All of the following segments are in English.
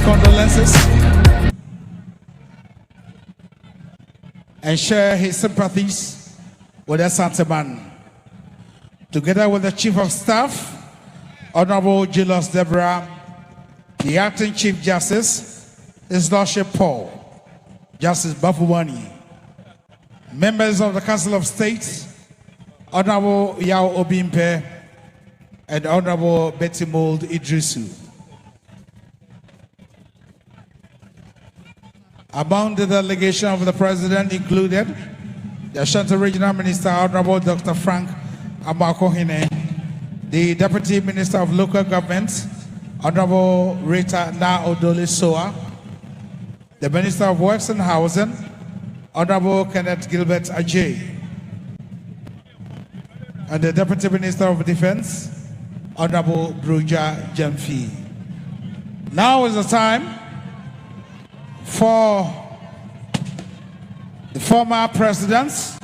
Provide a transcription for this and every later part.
Condolences and share his sympathies with Asantehemaa, together with the Chief of Staff, Honorable Julius Deborah, the Acting Chief Justice, His Lordship Paul, Justice Bafuwani, members of the Council of State, Honorable Yao Obimpe, and Honorable Betty Mold Idrisu. Among the delegation of the President included the Ashanti Regional Minister, Honorable Dr. Frank Amakohene, the Deputy Minister of Local Government, Honorable Rita Na Odole Soa, the Minister of Works and Housing, Honorable Kenneth Gilbert Ajay, and the Deputy Minister of Defense, Honorable Bruja Jemfi. Now is the time for the former presidents,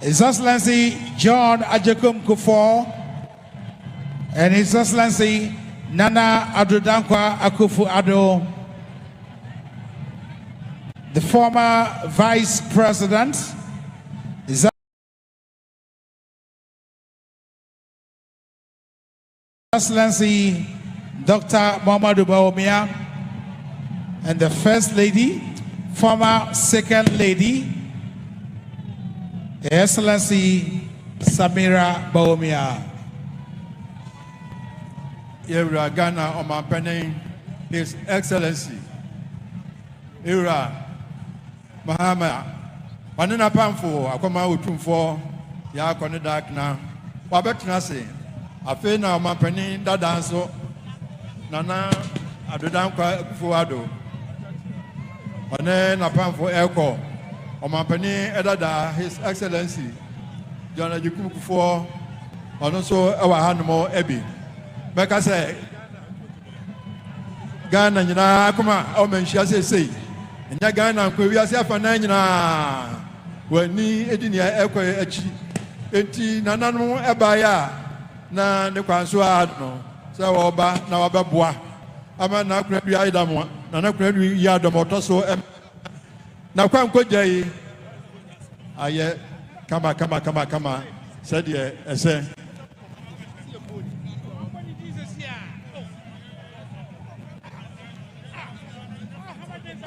His Excellency John Ajekum Kufuor and His Excellency Nana Addo Akufo-Addo, the former Vice President, His Excellency Dr. Muhammadu Bawumia, and the First Lady, former Second Lady, Her Excellency Samira Bawumia. Ira Ghana Omampene, His Excellency Ira Mahama Panina Pamfo, Akoma Otumfour, Ya Konadu na Wabetinase, Afena Omampene Dadanso, Nana Addo One Napamfo Eko, Omampene Edada, His Excellency John Ajekum Kufuor, and also our Hanmo Ebi. Beka say Ghana nyina akoma o menhia sei nya Ghana nkwa wi ase afana nyina wani edinia ekoye achi enti nananu ebaya na ne kwanso adno se wo ba na wabeboa ama na Konadu Yiadom na Konadu Yiadom otoso na kwankogye aye kama said ye ese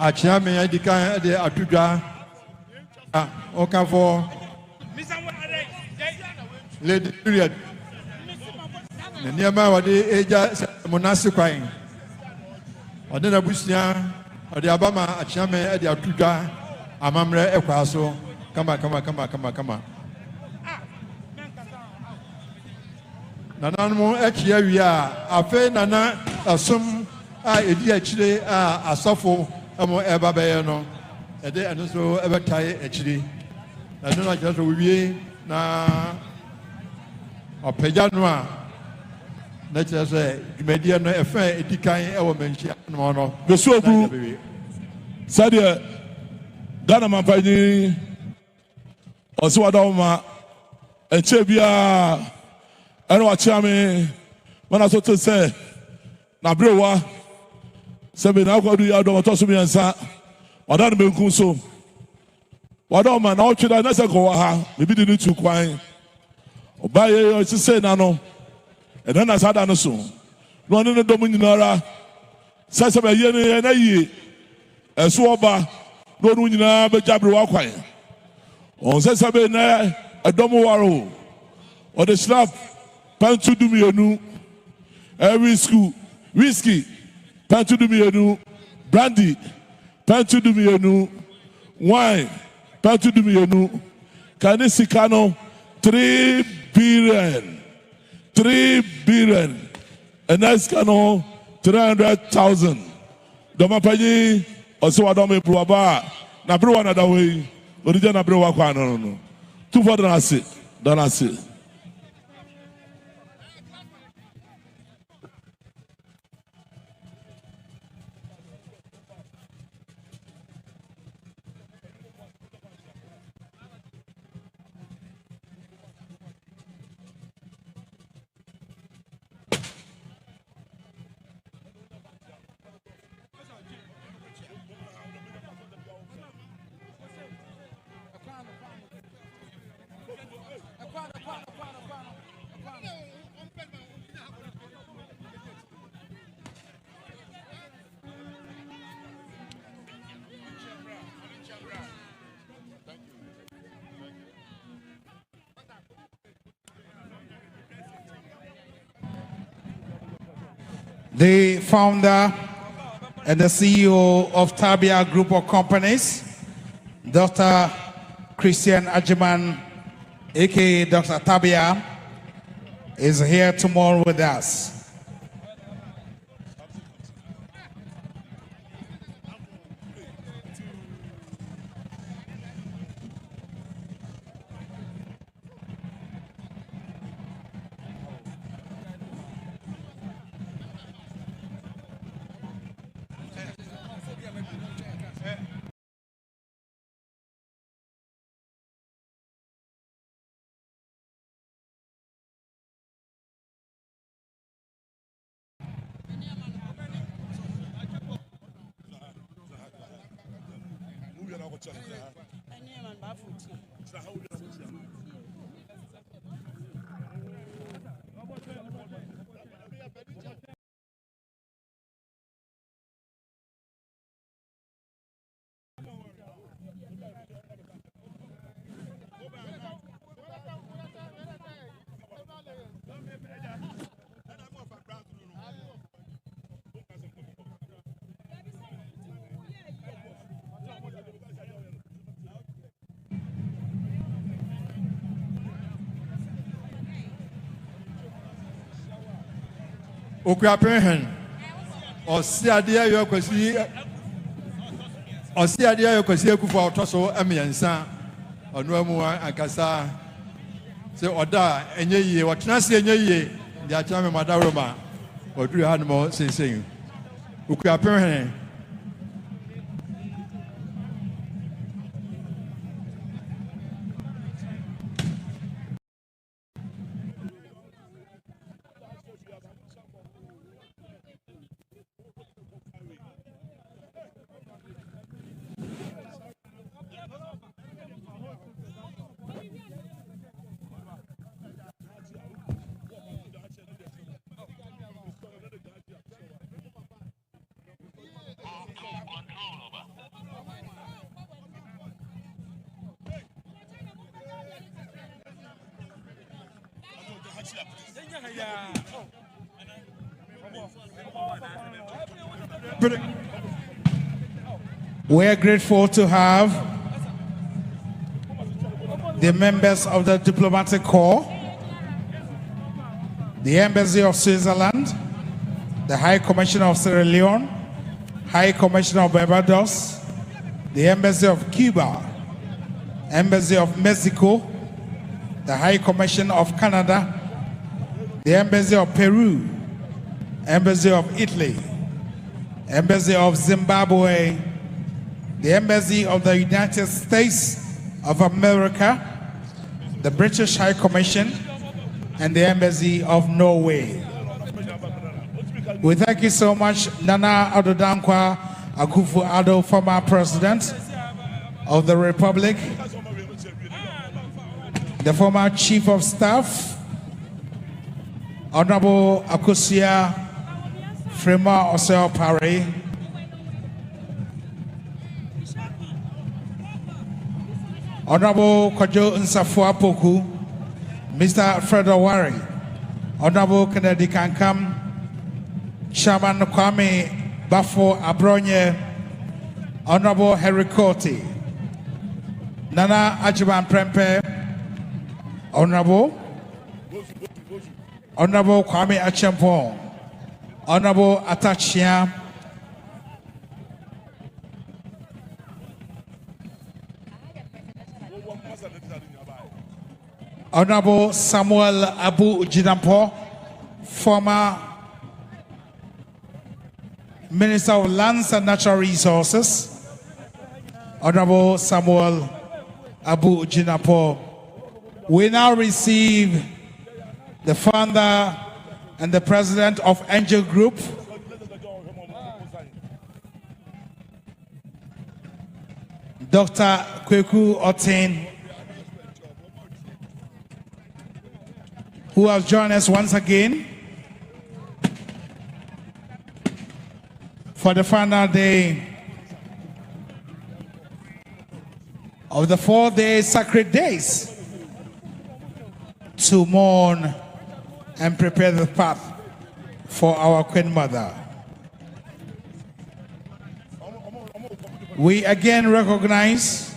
Achiame Adika de Atuja Okafo Lady Period Niama Wadi Eja Monasi Quine Odena Busia Odi Abama Achiame de Atuja Amamre Ekwaso Kama Nananmo Echia Wia Afe Nana Asum Edi Achire Asafo Amo eba be no ede eno so ebe tai echiri na no na just we na opagya no a na kire se dwumadie no efa edikan e wo Manhyia no no beso obu sade Ghana mampani osiwadoma enche bia eno achiame mana so to say na brewa Sebe na Konadu Yiadom otoso miensa wadan benku so wadan ma na otweda na se ko ha bibi di ni tu kwan obaye o se na no ena na sada no so no ne dom nyinara sebe ye ne na yi eso oba no no nyina be jabre wa kwan on sebe na edom waro o de slap pantu du mienu every school whiskey Pantu du mienu, brandy, pantu du mienu, wine, pantu du mienu. Kanisikano, 3 billion. 3 billion. And that's kano 300,000. Domapayi, also Adome Bruaba, Nabru another way, Original Brewa Quano. 2 for Donasi. The founder and the CEO of Tabia Group of Companies, Dr. Christian Ajiman, aka Dr. Tabia, is here tomorrow with us. Okuapehen osiade yokwasi ekufu otoso emiensa onu amu akasa se oda enye yie wotena se enye yie dia achame madaroma oduru hanmo sensen okuapehen We're grateful to have the members of the Diplomatic Corps, the Embassy of Switzerland, the High Commissioner of Sierra Leone, High Commissioner of Barbados, the Embassy of Cuba, Embassy of Mexico, the High Commission of Canada, the Embassy of Peru, Embassy of Italy, Embassy of Zimbabwe, the Embassy of the United States of America, the British High Commission, and the Embassy of Norway. We thank you so much, Nana Addo Dankwa Akufo-Addo, former President of the Republic, the former Chief of Staff, Honorable Akusia Frema Oseo Pare, Honorable Kojo Nsafua Poku, Mr. Fred Owari, Honorable Kennedy Kankam, Chairman Kwame Bafo Abronye, Honorable Henry Cote, Nana Ajiman Prempe, Honorable Kwame Achempong, Honorable Atachia, Honorable Samuel Abu Jidampo, former Minister of Lands and Natural Resources, Honorable Samuel Abu Jidampo. We now receive the founder and the president of Angel Group, Dr. Kweku Otin, who has joined us once again for the final day of the 4-day sacred days to mourn and prepare the path for our Queen Mother. We again recognize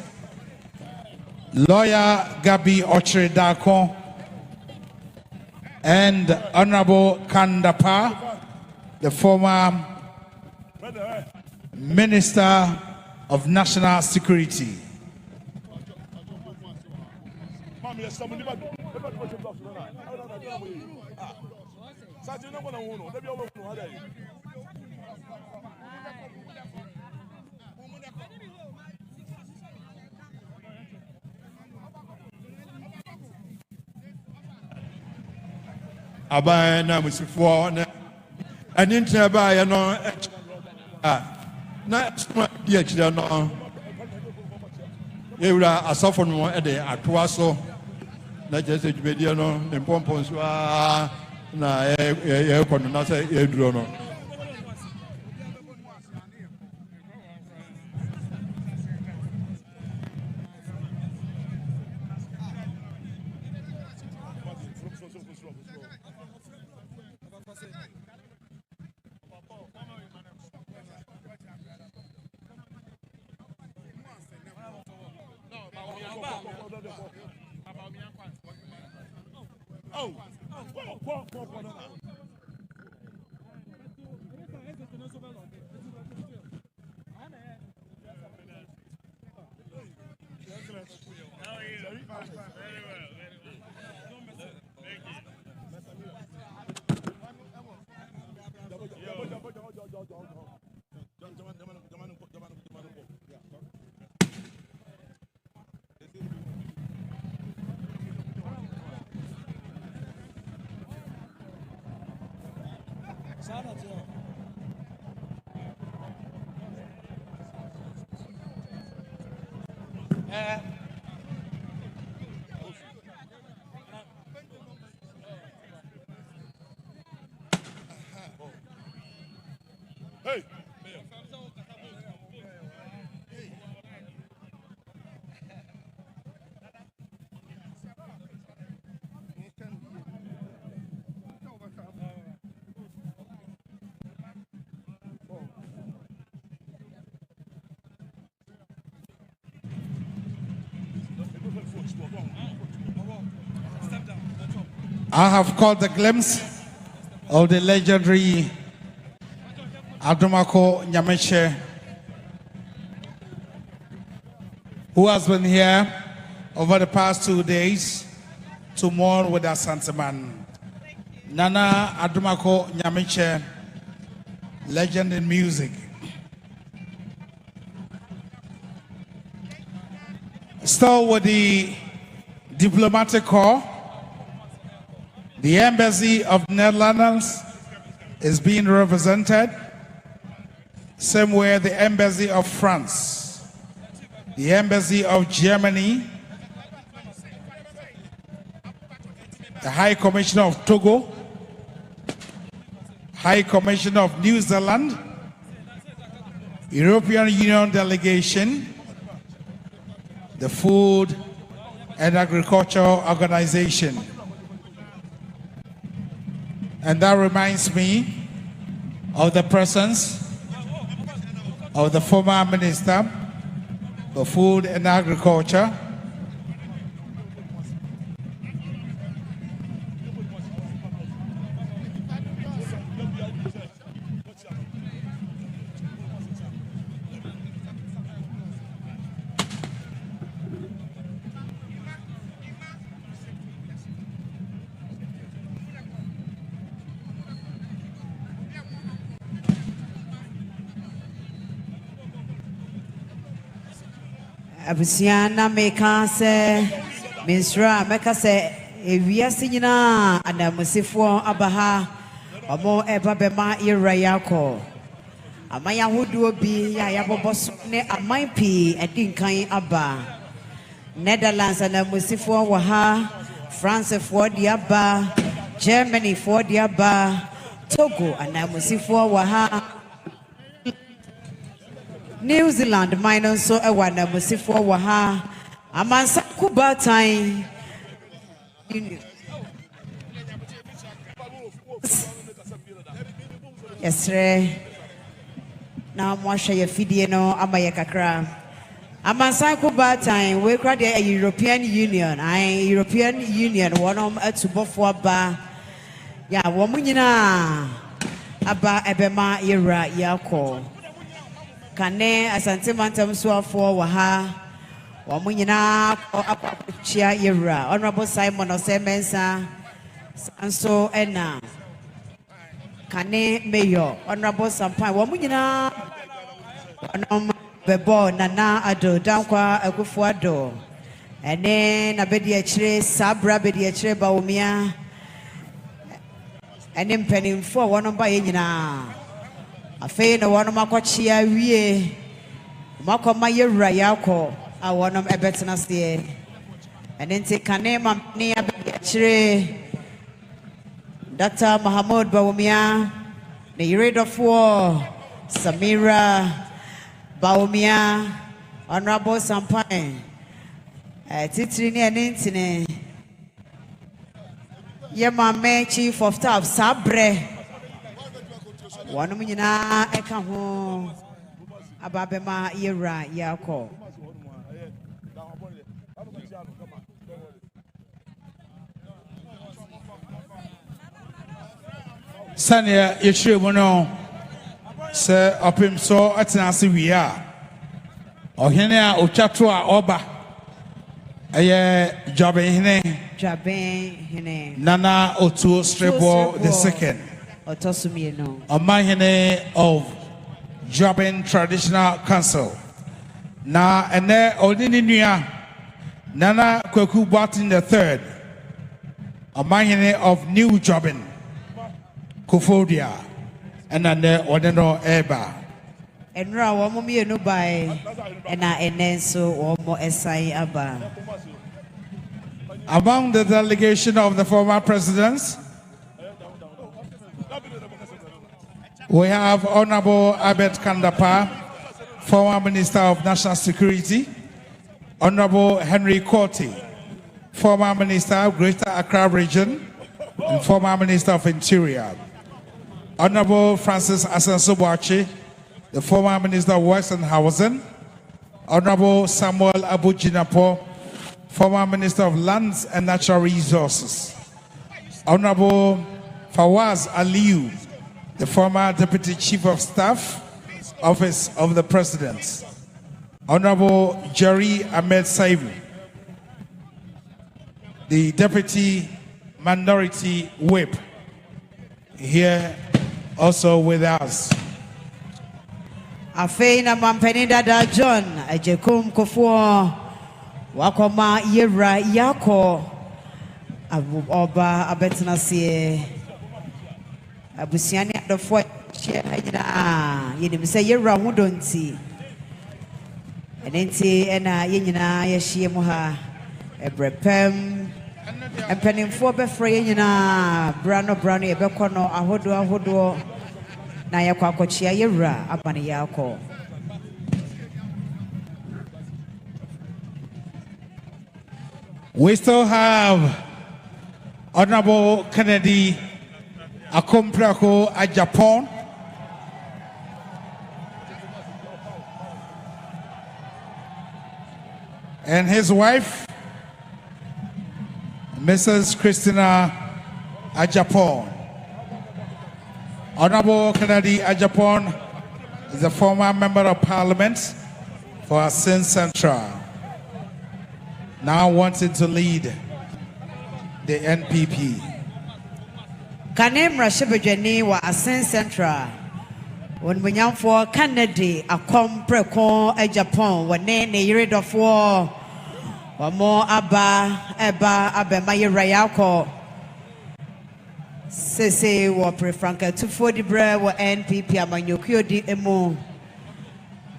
Lawyer Gabi Ochredako, and Honorable Kandapa, the former Minister of National Security. Abaya na musifuo na aninti abaya no na dia chira no ewura asafo no e de atoa so na jese dwumedia no mpompo so na e kono na se eduro no I have caught a glimpse of the legendary Adumako Nyameshe, who has been here over the past 2 days to mourn with Asantehemaa. Nana Adumako Nyameshe, legend in music. Still with the diplomatic corps, the Embassy of Netherlands is being represented. Same way the Embassy of France, the Embassy of Germany, the High Commissioner of Togo, High Commissioner of New Zealand, European Union delegation, the Food and Agriculture Organization. And that reminds me of the presence of the former Minister of Food and Agriculture, Abusiana meka se Misra meka se ewiase nyina adamusifo abaha omo eba bema irayako amaya hoduo bi ya yaboboso ne aman pi edinkan aba Netherlands adamusifo wa ha France for diaba Germany for diaba Togo adamusifo wa ha New Zealand minus so a one musifo waha amansa kuba time yes re na mo ahwe ye fidie no amaye kakra Amansan kuba time we kra the European Union. European Union one at Obofour ba. Ya wo nyina aba ebema yera yakọ. Kane Asantehemaa ntamsuafo wa ha. Wo nyina akwachia yera. Honorable Simon Osemensa Sanso ena. Kane Mayor Honorable Sampai wo nyina Bebo Nana Ado Dankwa Obofour Ado ene na bedi achire sabra bedi achire baomia ene mpanimfo wono ba ye nyina afei na wono makochia wie makoma yewura yakọ a wono ebetena se ene nti Kane mamne abedi achire Dr. Mahamud Baumia ne Obofour Samira Baumia Honorable Sampai titiri ne entine ye mame Chief of Staff Sabre wonum nyina eka ho ababema yewura yakọ Sanya yeshire mu no se opim so atenase wi a ohene a otwato a oba eye Jaben hene Nana Otu Strebo the second Otosumieno Omahene of Jaben Traditional Council na ene onini nua Nana Kwaku Boatin the third Omahene of New Jaben Kofodia and then Odeno Eba. Enra womo mienu bai ena enenso womo esai aba. Among the delegation of the former presidents, we have Honorable Abed Kandapa, former Minister of National Security, Honorable Henry Korti, former Minister of Greater Accra Region, and former Minister of Interior. Honorable Francis Asantehemaa, the former Minister of Works and Housing. Honorable Samuel Abujinapo, former Minister of Lands and Natural Resources. Honorable Fawaz Aliyu, the former Deputy Chief of Staff, Office of the President. Honorable Jerry Ahmed Saibu, the Deputy Minority Whip, here also with us. Afeina mampeni dada John Ejekum Kofour wakoma yewura yakọ oba abetena se abusiane adofo hye nyina yenim se yewura hodonti enenti ena yenyina yehye mu ha ebrepem empenimfo befra yenyina brano ebekono ahodo na yakwa kochia yewura abane yakọ. We still have Honorable Kennedy Akomprako Ajapon, and his wife, Mrs. Christina Ajapon. Honorable Kennedy Ajapon is a former member of Parliament for Asin Central, now wanting to lead the NPP. Kanem Rashibajani wa Asin Central. When we young for Kennedy Akomprako Ajapon, when ne Obofour, or more Eba Mayera Yakọ. Sese wo prefranka Otumfour di bre wo NPP amanyokio di emu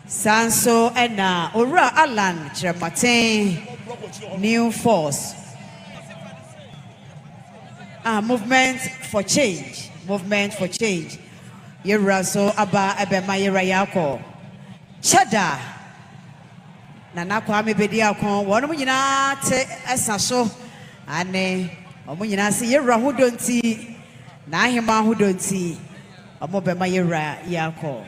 Sanso ena Ora Alan Chiramaten New Force movement for change Yewura so aba ebema yera yakọ Chada Nana Kwame bedi akon wono nyina te esaso ane omo nyina se yewura hodonti na ahema hodonti omo bema yewura yakọ.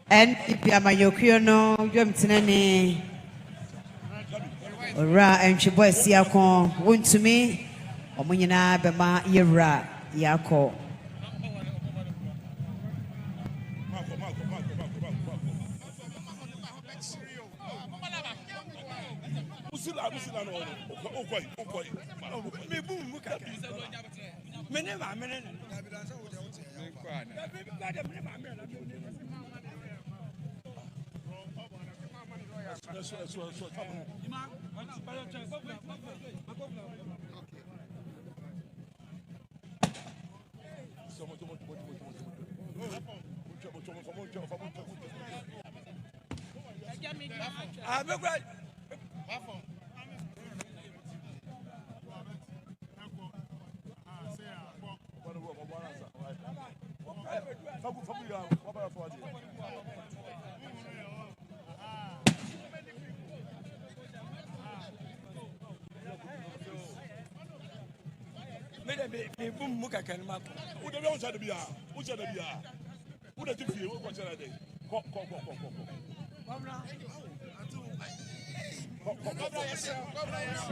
And if you are my Yokiono, you am Tinani. Ra and Chiboy Siako, won't to me, or Munina Bema Yera Yako.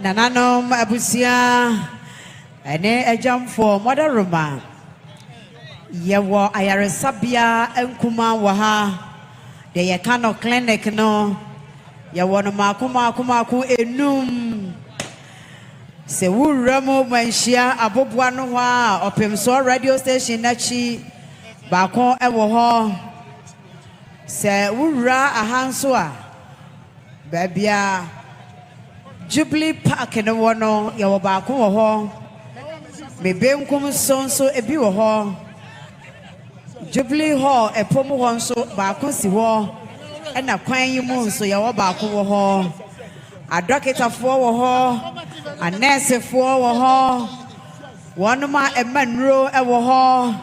Nananom abusia ene ejam for mother Roma yewo ayaresabia enkuma wa ha de ye kano clinic no yewo no makuma enum se wuramo manhia abobua no ho a opemso radio station nachi baako ewo ho se wura ahanso a babia Jubilee Park no wono yewo baako wo ho mebenkum sonso ebi wo ho Jubilee Hall epom ho nso baako si ho ena kwan yi mu nso yewo baako wo ho adokitafo wo ho anesefo wo ho wonoma emanro ewo ho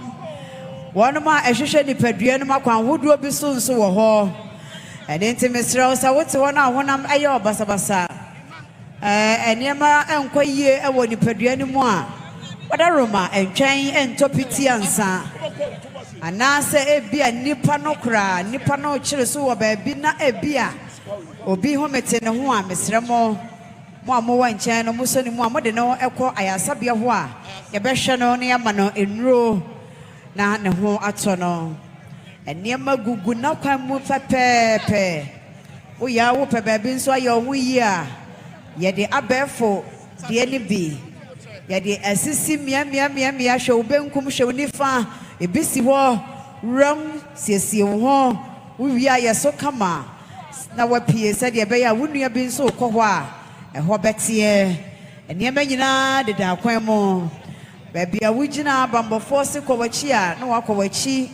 wonoma ehwehwe nipadua no makwan hoduo bi so nso wo ho ene ntimesra wo sa wote ho na honam eye obasabasa eniema enkoyie ewo nipadua no mu a wada Roma entwen entopiti ansa anase ebia nipa no kra nipa no kire so wo ba bi na ebia obi ho mete ne ho a mesremo mo amowa nchen no muso ni mo amode no ekọ ayasabia ho a ye behwe no ne ama no enuro na ne ho ato no eniema gugu na kwan mu pepepe wo ya wo pe ba bi nso aye ho yi a ye de abefo de ni bi ye de asisi mia hwe obenkum hwe nifa ebisi ho ram siesie ho wo wi aye so kama na wapie said ye be ya wunua bi nso kɔ hɔ a ɛhɔ bɛteɛ eniema nyina de da kwan mu baabi a wugina abambɔfoɔ se kɔ wachi a na wakɔ wachi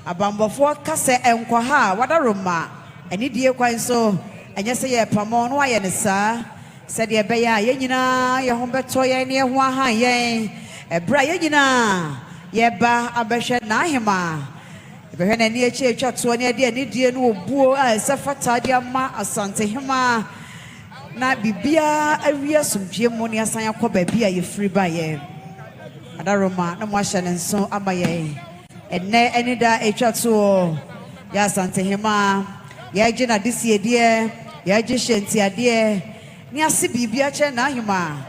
abambɔfoɔ kase enkɔ ha wada Roma eni die kwan so enye se ye pamo no ayɛ ne saa said ye be ya ye nyina ye ho bɛtɔ ye ne ho aha ye ebra ye nyina ye ba abɛhwɛ na ahema behwe na ni echi etwa to ne de ani die no obuo a esafata de ama Asantehemaa na bibia awia somdwe mu ne asan yakɔ ba bia ye free ba ye ada Roma na mo ahye ne nso ama ye enne ani da etwa to ya Asantehemaa ya gina disie de ya gihye ade ni ase bibia che na ahema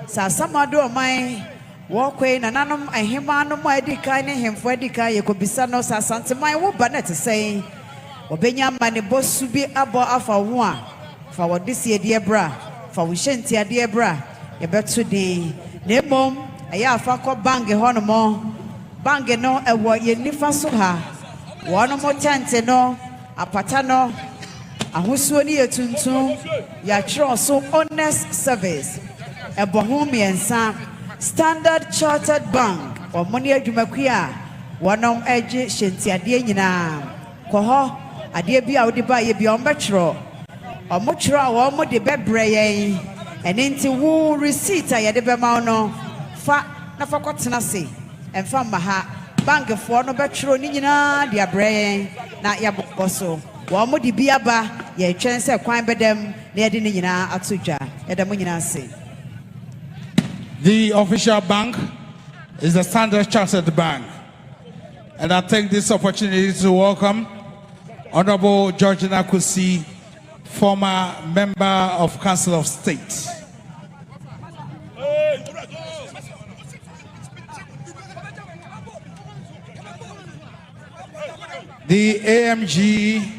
sa samado oman Walkway na nanom ahema no mo adika ne hemfo adika yekobisa no Asantehemaa wo ba na te sei obenya mane bosu bi abo afa wo a fa wo dise de bra fa wo hyenti ade bra ye beto din na mom aya afa ko bange ho no mo bange no ewo ye nifa so ha wono mo tente no apata no ahosuo ni yetuntun ya tro so honest service ebo ho miensa Standard Chartered Bank or money adwumakuya wonom age hyentiade nyina koho ade bia wo de ba ye bia ombetro omotro a wo mo de bebre yen ene wo receipt a ye de be ma no fa na fa kotena se emfa ma ha bank fo no betro ni nyina de abre yen na ya bokoso wo mo de bia ba ye twen se kwan bedem na ye de ni nyina atodwa ye de mo nyina se. The official bank is the Standard Chartered Bank. And I take this opportunity to welcome Honorable Georgina Kusi, former member of Council of State. The AMG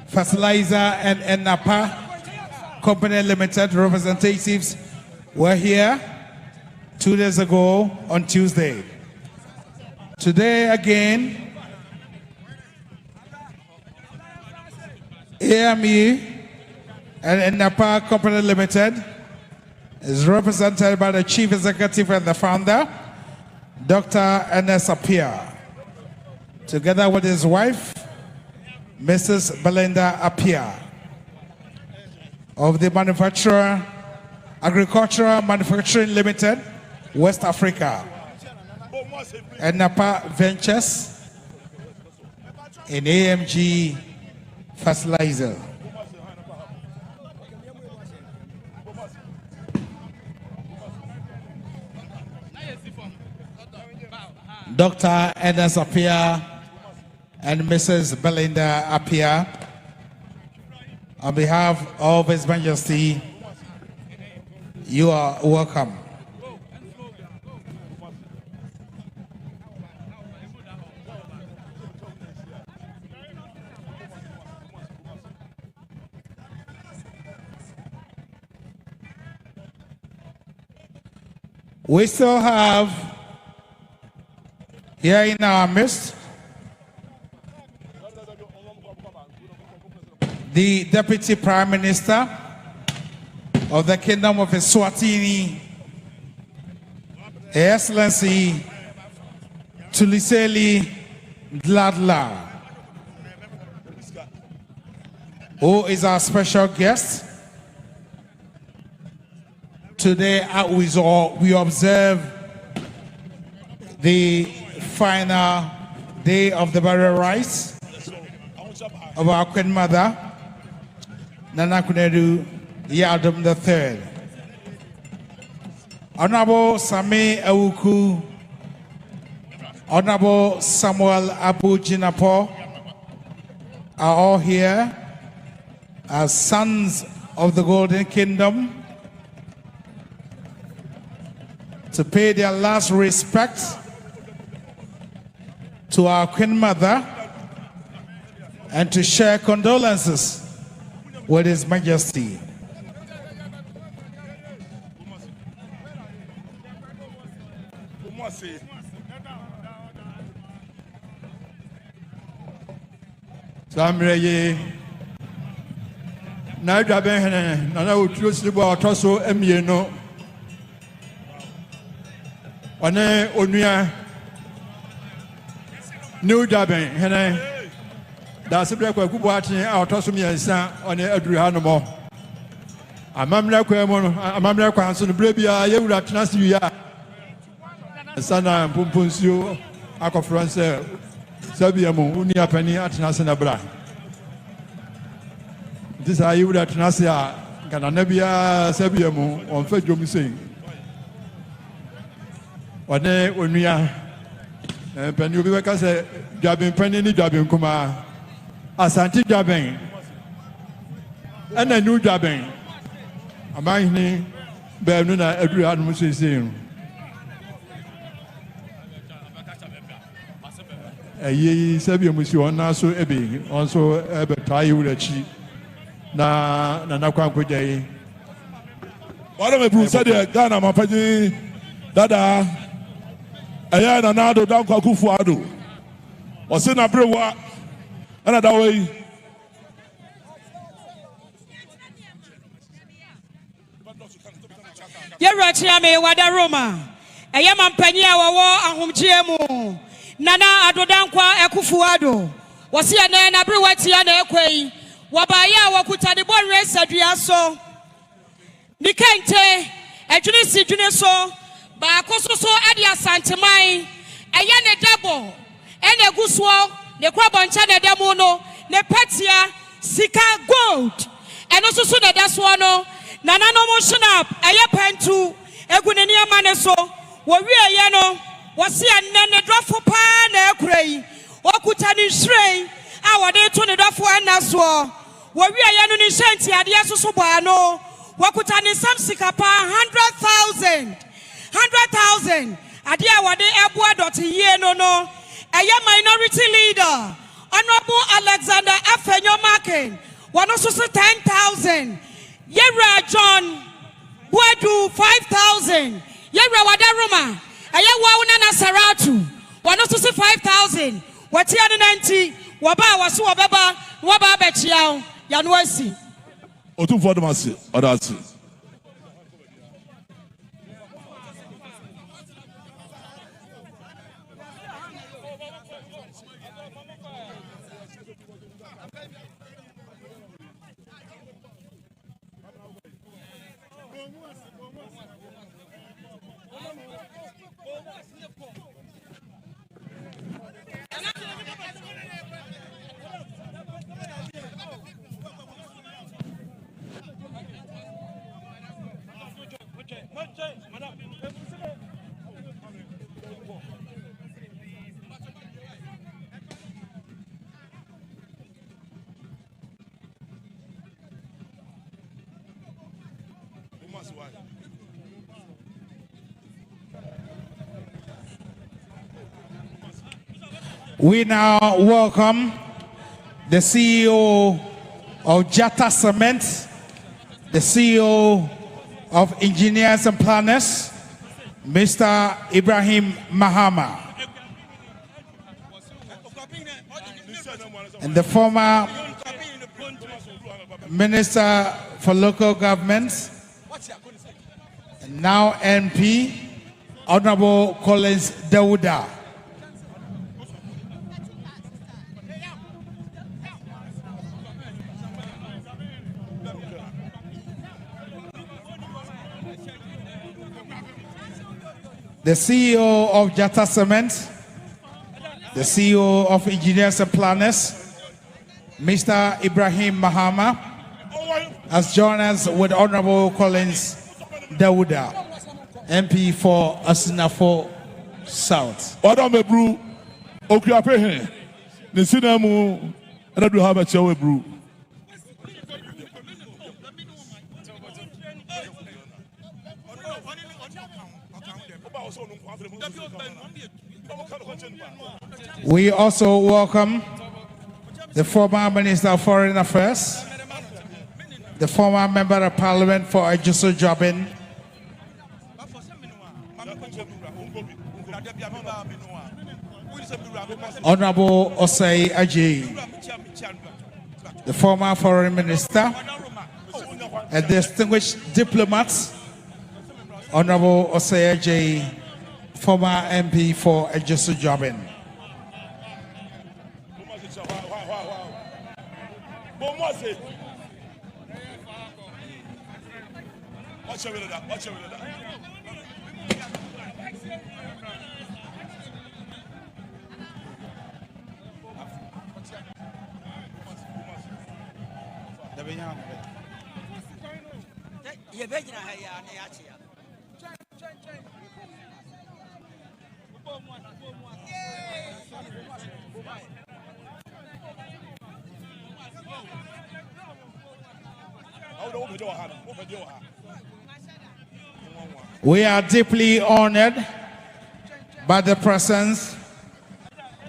Fertilizer and Napa Company Limited representatives were here 2 days ago on Tuesday. Today again, AME and Napa Company Limited is represented by the Chief Executive and the founder, Dr. Ernest Appiah, together with his wife, Mrs. Belinda Appiah, of the Agricultural Manufacturing Limited, West Africa, and Napa Ventures in AMG Fertilizer. Dr. Ernest Appiah and Mrs. Belinda Appiah, on behalf of His Majesty, you are welcome. We still have here in our midst the Deputy Prime Minister of the Kingdom of Eswatini, Her Excellency Tuliseli Dladla, who is our special guest. Today at Wizor, we observe the final day of the burial rites of our Queen Mother, Nana Konadu Yiadom III. Honorable Sami Awuku, Honorable Samuel Abu Jinapo are all here as sons of the Golden Kingdom to pay their last respect to our Queen Mother and to share condolences with His Majesty. Samreye na dwabe hene na oturo sibo otoso emieno one onua new dwabe hene da sebre kwa kubo atin a otoso miensa one aduru hanomo amamra kwa mu no amamra kwa nso no brebia yewura tenase wiya sana pomponsuo akofranse sabiamu uni apani atenase na bra this are you that tenase a kana nabia sabiamu on fa dwom sen one onua pani obi weka se dwaben pani ni dwaben kuma asante dwaben ana nu dwaben amahini be nu na aduru anu sesen ɛyi sɛbi emusi wɔn naso ebi ɔnso ɛbɛtɔ ayi wura akyi na nakwankwo gya yi. Wada me bru said Ghana mapani dada ɛyɛ Nana Addo Dankwa Addo ɔse na brewa ɛna da wei Yɛwura Chiame wada Roma ɛyɛ mampanyi a wɔwɔ ahomgye mu Nana Addo Dankwa Addo wɔse ɛnɛ na brewa tia na ɛkɔi wɔbaayɛ a wɔkuta de bɔnrɛ sadua so ni kente adwene si dwene so baako so ade Asantehemaa ɛyɛ ne dabo ɛna egusuo ne kwabɔncha ne demo no ne petia sika gold ɛno so ne daso no nana no mo shnap ɛyɛ pentu egu ne niama ne so wo wieye no wo se enne ne dɔfo pa na ekura yi okuta ne hwirei a wɔde to ne dɔfo anaso wo wieye no ne hyɛnti ade so bɔ ano wakuta ni samsika pa 100,000 ade a wode eboa Doteyie no eye minority leader Honorable Alexander Afenyomakin wano so 10,000 Yewra John Buadu 5,000 Yewra Wadaruma eye wauna na Saratu wano so 5,000 watia ni 90 waba wasu wababa waba bechiao yanwasi Otumfour demasi odasi. We now welcome the CEO of Jata Cement, the CEO of Engineers and Planners, Mr. Ibrahim Mahama, and the former Minister for Local Government, and now MP, Honorable Collins Dawuda. The CEO of Jata Cement, the CEO of Engineers and Planners, Mr. Ibrahim Mahama, has joined us with Honorable Collins Dawuda, MP for Asantehemaa South. Wada me bru okuape he ne sinamu na do ha ba chewe bru. We also welcome the former Minister of Foreign Affairs, the former Member of Parliament for Ejisu Jobin, Honorable Osei Ajayi, the former Foreign Minister, a distinguished diplomat, Honorable Osei Ajayi, former MP for Ejisu Jobin. We are deeply honored by the presence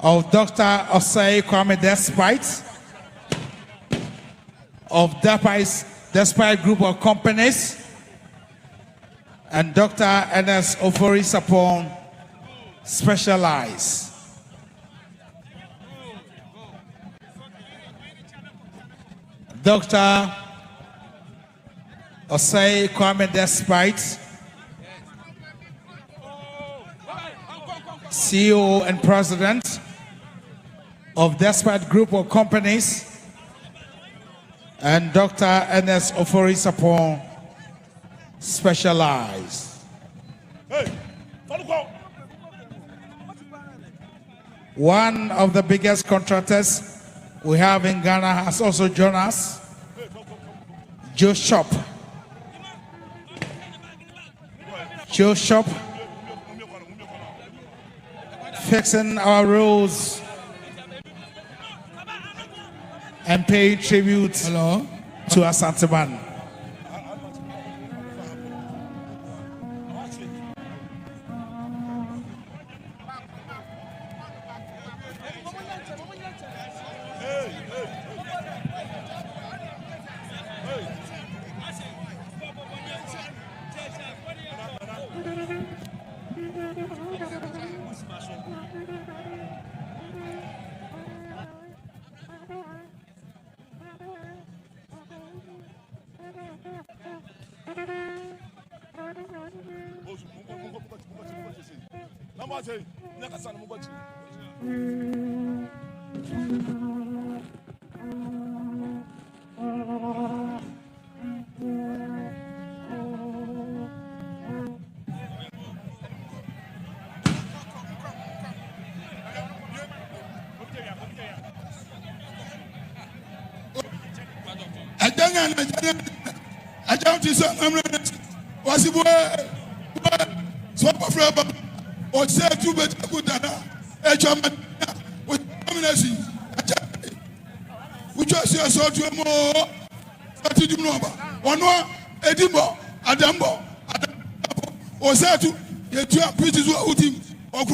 of Dr. Osei Kwame Despite of Despite Group of Companies, and Dr. Ernest Ofori Sapon Specialized. Dr. Osei Kwame Despite, CEO and President of Despite Group of Companies, and Dr. Ernest Ofori Sapon Specialized. One of the biggest contractors we have in Ghana has also joined us, Joe Shop. Joe Shop, fixing our roads and paying tribute to Asantehemaa. I don't see some was it so forever or say two better good than a German with domination. Which was your sort of more. What did you know about? One more, Edimbo, Adambo, or say to your two pieces with him or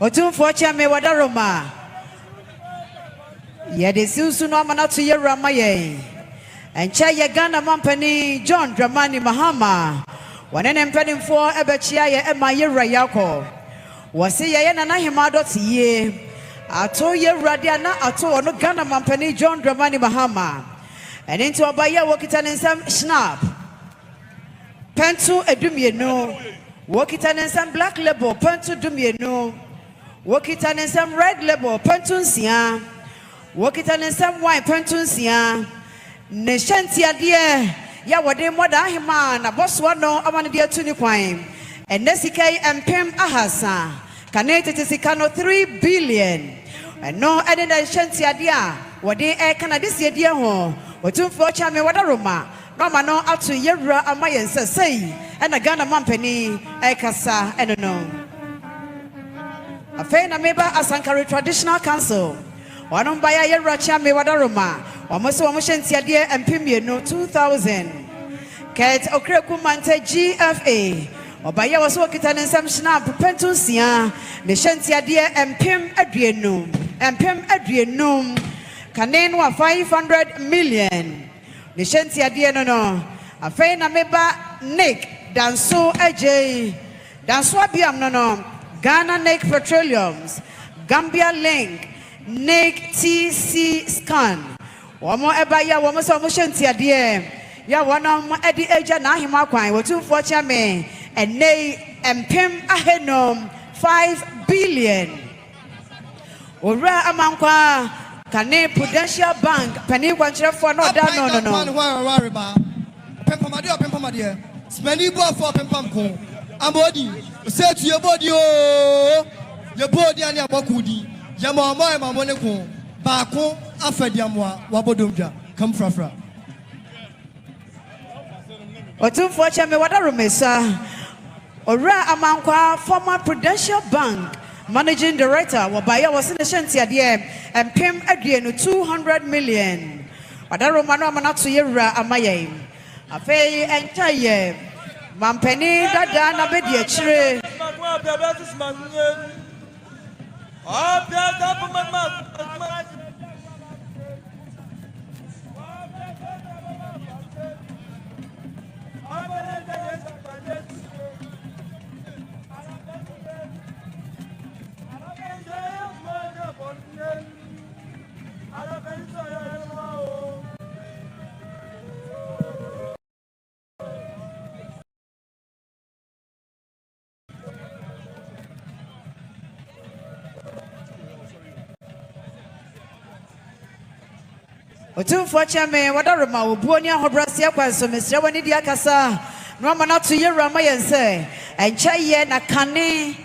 Otumfour chame wadaroma. Yede susu no amana to yerama ye. Encha ye Ghana mampani John Dramani Mahama. Wanene mpedimfo ebechia ye ema yera yako. Wasi ye Nanahema Doteyie. Ato yera dia na ato ono Ghana mampani John Dramani Mahama. And into abaya wokitanisam snap. Pentu edumieno. Wokitanisam black label pentu dumieno. Wokitanisam red label pentunsia. Wokitanisam white pentunsia. Neshantia dear. Ya wade moda hima na boswa no amane dia tuni kwan. And nesika empem ahasa. Kanete tisikano 3 billion. And no edenda shantia dia. Wade kana disi dia ho. Otumfour chame wadaroma. Rama no atu yewra amayen sesei. And a Ghana mampeni ekasa enono. Afei na meba Asankari Traditional Council. Wanon baya yewra chame wadaroma. Wamoso wamoshentia dia empimieno 2000. Ket okreku mante GFA. Obaya waso kitanisam snap pentunsia. Neshentia dia empim adrienum. Empim adrienum. Kanen wa 500 million. Neshentia dia no. Afei na meba Nick Danso AJ. Danso abiam no. Ghana Nick Petroleums. Gambia Link. Nick TC Scan. Wamo ebaya wamo so moshentia dia. Ya wana edi eja na ahima kwan. Otumfour chame. And nay empim ahenom 5 billion. Ora amankwa. Kane Prudential Bank, Penny Wancher for no down no. Pempamadia, Smelly Boy for Pempamco. Ambodi, say to your body, oh, your body and your Bakudi, Yama, Monaco, Bako, Afediamwa, Wabodumja, come fra. Otumfour chame wadaromesa. Ora amankwa former Prudential Bank, Managing Director, Wabaya was in the Shantia and Pim Adrian 200 million. Wadaro Mano Manatu Yera Amaye. Afe entire Mampeni Dada Nabedia Chire. Otumfour chairman wadaroma obuonia hobrasia kwanso mesra wani dia kasa no mana to yera mayense enchaye na kane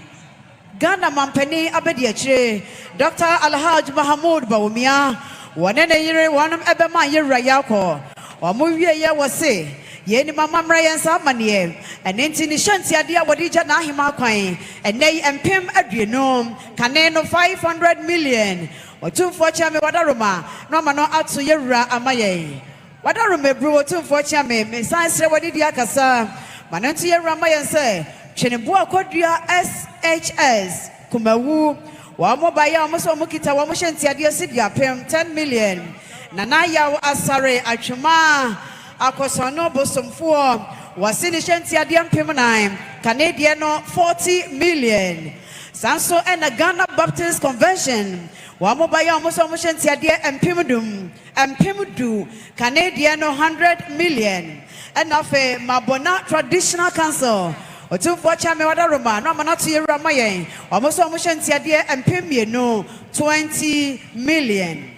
Ghana mampani abedi achire Dr. Alhaj Mahamoud Bawumia wanene yire wanam ebema yera yakọ omuwie ye wose ye ni mama mra yensa mane enenti ni shanti ade awodija na ahima kwan enei empem aduenum kane no 500 million Otumfour chairman wadaroma no mano atu yera amaye wadaroma bru Otumfour chairman me sansre wadi dia kasa manantu yera amayense Chenebo akodua SHS kumawu wa mobaya omoso mukita wa moshenti ade sidia pem 10 million nana yawo asare atwema akosono Obofour wasini shenti ade pem 9 Canadian no 40 million Sanso and the Ghana Baptist Convention wa mobaya omoso moshenti ade empimdu Canadian no 100 million and afe Mabona Traditional Council Otumfour chairman wadaroma no manatu yera mayen omoso omushanti ade empemie no 20 million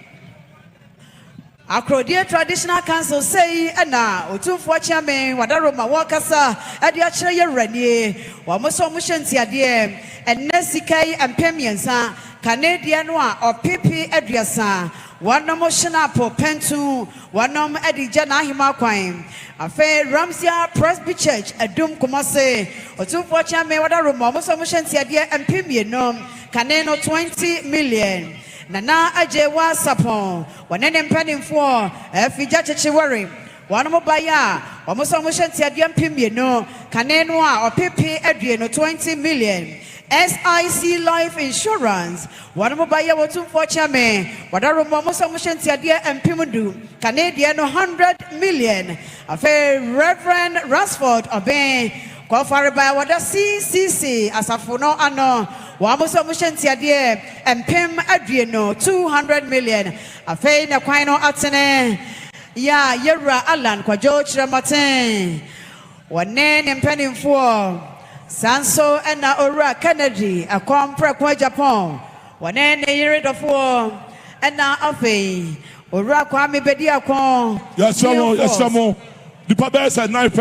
Akrodie Traditional Council say na Otumfour chairman wadaroma wakasa ade akire yera nie omoso omushanti ade enesikai empemie nsa Canadian no a opipi aduasa wanom shinapo pentu wanom edija na ahima kwan afe Ramsia Presby Church Adum Kumase Otumfour chairman wadaroma omoso omushanti ade empemie no kane no 20 million Nana ajewa sapon wanene mpanimfo afija chechewari wanom baya omoso omushanti ade empemie no kane no a opipi adue no 20 million SIC Life Insurance wanom baya Otumfour chairman wadaroma omoso omushanti ade empemdu Canadian 100 million afe Reverend Rasford Oben kwafare by wada CCC asafono ano wamoso omushanti ade empem adue no 200 million afe na kwan no atene ya yera Alan kwajo chiramaten wanene mpanimfo Sanso ena ora Kennedy akompre kwa Japan wanene yiredofo ena afe ora kwa mebedi akon yes samo the pabes at night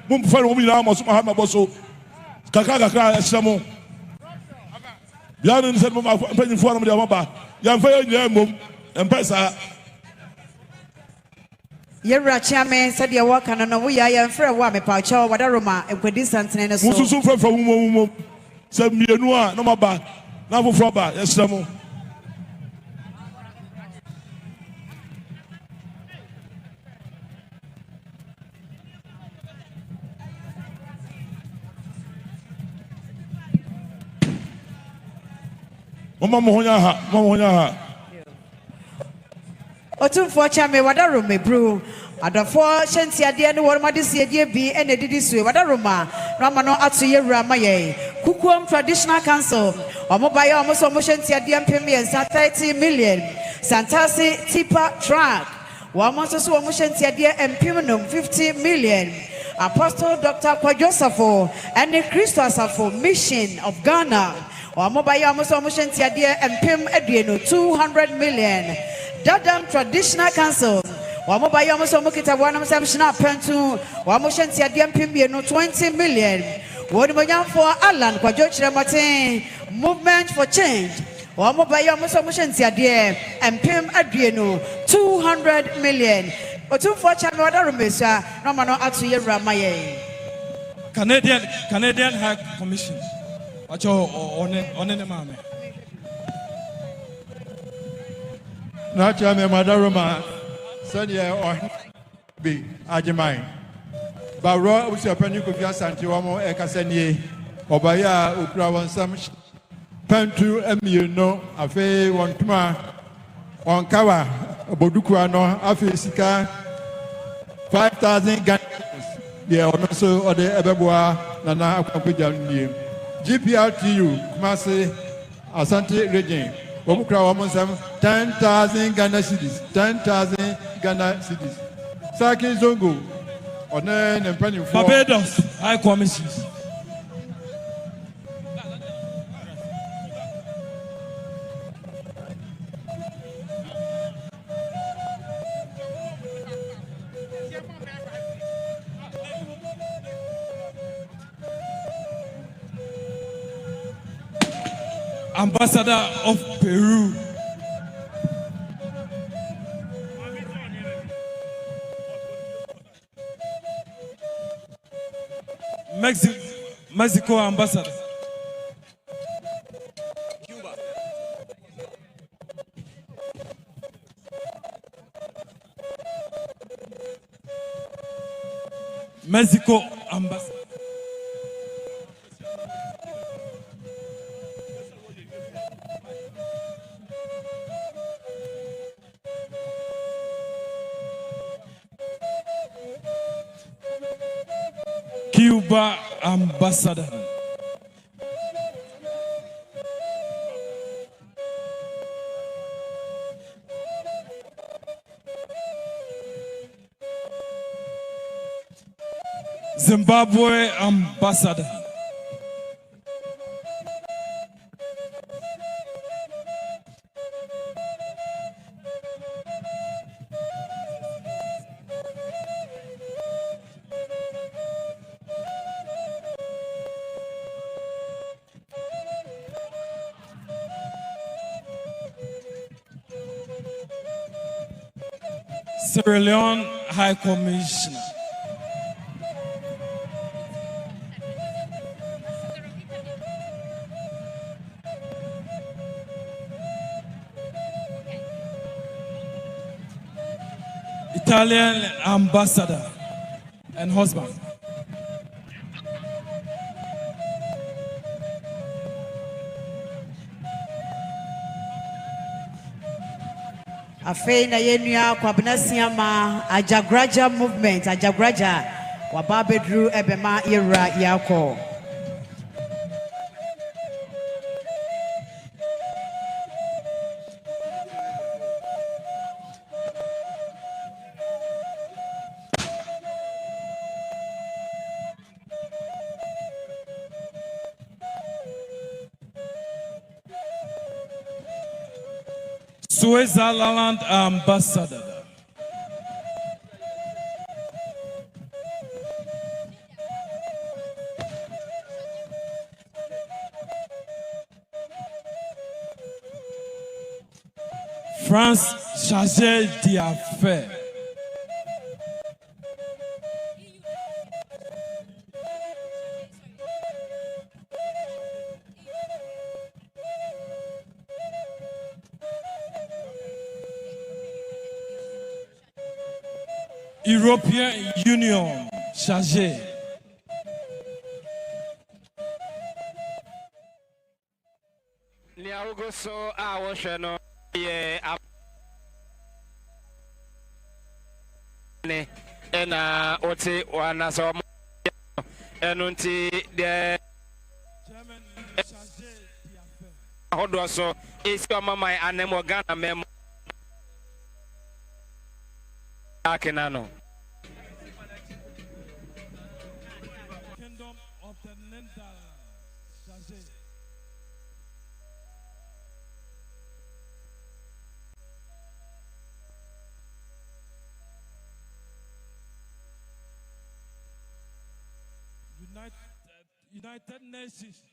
mum fa no mi na mo so ma boso kaka samo bianu ni se mo mpanyimfo no de amaba ya fa yanya mom empesa Yera chairman said ya waka no we ya mfre wa me pa cha wadaroma ekwedi santene ne so mususu mfra mum se mienu a no maba na foforo ba yesamo Mama mohonya ha Otumfour chairman wadaroma bru adafo shanti ade ne worma sie die bi ene didi sue wadaroma no ma no atu yera maye Kukuom Traditional Council omobaya omoso shanti ade empemie 30 million Santasi Tipa Track wamoso so shanti ade empemnum 50 million Apostle Dr. Obofour and the Christo Asafo Mission of Ghana omobaya omoso shanti ade empem adueno 200 million Dadam Traditional Council wamobaya omoso mukita wanam samshina pentu wamoshanti ade empemie no 20 million wonimonyamfo Alan kwajo chiramaten Movement for Change wamobaya omoso shanti ade empem adueno 200 million Otumfour chairman wadaromesa no mano atu yera maye Canadian High Commission Acho one mame. Na chame madaroma said on be ajimai. Baro usi apani Kofi Asante wamo ekasenie obaya ukra wansam pentu emieno afe wontuma onkawa bodukua no afe sika 5,000 Ghana the also or the ebeboa nana akwapeja nie GPRTU Kumasi Asante region obukra wansam 10,000 Ghana cedis 10,000 Ghana cedis Saki Zongo Barbados High Commission. Ambassador of Peru. Mexico ambassador. Cuba. Mexico ambassador. Cuba ambassador. Zimbabwe ambassador. Sierra Leone High Commissioner. Italian ambassador and husband. Afei na yenua kwabena siama ajagraja movement ajagraja wababedru ebema yera yako Switzerland ambassador. France chargé d'affaires. European Union chargé. Niaugoso awosheno ye ena oti wana so enunti de hodo so isi mama anemo Ghana memo akinano Kingdom of the Netherlands chargé. United Nations.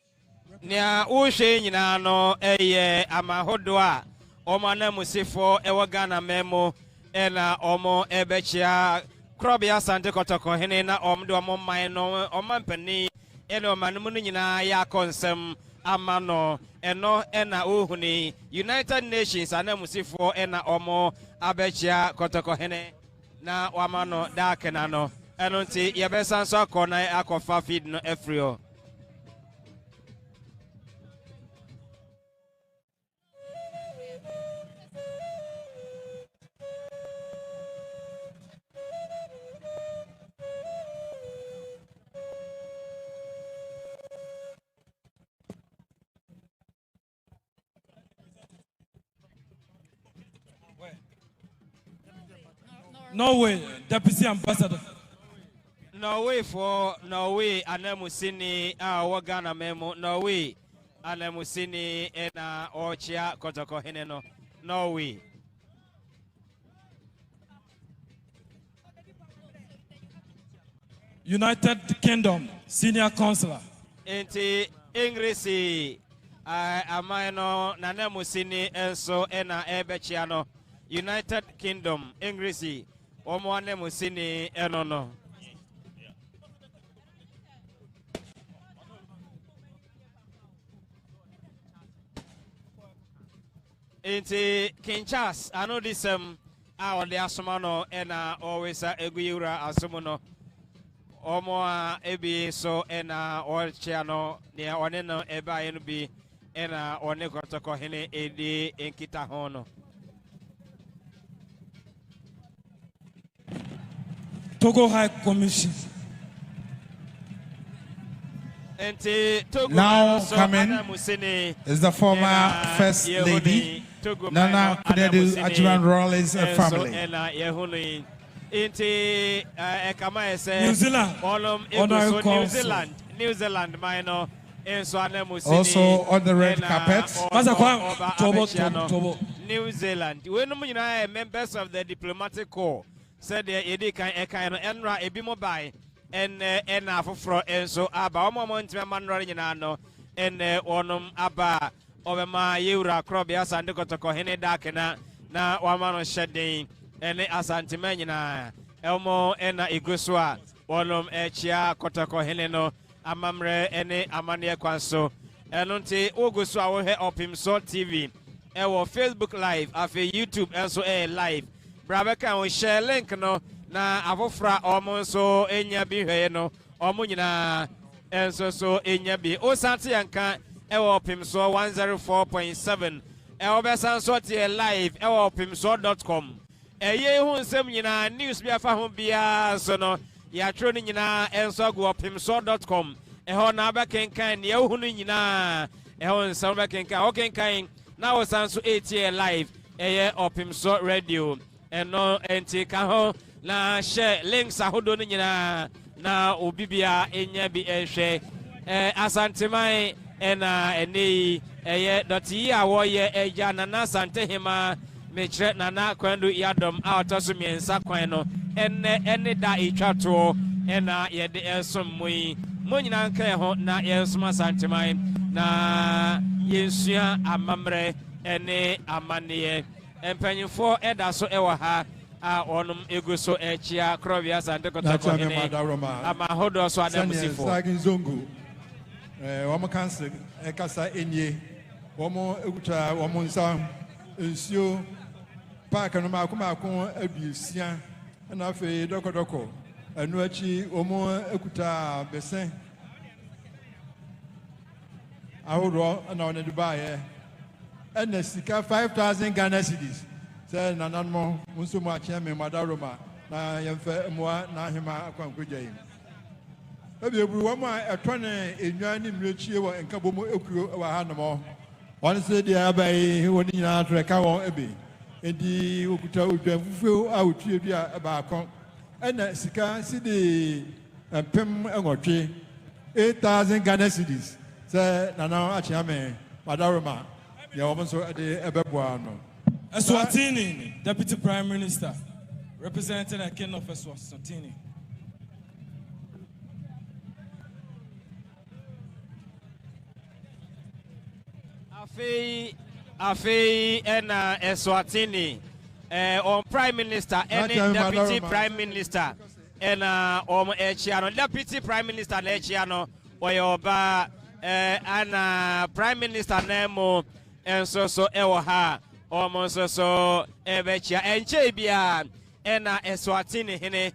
Nia ushe nyina no eye amahodo a omo na musifo ewo Ghana memo ena omo ebechia krobia Asante KoToKo hene na omdo omo man no omampani ene omanum no nyina ya konsem amano eno ena ohuni United Nations anamusifo ena omo abechia kotoko hene na wamano dakena no eno nti yebesan so akona akofa feed no efrio. Norway, Deputy Ambassador. Norway for Norway anamusini wagana memo Norway anamusini ena ochia kotoko heneno Norway. United Kingdom, Senior Counselor. Enti Ingresi amaino nanemusini enso ena ebechiano United Kingdom Ingresi omwane musini enono. Enti Kinchas ano disem awade asomano ena always eguyura asomono omo ebi so ena orchiano ne oneno eba enu bi ena one kotoko hene edi enkita hono. Togo High Commission. Now coming is the former First Lady, Nana Konadu Yiadom family. New Zealand minor. Also on the red carpet. New Zealand. We are members of the diplomatic corps. Said the Edika Ekano Enra Ebimobai and Afro and so Abba Moment Manrano and Onum Abba Ovema Yura Crobias and Kotoko Hene Dakena na Wamano Shedding and Asantehemaa Elmo Ena Iguswa Onum Echia Kotoko Heneno Amamre Ene Amania Kwanso Enunti Uguswa will head up himself TV Ewo Facebook Live afe YouTube also live. Brabeka we share link no na Obofour omo so enya bi hwe no omo nyina enso so enya bi Osante yanka ewo pimso 104.7 ewo besan so tie live ewo pimso.com eye hu nsem nyina news bi afa ho bia so no ya tro ni nyina enso go pimso.com eho na abakenkan ne ehu no nyina eho nsem abakenkan okenkan na osan so etie live eye opimso radio eno enti kaho na share links ahodo ni nyina na obibia enya bi ehwe Asantehemaa ena eni eye Doteyie awoye eja na Asantehemaa mechre na Konadu Yiadom awtoso miensa kwan no ene da itwato ena yede ensom moi monyina nka ho na yensom Asantehemaa na yensua amamre ene amaniye empanyfo eda so ewa ha a onum eguso echia krobias and kotoko hene ama hodo so adamusifo sagin zongo womo kanse ekasa enye womo eguta womo nsa ensio park no makoma abiesia na fe dokodoko anu achi womo ekuta besen ahodo na one dubai and the sika 5,000 Ghana cedis. Say nananmo unso mo achia me madaroma na yemfe moa na hema akwankwaja yi. Ebi ebu wo mo etone enwa ni mrechie wo enkabomo ekuro wa hanomo. One say dia abai woni nyina treka won ebe. Edi okuta odwanfufu a otue bia ba akon. And sika sidi pem enwotwe 8,000 Ghana cedis. Say nana achia me madaroma. Eswatini, Deputy Prime Minister, representing the King of Eswatini. Afi and Eswatini, on Prime Minister and Deputy Prime Minister and Echiano, Deputy Prime Minister Echiano, oyoba ana Prime Minister Nemo enso so ewoha omonso so ebechia enche bia ena Eswatini hene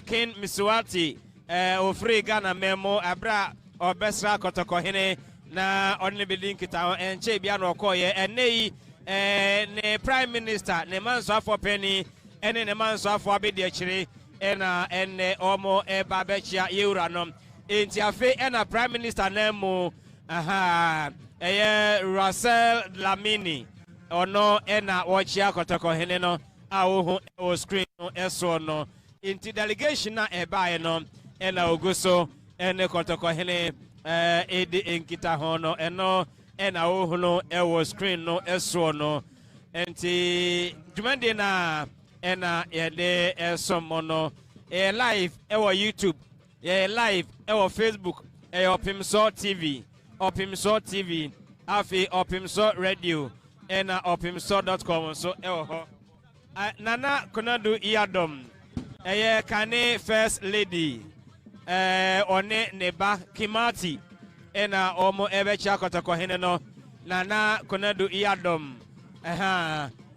Ken Miswati ofri Ghana memo abra obesra kotoko hene na only building kita enche bia no koye enei ne Prime Minister ne manso afọ penny ene ne manso afọ abedi achire ena ene omo babechia yeuranom enti afe ena Prime Minister Nemo Russell Lamini ono ena wachia kotoko hene no awo o screen no eso no inti delegation na ebae no ena oguso ene kotoko hene edi enkita hono eno ena wo no ewo screen no eso no enti jumande na ena yede eso mono live ewo YouTube live ewo Facebook Opimso TV afi Opimso Radio ena opimso.com so ewo ho Nana Konadu Yiadom kane first lady one neba Kimati ena omo ebecha kotoko hene no Nana Konadu Yiadom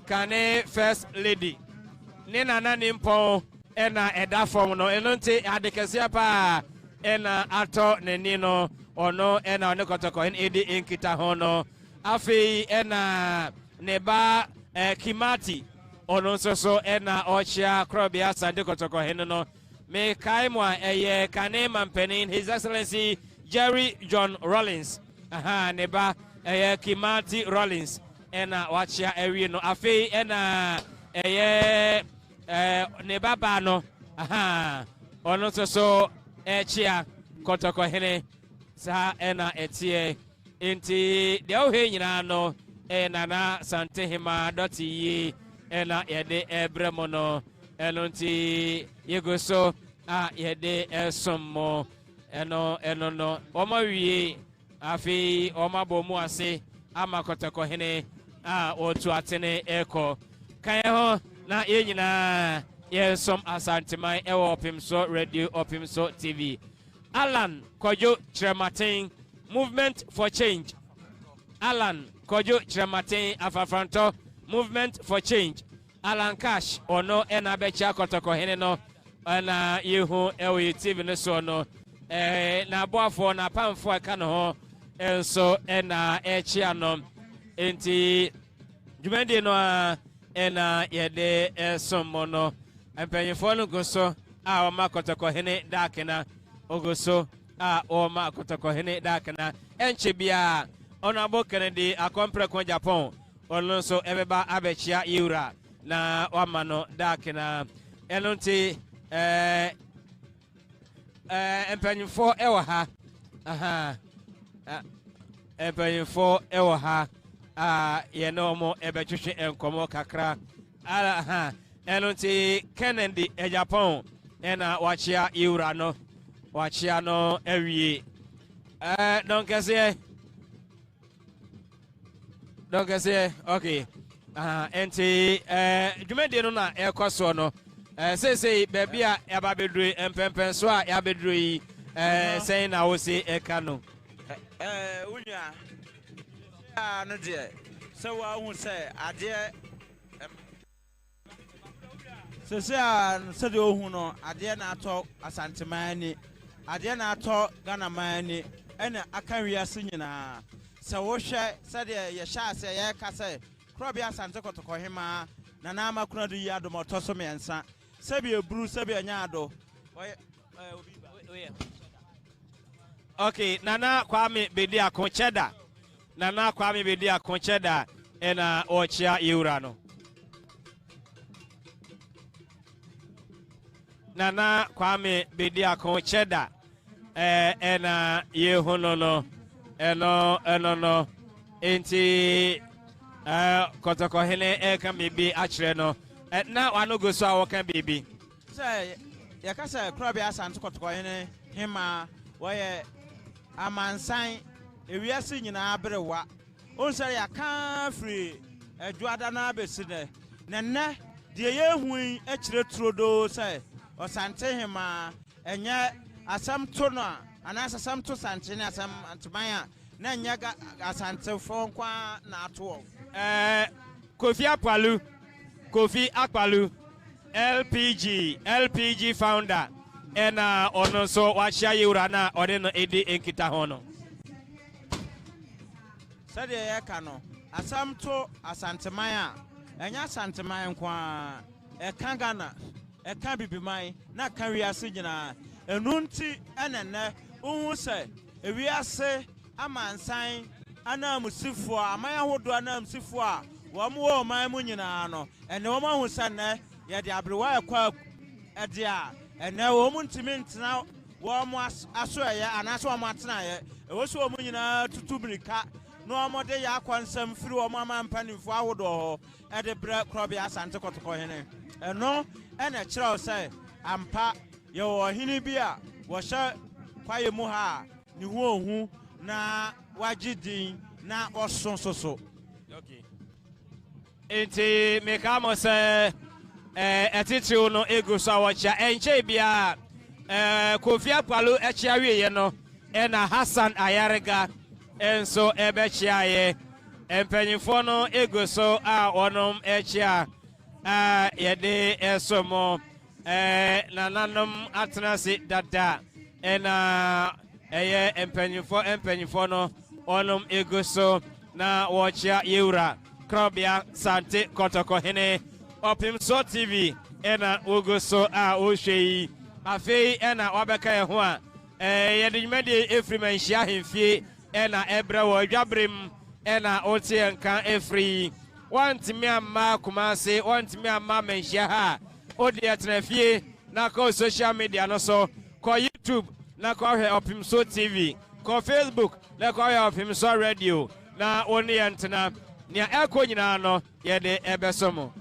kane first lady ni nana nimpo ena eda form no enonte adekesia pa ena ato neni no ono ena one kotoko hene edi enkita hono afi ena neba Kimati ono so ena ochia krobia sande kotoko hene no me kaimwa kane mampenin His Excellency Jerry John Rollins neba Kimati Rollins ena wachia ewi no afi ena neba bano ono so echia kotoko hene sa ena etie inti de ohe nyina no na Asantehemaa Doteyie ena yede ebremono enonti yegoso yede esomo eno no oma wie afi oma bomu ase ama kotoko hene otu atene eko kan ho na yenyina yesom Asantehemaa ewo Opimso Radio Opimso TV Alan Kojo Chirematen Movement for Change Alan Kojo Chirematen Afafranto Movement for Change Alan Cash ono ena becha kotoko hene no na yehu ewe TV no so no na boafo na pamfo aka no ho enso ena echia no enti jumende no ena yede esomo no empanyefo no goso o makotoko hene dakena ogoso o makotoko hene dakena enche bia Honorable Kennedy akompre ko Japan onso ebeba abechia yura na wamano dakena enonti empanyefo ewo ha empanyefo ewo ha ye no mo ebetwhwe enkomo kakra enonti Kennedy Japan ena wachia yura no wachia no ewie donc say okay enti jumede no na ekoso no say baby a yababedru empempen so a yabedru yi say na wo say eka no unya no de so wa hu say ade se de ohun no ade na ato Asantehemaa ni ade na ato Ghana mani ena akanwia se nyina se wo hwe se de ye sha se ye ka se krobia Asante kotoko hema na na ama Konadu Yiadom otoso mensa se bi ebru se bi anyado okay Nana Kwame bedi akoncheda Nana Kwame bedi akoncheda ena ochia yura no Nana Kwame bedi akoncheda ena yehono no eno no enti kotoko hene kan bibi achre no na wano go so awokan bibi say yakasa krobia Asante kotoko hene hema woye amansan ewiase nyina abrewa onsare yaka free eduada na besine nenne de yehuin achre trodo say Asantehemaa enye asam to no anaasɛ sɛm to sankyene asɛm antemaya na nyɛ Asantefour nkwa na ato Kofi Akpalu LPG founder ena ono so wahia yewura na ode no edi enkita ho no sɛdeɛ yɛka no asɛm to Asantehemaa ɛnyɛ Asantehemaa nkwa ɛka Ghana ɛka bibiman na ka wiase nyinaa ɛnu nti ɛnɛnɛ wohu sɛ ewiase amansan anamusifoɔ amaya hodo anamusifoɔ a wɔn wɔ ɔman mu nyinaa no ɛnɛ wɔn ahu sɛ nnɛ yɛde abrewa ɛkɔ ɛde a ɛnɛ wɔn ntumi ntena wɔn aso ɛyɛ anaasɛ wɔn atena ɛyɛ ɛwɔ so wɔn nyinaa tutu mirika na wɔn de yɛ akɔ nsɛm firi wɔn ama mpanimfoɔ ahodoɔ hɔ ɛde brɛ korɔbea Asante KoToKo hene ɛno ɛna kyerɛw sɛ ampa yɛwɔ ɔhene bi a wɔhyɛ kwaye mu ha ne ho ohu na wagye din na ɔso soso. Okay. Enti meka mo sɛ etitiw no egu so awɔkya enche bia Kofi Akpalu ekyia wiye no ɛna Hassan Ayarega enso ebɛkyia ye empanyifo no egu so a wɔnom ekyia yɛde esomo nananom atenase dada ɛna ɛyɛ empanyifo no wɔnom egu so na wɔkyia yewura Krobia Asante KoToKo hene Otumfour TV ena ogo so a ohwei afei ena wabeka ye ho a yede nwumade efri Manhyia hemfie ena ebra wo adwabrem ena otie nka efri wantimi amma Kumase wantimi amma Manhyia ha odi etenafie na ko social media no so ko YouTube na ko hwe Otumfour TV ko Facebook na ko hwe Otumfour radio na oni entena nia eko nyina no yede ebesomo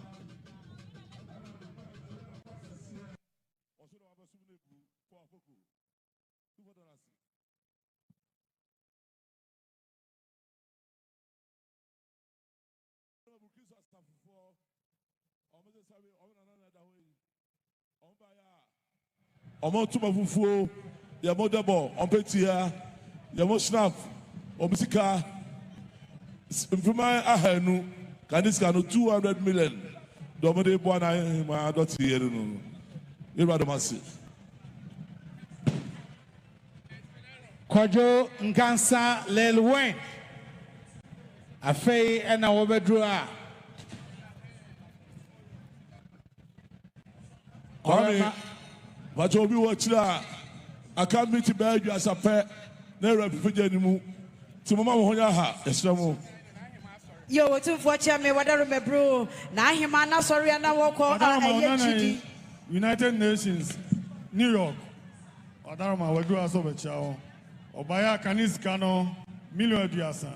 Otumfour yamo debo ompetia yamo snap omusika Mfuma ahanu kaniska no 200 million domode bwana ma Doteyie no Ibadomasi Kojo Ngansa Lelwen afei ena wobedru a Kwame wacho obi wo kira aka meet badwa asapɛ na rapifje ni mu timoma mo honya ha esremo Yo, Otumfour Chairman, whatever me bro. Na hima na sorry na woko GD. United Nations, New York. Odarama wadu aso bechao. Obaya kaniska no million aduasa.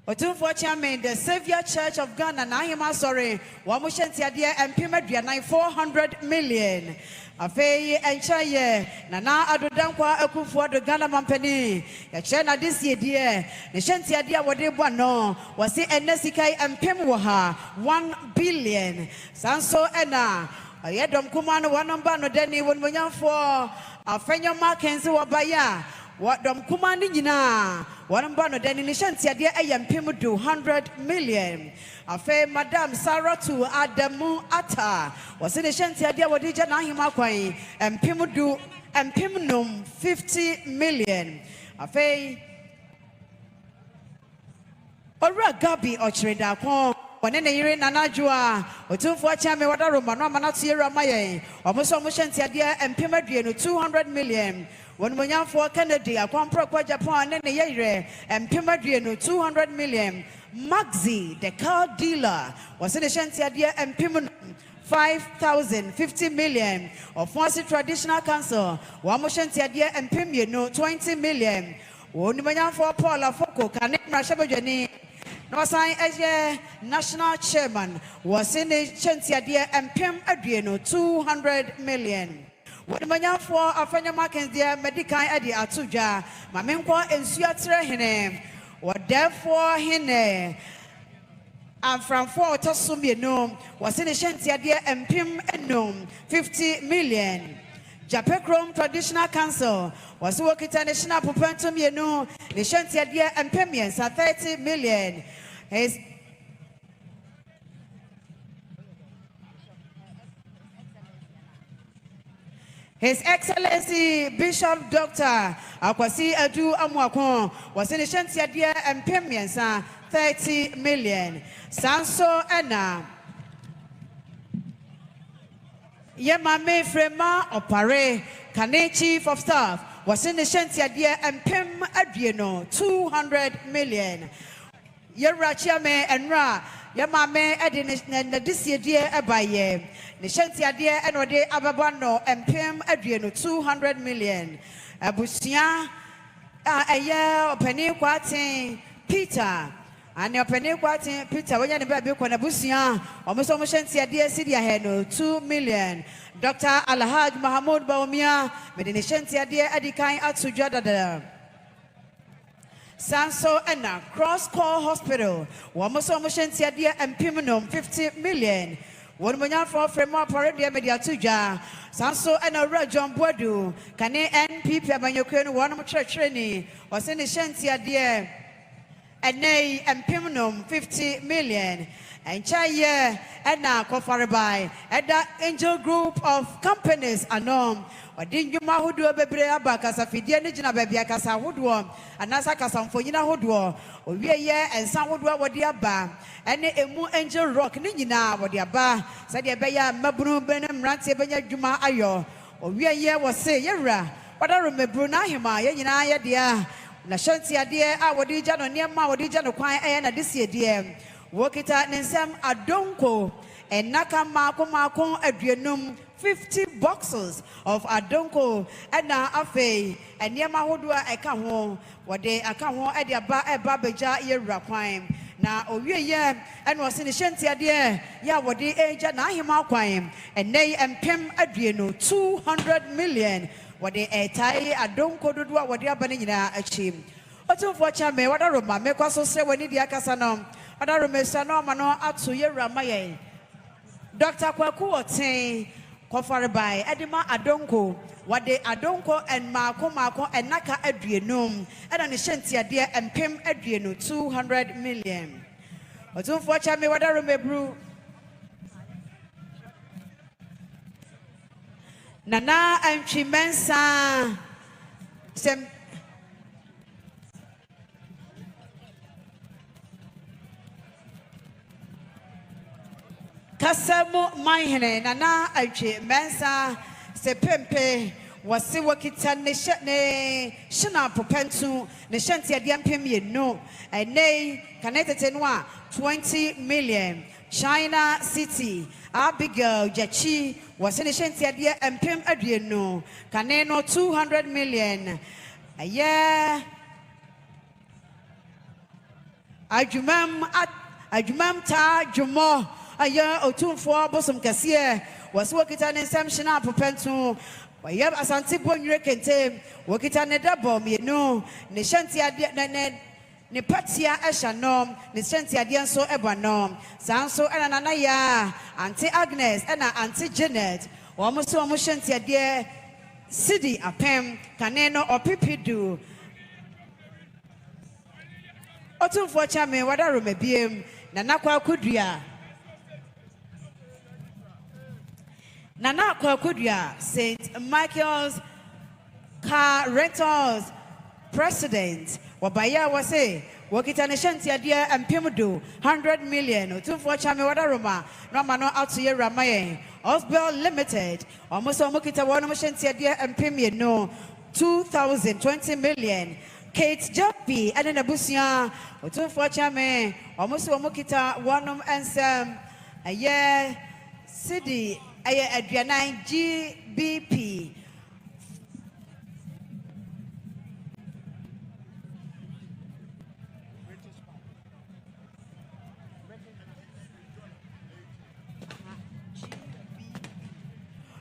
Otumfour Chairman, the Savior Church of Ghana, na hima sorry. Wamushenti adia empima dua 400 million. Afei enchaye nana adodankwa akufo do Ghana mampani ya chena this year die ne hwenti ade a wode bɔ no wase enesikai empem wo ha 1 billion sanso ena Yiadom kuma no wanamba no dani wonmonyamfo afenyo makenzi wabaya wadom kuma ni nyina wanamba no dani ne hwenti ade ayempem do 100 million. Afe Madam Saratu Adamu Ata was in the Shantia Wadija Nahima Kwai and Pimudu and Pimnum 50 million. Afe Ora Gabi Ochreda Kwon. When in the year Nanajua, Otumfour Chairman Wadaruma, no Manatiera Maye, almost Shantia and Pimadriano 200 million. When Munyanfour Kennedy, a Compro Japan and the Yere and Pimadriano 200 million. Maxi, the car dealer, was in the Shantia and Pimun 5,050 million. Of Fonsi Traditional Council, Wamushantia and Pimino 20 million. Wonimanyanfour Paula Foko, Kanek Rashabajani, no sign as a national chairman, was in the Shantia and Pim Adriano 200 million. Wonimanyanfour Afanya Markens, dear Medikai Adi Atuja, Mamenkwa and Suatra Hinem. What therefore hine and from 4 Tosumino was in the Shantia and Pim and 50 million. Japekrom Traditional Council was working at National Pupentum Yenu, the Shantia and Pemians at 30 million. His Excellency Bishop Dr. Akwasi Adu Amwakon was in the Shantia and Pemians 30 million. Sanso Anna Yemame Frema Opare, Kane Chief of Staff, was in the Shantia and Pim Adriano, 200 million. Yerachame and Ra, Yamame Edin and this year Abaye, the Shantia and Ode Ababano and Pim Adriano, 200 million. Abusia, a year Penny Quatin, Peter. And your penny Peter, when you're the baby, when a busia, almost Shantia dear city ahead, 2 million. Dr. Alhaj Mahamoud Baumia, Medina Shantia dear Edikai Atsujada. Sanso Enna, Cross Call Hospital, almost Shantia dear and Piminum, 50 million. One million for Fremont Paradia Media Tuja, Sanso Enna Rajon Bodu, Kane NP Pabanyokun, one church training, was in the Shantia dear. And nay, and Piminum 50 million. And Chaya, and now Kofarabai, and that angel group of companies are known. Or didn't you Mahudu Bebrea Bacasa Fidianijina Babia Casa Woodworm, and Nasaka Samfonina Woodwar, or and some Woodwar what dear bar, and a moo angel rock Nina, what dear bar, said the Baya Mabru Benham Ranty Benya Juma Ayo, or was say, Yera, but I remember Nahima, Yenaya dear. Na Shantia dear, I would do Jan near my Wadijan of Quine and this year, dear. Work it out in some Adonko and Naka Marco Adrianum, 50 boxes of Adonko and now Afe and near my Hodua I come home. What day I come home at the Babaja year Raquine. Now, oh, yeah, and was in the Shantia dear, ya what the age at Nahima Quine and nay and Pim Adriano, 200 million. What they tie, I don't go to do what they are banning achieve. Otumfour chame, what I remember, make us say when the Akasanum, what I remember, Sanomano, up to your Ramaye. Dr. Kwaku Ote, Kofarabai, Edima Adonko, what they Adonko and Marco and Naka Adrianum, and an Shantia dear and Pim Adriano, 200 million. Otumfour chame, what I remember. Nana and Chimensa Sem Kasamo Mahene, Nana and Chimensa Sepempe was Siwakita ne Shana Popentu, Neshantia Diampim, no, and nay, Caneta 20 million. China City, Abigail Jachi was in the Shantia and Pim Adriano, Caneno 200 million. A year Ajumam Ta Jumo, a year Otumfour Bosom Cassia was working on exemption up Pentu. Why you have Asantehemaa Kente, working on a double, me no, Neshantia. Ne patia eshanom ne sentia dienso ebanom sanso ana nanaya Auntie Agnes ana Auntie Janet omo sentia de Sidi apem kaneno opipidu Otumfour chame wada romebiem Nana Kudua St. Michael's Car Rentals President Wabaya was a Wakita Shantia dear and Pimudu 100 million Otumfour chame wada Roma no mano out to your Ramaye Osbel Limited almost Mokita one Shantia dear and Pimie no 2020 million Kate Joppy and in Abusia Otumfour chame almost Mokita one and some a year city a year Adriana GBP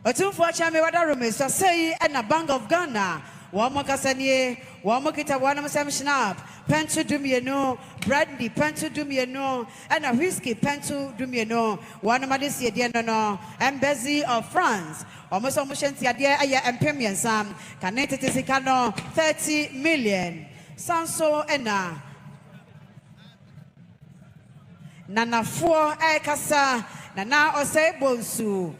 Otumfour chame wada rume so say and a Bank of Ghana one more kasanie one more kita one more sam snap pentu dumie no brandy pentu dumieno and a whiskey pentu dumieno one of this year no embassy of France almost aya empemian sam connected to 30 million sanso ena Nanafour ekasa nana ose bonsu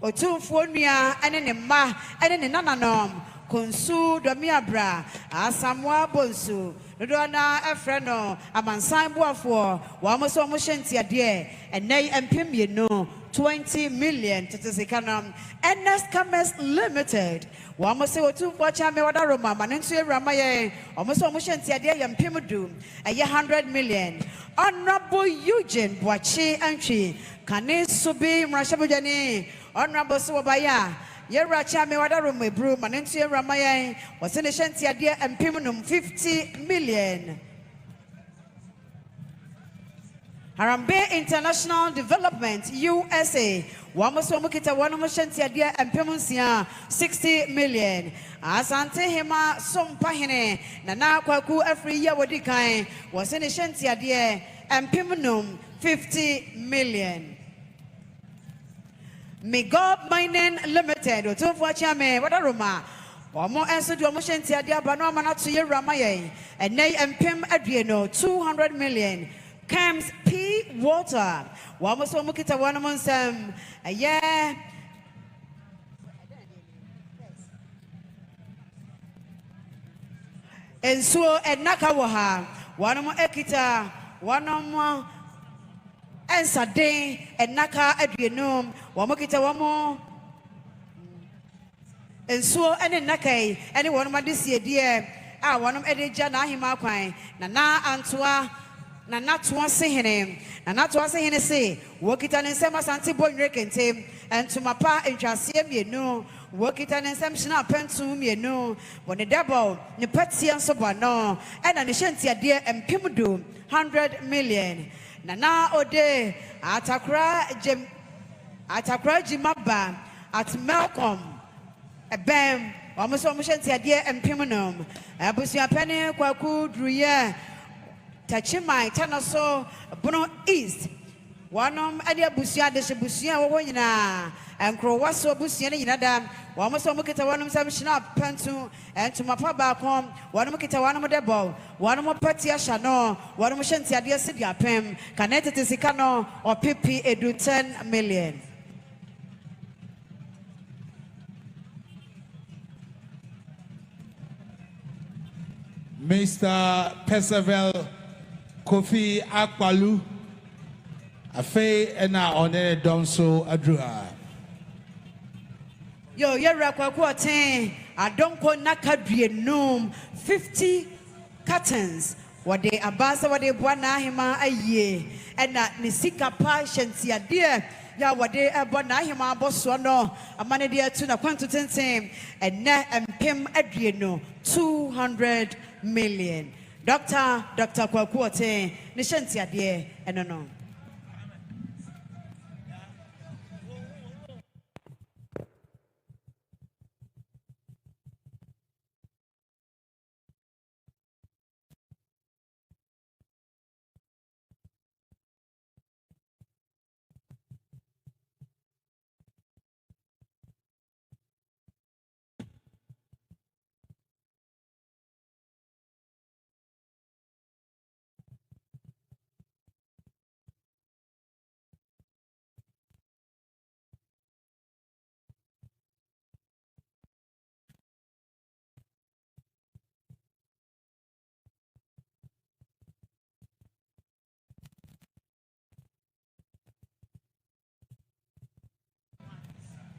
Otumfour nua ene ne ma ene ne nananom konsu domiabra asamwa bonsu dodo na efreno amansan boafo wa mo so mo hyentia de enai empemie no 20 million tetisekanam NS Commerce Limited wa mo se Otumfour chame wada Roma manentu ewramaye o mo so mo hyentia de yempemdu 100 million. Honorable Eugene Boachi Antwi Kane Subi Mrashabujani Honorable Suwabaya Yeracha Mewada Rumebru Manentu Ramaya was in the Shantia dear and Pimunum 50 million. Harambe International Development USA Wamusomukita Wanamushantia dear and Pimunsia 60 million. Asantehemaa Sompahine Nana Kwaku every year wadikai was in the Shantia dear and Pimunum 50 million. Migob Mining Limited Otumfour chame wadaroma Omo enso do Shantia dear Banoma to ye Ramaye and Nay and Pim Adriano 200 million. Camps P Water Wamusomukita Wanamunsam a year. And so at Nakawaha, one more Ekita, one more answer day, and Naka Adrianum, one more Kita, one more. And so any Nakai, any one of this year, dear, one of Eddie Janahima Quine, Nana Antua, Nana Twan Sehene, Nana Twan Sehene say, work it on in Sama Santi Boy Reckon, and to my pa and Chasiem, you know. Work it an assumption up pensum, you know, when the double, the Patsian Sobano, and an Shantia dear and Pimudu, 100 million. Nana Ode, Atakra Jimaba, at Malcolm, a bam, almost Shantia dear and Pimunum, Abusia Penny, Kwaku, Druya, Tachimai, Tanaso, Bono East. One idea Busia, the Shibusia, Wayna, and Crowasso Busia, Yinada, one was on Mukita, one of them snap, Pentu, and to my papa home, one of Mukita, one of the ball, one more Patia Shano, one of Shantia, dear City Pem, connected to Sicano or PP, edu 10 million. Mr. Percival Kofi Akwalu. Afe ena one donso adrua. Yo, yera kwa ten. Adonko nakadrie nom 50 curtains. Wade abasa wade bwana hima aye. Ena nisika patience ya dear. Ya wade bwana hima bosso no. Amane dia tuna kwantu ten. Ena empem adrie no 200 million. Dr. Kwaku ten. Nishanti ya dear eno.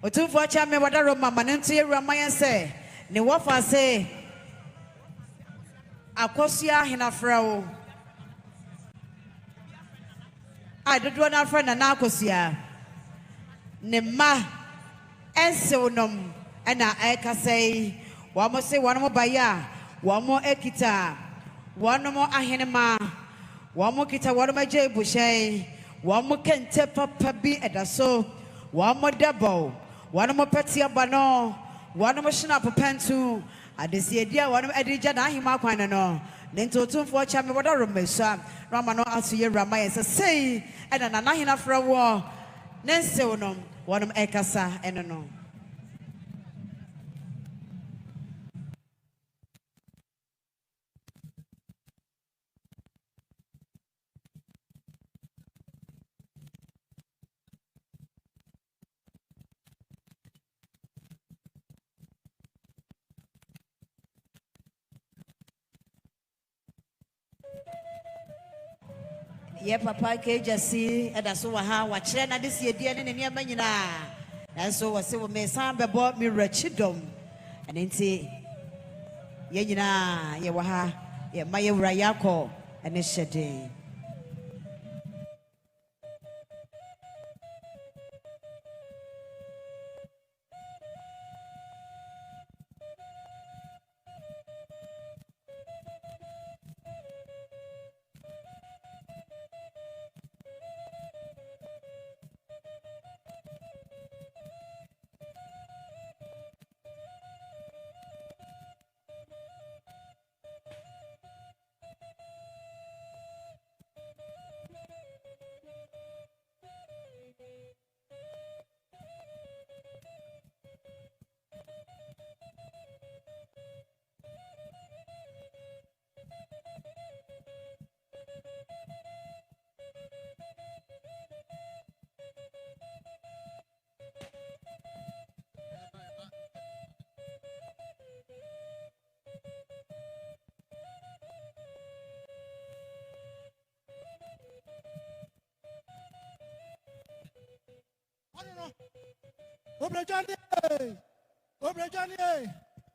Otumfour chame wada Roma manentu Ramaya say ne wafa say akosia hinafrao adodo na afra na akosia ne ma enseonom ana eka say wa mo say wano mo baya wa mo ekita wano mo ahenema wa mo kita wano ma je bushay wa mo kente papa bi edaso wa mo double one more Patia Bano, one more Shnap Pentu, and this idea one of Edija Nahima Quanano, Nento Otumfour chame wada rumesha Rama no asu ye Rama ye say ena na hina fra wo nense wonom wonom ekasa eno no. Ye papa ke jasi eda so wa ha wa kire na de sie die ne ne ma nyina nanso wo se wo me san bebo mi rachidom ene nti ye nyina ye wa ha ye ma ye wura yakọ ene hyede. Obrejani,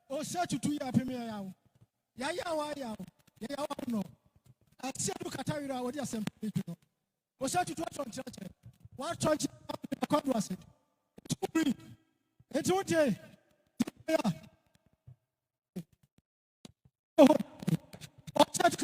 o search to ya premier yaw. Ya wa yaw. Ya wa no. I see you Katawira what you assembly to know. O search to what church. What church God was it? It's okay. Yeah. O search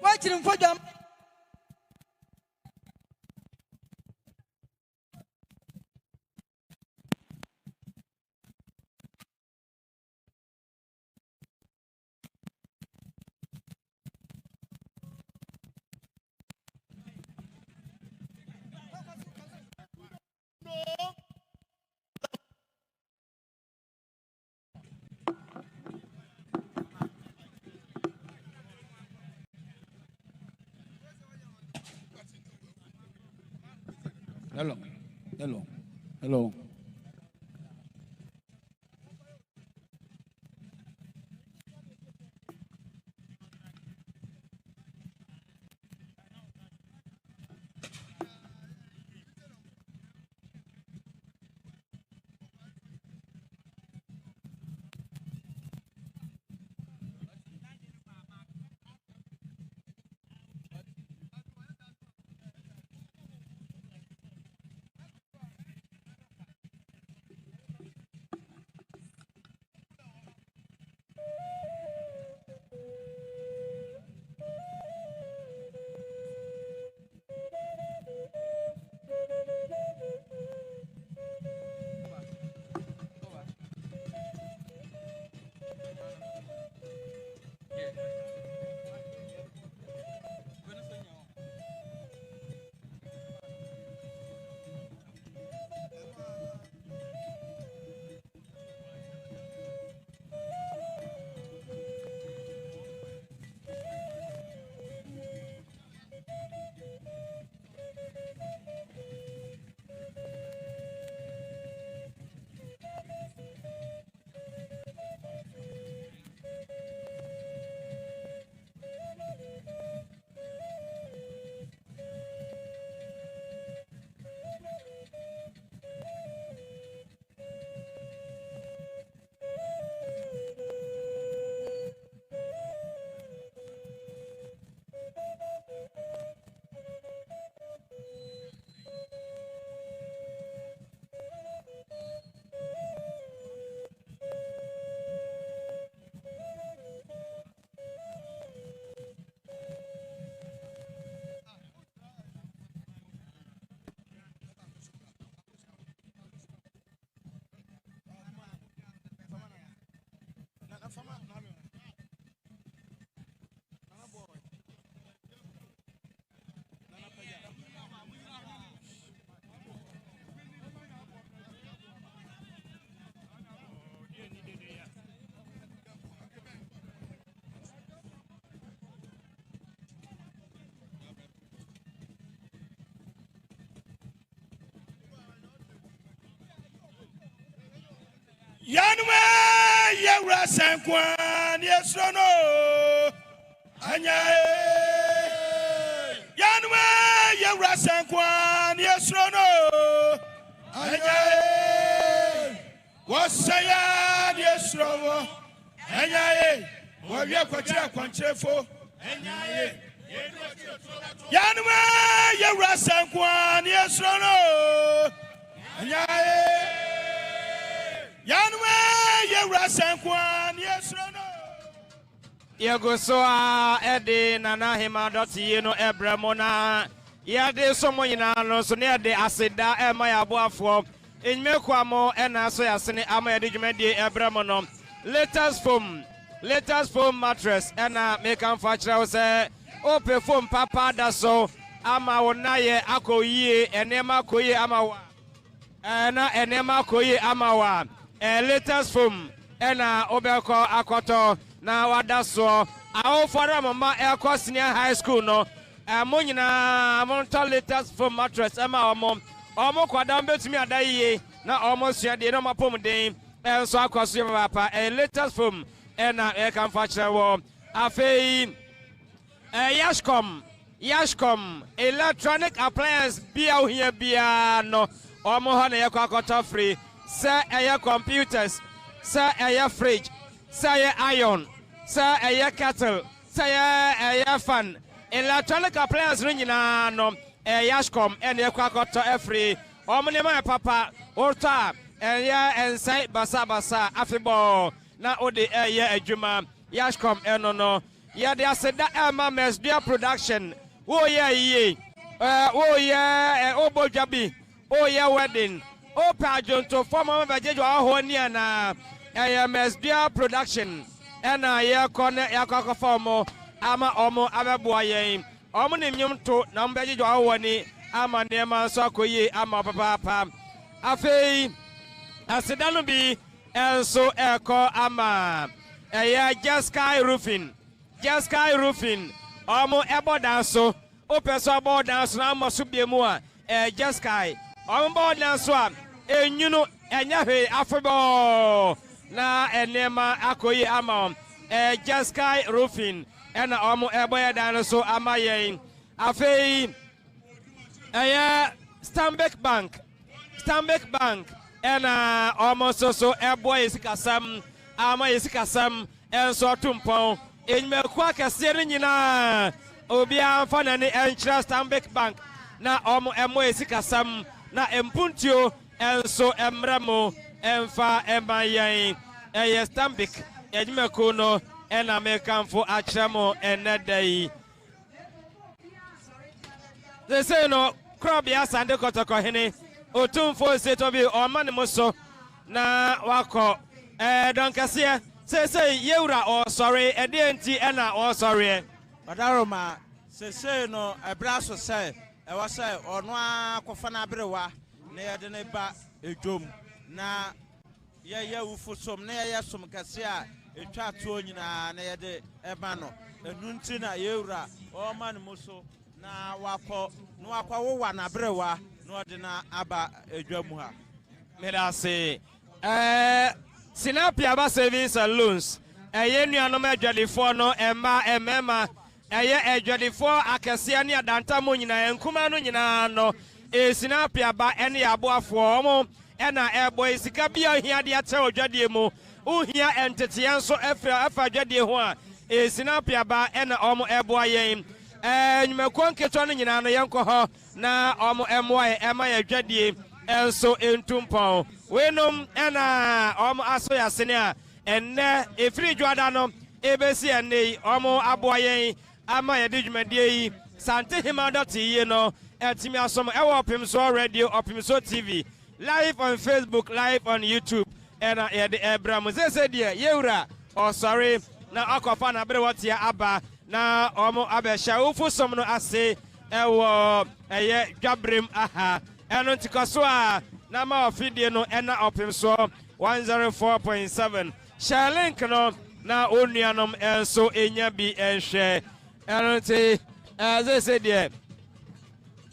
watching for them. Hello. Yanwe Yewra Sankwan Yesrono Anyae Yanwe Yewra Sankwan Yesrono Anyae Wasaya Yesrono Anyae Wabia Kwacha Kwanchefo Anyae Yanwe Yewra Sankwan Yesrono Anyae Yanwe Yewra Sankwan Yesrono Yagosoa Ede Nanahema Doteyie no Ebramona Yade somo nyina no so ne de aseda ema ya Obofour enmekwamo ena so yasene ama yade dwumade Ebramono latest foam mattress ena make am facture say open foam papa da so ama wonaye akoyie enema koyie ama wa na enema koyie ama wa latest foam ena obeko akoto na wada so awo fora mama eko senior high school no monyina monto latest foam mattress ema omo kwada mbetumi adayiye na omo suade no mapom den enso akwaso ye papa latest foam ena e kan facture wo afei Yashcom electronic appliance bia ohia bia no omo ho na yakwakoto free say eye computers say eye fridge say iron say eye kettle say eye fan electronic appliance nyina no Yashcom ene yakwakoto free omo ne ma papa orta eye ensai basa afibo na ode eye adwuma Yashcom eno no ya de aseda Emma Mesdia production wo ye obodwabi o ye wedding o pajonto former bajejo ahoni na Mesdia production ena ye kone yakoko formo ama omo abeboa yen omo ne nyumto na mbajejo ahoni ama nema so akoyi ama papa afei aseda no bi enso eko ama Just Sky Roofing omo ebo danso o peso abo danso na amoso biemu a Just Sky omo bo danso a enyunu enya hwe afebo na enema akoyi ama Just Sky Roofing ena omo ebo ya danso ama yen afei Stanbic Bank ena omo so ebo yesikasam ama yesikasam enso Otumfour enmekwa kase nyina obi amfa na ne enchira Stanbic Bank na omo emo esikasam na empuntio enso emremo emfa emayen Stanbic enmeko no ena mekanfo akramo enedai they say no krobia sande kotoko hene Otumfour setobi omane moso na wako donkase say Yewra or sorry, a DNT Anna or sorry. Badaroma, say no, a brasso say, I was say, or no, Kofana Brewa, near the neighbor, a doom. Na, for some near some cassia, a chat to near the Ebano, a Nuntina Yewra, or Man Muso, na Wako, no Aqua Brewa, no Dina Abba, a Jomuha. Let us say, Sinapia ba savings and loans. Nuano Medjadifor no Emma Ejadifor Akasiania Dantamunina and Kumano Yinano Sinapia ba any Obofour ena Airboy Sikabia here the Ateo Jadiemo who here entity and so Efa Jadihua Sinapia ba ena Omo Airboy and Mekonketon Yinano Yanko na Omo MY Emma Jadi and so in Otumfour. Wenum ena omo asoya senia enne efri dwadano ebesi enne omo aboyen ama yedijumade yi Asantehemaa Doteyie no etimi asom ewo Opimso radio Opimso TV live on Facebook live on YouTube ena yede Ebram zese de Yewra or sorry na akofa na bere wotia aba na omo abesha ufusom no ase ewo eye dwabrem aha eno tikoso a na ma ofidie no ena Opimso 104.7 share link no na onuanom enso enya bi enhwe enoti ze se de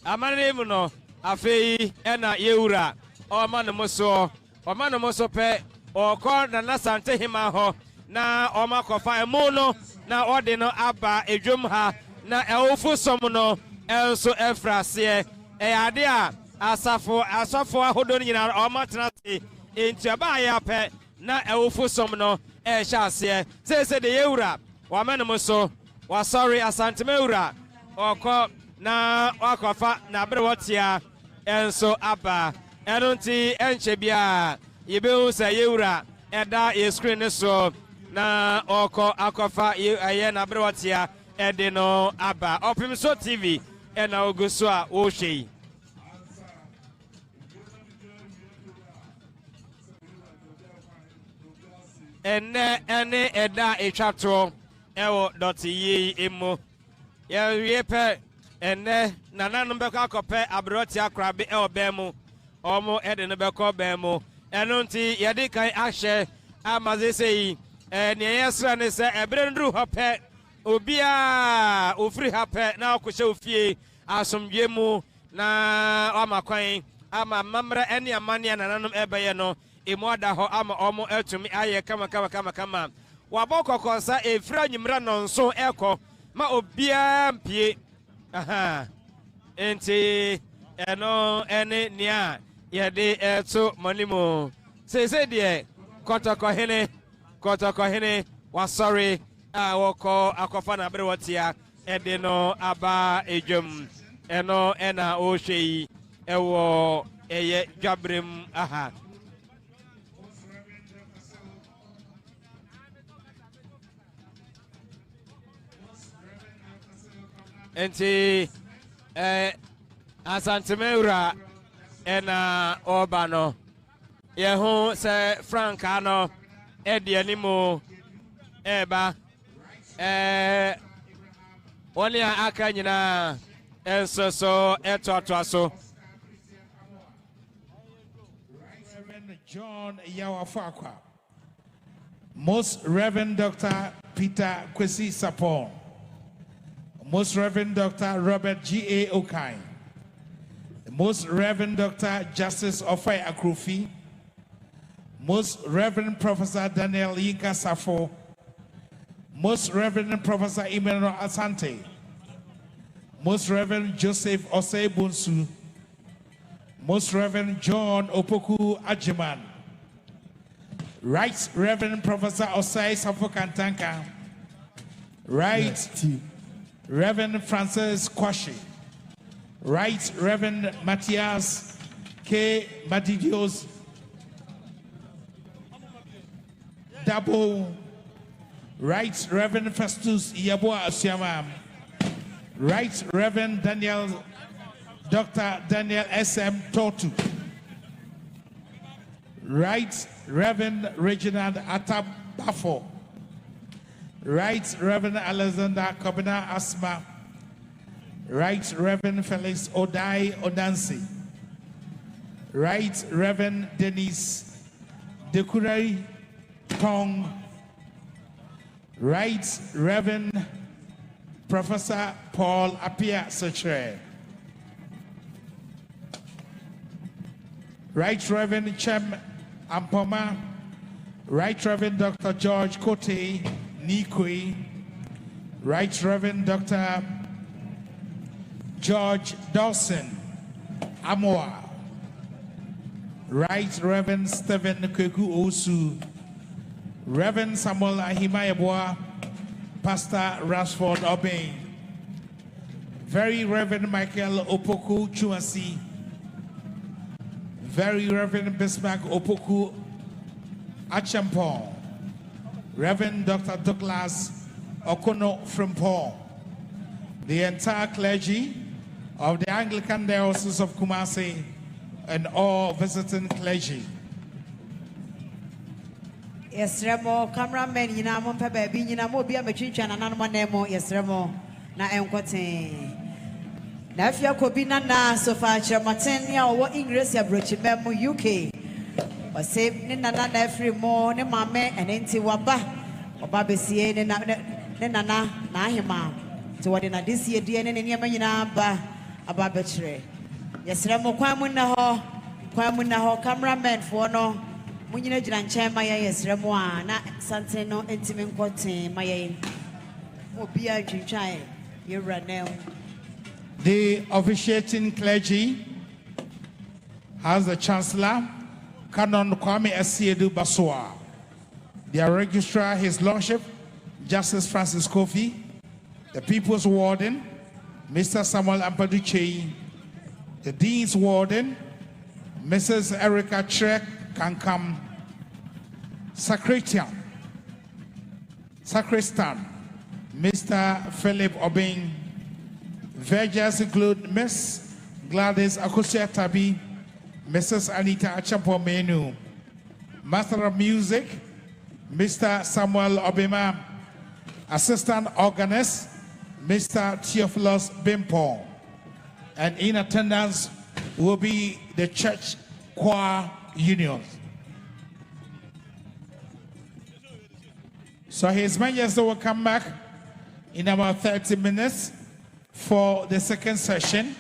amane mu no afei ena Yewra o ma no so pe ɔkɔ na Asantehemaa hɔ na ɔma kɔfa emu no na ɔde no aba edwom ha na ɛwofo som no ɛnso ɛfraseɛ ɛyade a asafo ahodo nyina ɔma tena se ntuaba ayɛ apɛ na ɛwofo som no ɛhyɛ aseɛ sɛ de yewura wamenom so wasɔre Asantehemaa ɔkɔ na wakɔfa na abere wɔtea ɛnso aba ɛno nti ɛnkyɛ bia yɛbɛhu sɛ yewura ɛda yɛ screen ne so na ɔkɔ akɔfa ɛyɛ na abere wɔtea ɛde no aba ɔpem so TV ɛna ogu so a wɔhwɛ yi ɛnɛ ɛne ɛda etwato ɛwɔ Doteyie emu yɛwie pɛ ɛnɛ nananom bɛkɔ akɔpɛ aberɔte akorabe ɛwɔ bɛn mu ɔmo ɛde no bɛkɔ bɛn mu ɛno nti yɛde kan ahyɛ ama sɛ yi nea yɛsrɛ ne sɛ ɛberɛ nduru hɔ pɛ obiaa ofiri ha pɛ na ɔkɔhyɛ ofie asomdwe mu na ɔma kwan ama mammerɛ ɛne amanneɛ nananom ɛbɛyɛ no emu ada hɔ ama ɔmo atumi ayɛ kama wabɔ kɔkɔnsa efiri anwummerɛ nɔnso ɛkɔ ma obiaa mpie enti ɛno ɛne nea yɛde ɛto mɔnimu sese deɛ kɔtɔkɔhene wasɔre a wɔkɔ akɔfa na abere wɔtea ɛde no aba edwam ɛno ɛna ɔhwɛ yi ɛwɔ ɛyɛ dwabrem aha enti Asantehemaa ɛna ɔba no yɛho sɛ Franka no ɛde animu ɛba wɔne a aka nyinaa ɛnso so ɛtoatoa so Reverend John Yawafakwa, Most Reverend Dr. Peter Kwesi Sapon, Most Reverend Dr. Robert G.A. Okai, Most Reverend Dr. Justice Ofai Akrofi, Most Reverend Professor Daniel Yinka Safo, Most Reverend Professor Emmanuel Asante, Most Reverend Joseph Osei Bunsu, Most Reverend John Opoku Ajiman, Right Reverend Professor Osei Safo Kantanka, Right Reverend Francis Kwashi, Right Reverend Matthias K. Madidios Dabo, Right Reverend Festus Yabua Asiamam, Right Reverend Dr. Daniel S.M. Totu, Right Reverend Reginald Atabafo, Right Reverend Alexander Kobina Asma, Right Reverend Felix Odai Odansi, Right Reverend Dennis Dekurari Tong, Right Reverend Professor Paul Apia Sechere, Right Reverend Chem Ampoma, Right Reverend Dr. George Kote Nikwe, Right Reverend Dr. George Dawson Amoa, Right Reverend Stephen Kweku Osu, Reverend Samuel Ahimayeboa, Pastor Rashford Obey, Very Reverend Michael Opoku Chuasi, Very Reverend Bismarck Opoku Achampong, Reverend Dr. Douglas Okono Frimpong, the entire clergy of the Anglican Diocese of Kumasi, and all visiting clergy. Yes, Remo, cameraman, you know, baby, you know, be a machine and another name, yes, Remo, na encote. Now, if you could be Nana, so far, Martin, or English, your brooch, Memo, UK, or save Nana every morning, Mamma, and Auntie Waba, or Baby Sien, and Nana, Nahima, to what in a this year, dear, and Yamina, a Babatry. Yes, Remo, Quamuna, cameraman for no. Munyina Jiranche Maya is Remoa, not Santeno intimate cotton, Maya. Obia Jinchai, you run now. The officiating clergy has the Chancellor, Canon Kwame Asiedu Baswa, their Registrar, His Lordship, Justice Francis Kofi, the People's Warden, Mr. Samuel Ampaduche, the Dean's Warden, Mrs. Erica Trek Kankam, Sacristan, Mr. Philip Obing. Vergers include Miss Gladys Akosia Tabi, Mrs. Anita Achapo Menu, Master of Music, Mr. Samuel Obema, Assistant Organist, Mr. Theophilus Bimpo, and in attendance will be the Church Choir Union. So His Majesty will come back in about 30 minutes for the second session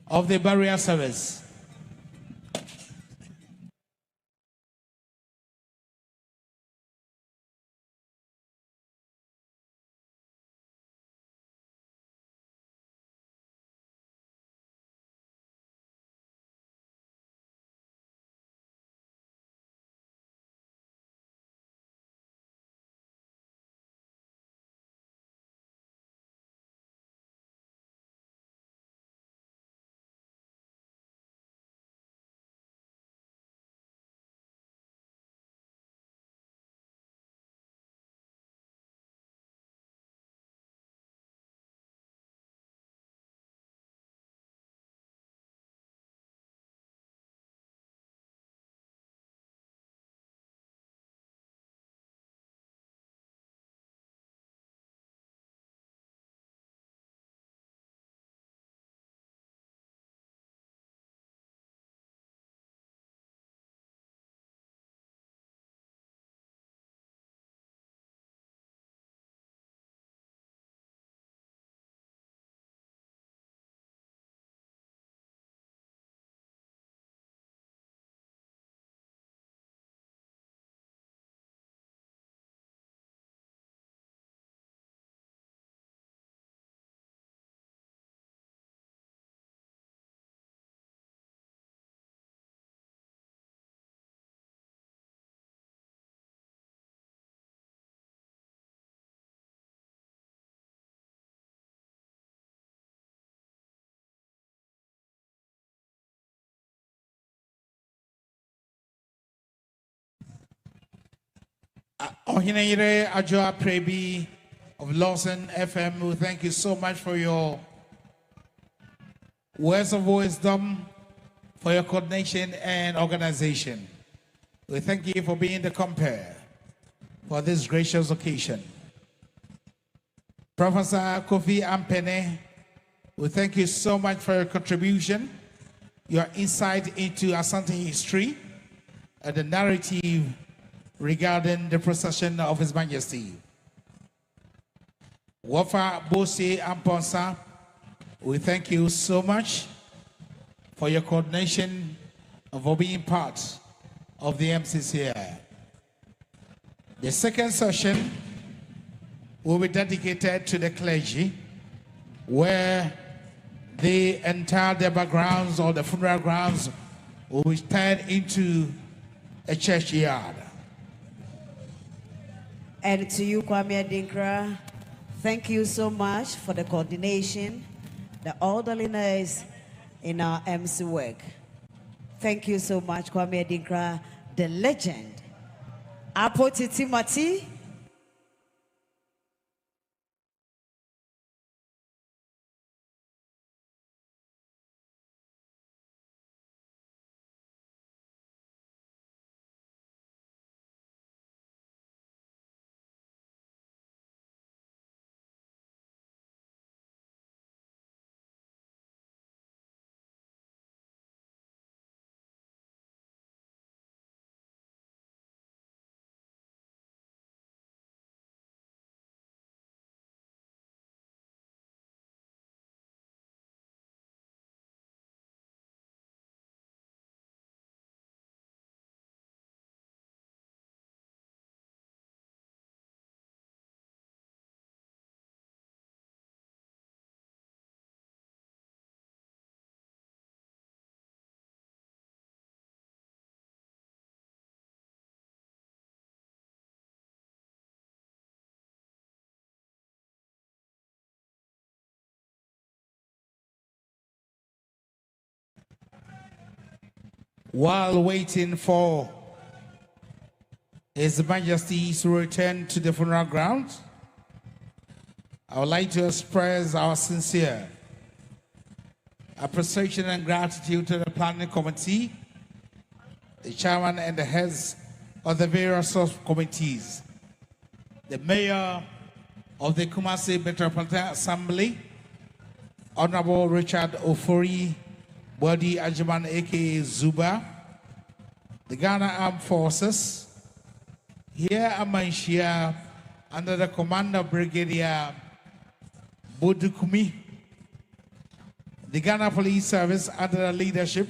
of the barrier service. Ohinayire Ajoa Prebi of Lawson FM, we thank you so much for your words of wisdom, for your coordination and organization. We thank you for being the compare for this gracious occasion. Professor Kofi Ampene, we thank you so much for your contribution, your insight into Asante history, and the narrative regarding the procession of His Majesty. Wafa Bosi Amponsa, we thank you so much for your coordination and for being part of the MCCI. The second session will be dedicated to the clergy, where the entire Deba grounds or the funeral grounds will be turned into a churchyard. And to you, Kwame Adinkra, thank you so much for the coordination, the orderliness in our MC work. Thank you so much, Kwame Adinkra, the legend. Apoti Timothy. While waiting for His Majesty's return to the funeral ground, I would like to express our sincere appreciation and gratitude to the planning committee, the chairman and the heads of the various subcommittees, the mayor of the Kumasi Metropolitan Assembly, Honorable Richard Ofori Bodi Ajiman aka Zuba, the Ghana Armed Forces, here at Manhyia under the command of Brigadier Bodukumi, the Ghana Police Service under the leadership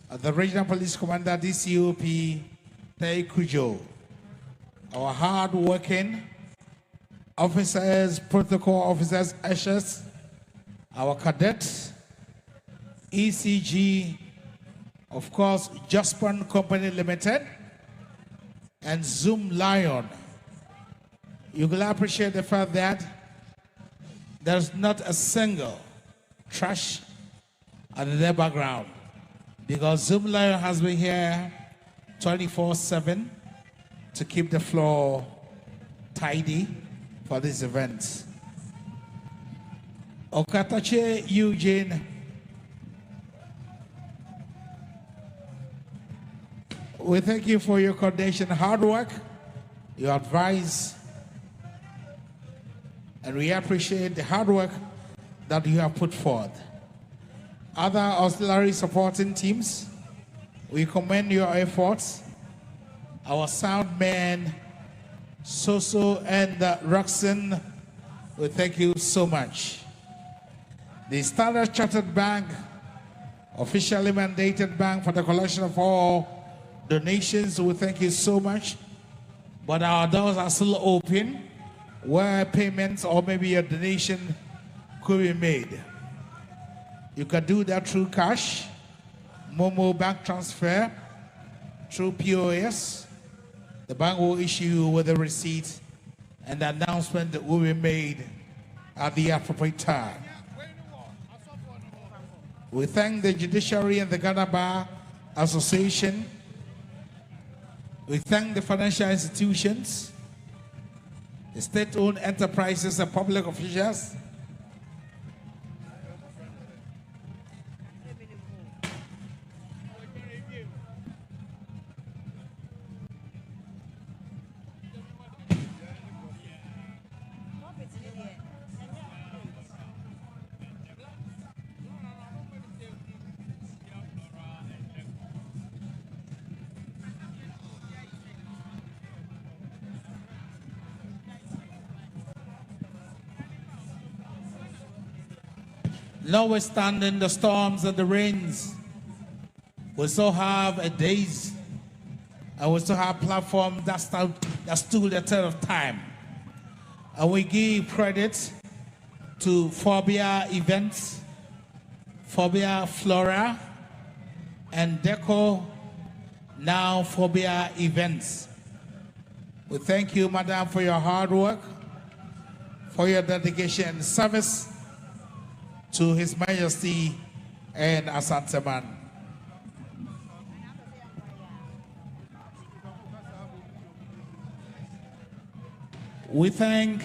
of the Regional Police Commander DCOP Doteyie Kujo, our hard-working officers, protocol officers, ushers, our cadets, ECG, of course, Jaspan Company Limited, and Zoom Lion. You will appreciate the fact that there's not a single trash in the background, because Zoom Lion has been here 24/7 to keep the floor tidy for this event. Okatache Eugene, we thank you for your coordination, hard work, your advice, and we appreciate the hard work that you have put forth. Other auxiliary supporting teams, we commend your efforts. Our sound man, Soso and Roxanne, we thank you so much. The Standard Chartered Bank, officially mandated bank for the collection of all donations, we thank you so much. But our doors are still open where payments or maybe a donation could be made. You can do that through cash, Momo bank transfer, through POS. The bank will issue you with a receipt and the announcement will be made at the appropriate time. We thank the judiciary and the Ghana Bar Association. We thank the financial institutions, the state-owned enterprises and public officials. Notwithstanding the storms and the rains, we still have a days and we still have platforms that stood the test of time. And we give credit to Phobia Events, Phobia Flora, and Deco, now Phobia Events. We thank you, Madam, for your hard work, for your dedication and service to His Majesty and Asantehemaa. We thank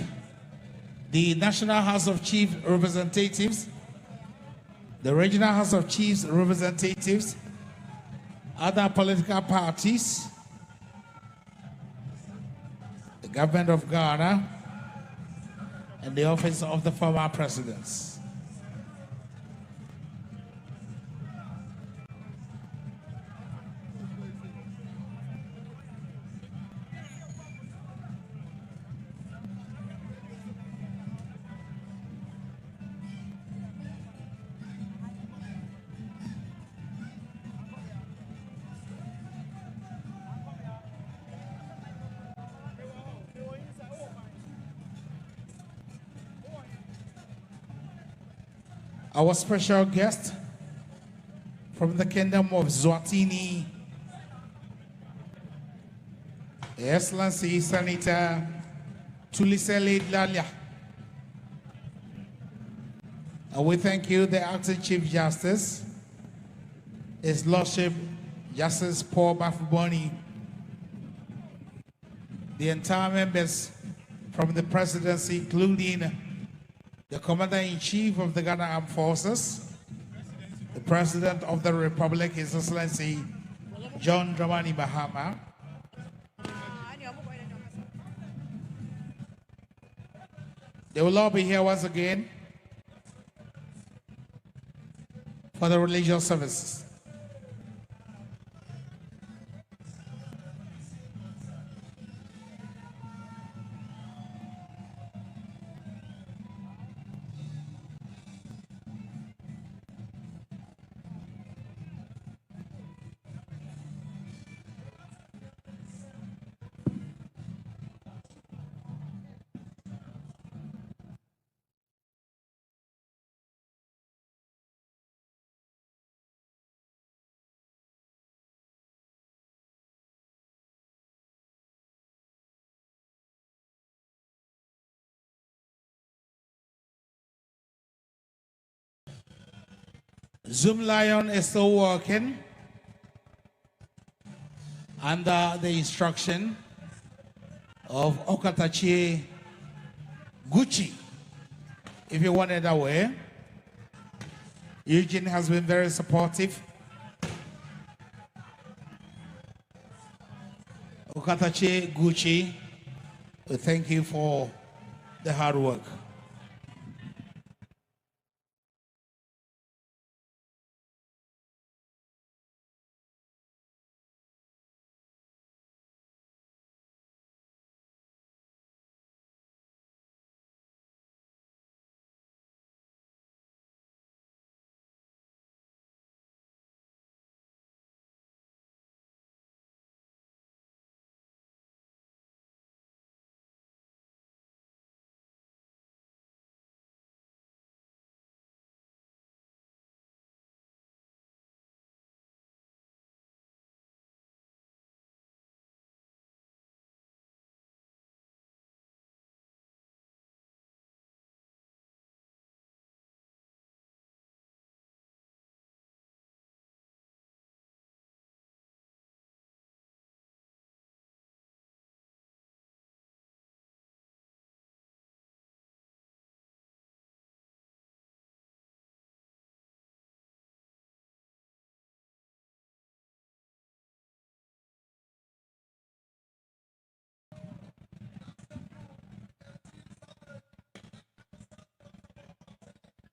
the National House of Chief Representatives, the Regional House of Chiefs Representatives, other political parties, the government of Ghana, and the office of the former presidents. Our special guest from the Kingdom of Zwatini, Excellency Senator Tulisele Lalia. And we thank you, the Acting Chief Justice, His Lordship Justice Paul Bafuboni, the entire members from the presidency, including the Commander-in-Chief of the Ghana Armed Forces, the President of the Republic, His Excellency John Dramani Mahama, they will all be here once again for the religious services. Zoom Lion is still working under the instruction of Okatachi Gucci. If you want it that way, Eugene has been very supportive. Okatachi Gucci, we thank you for the hard work.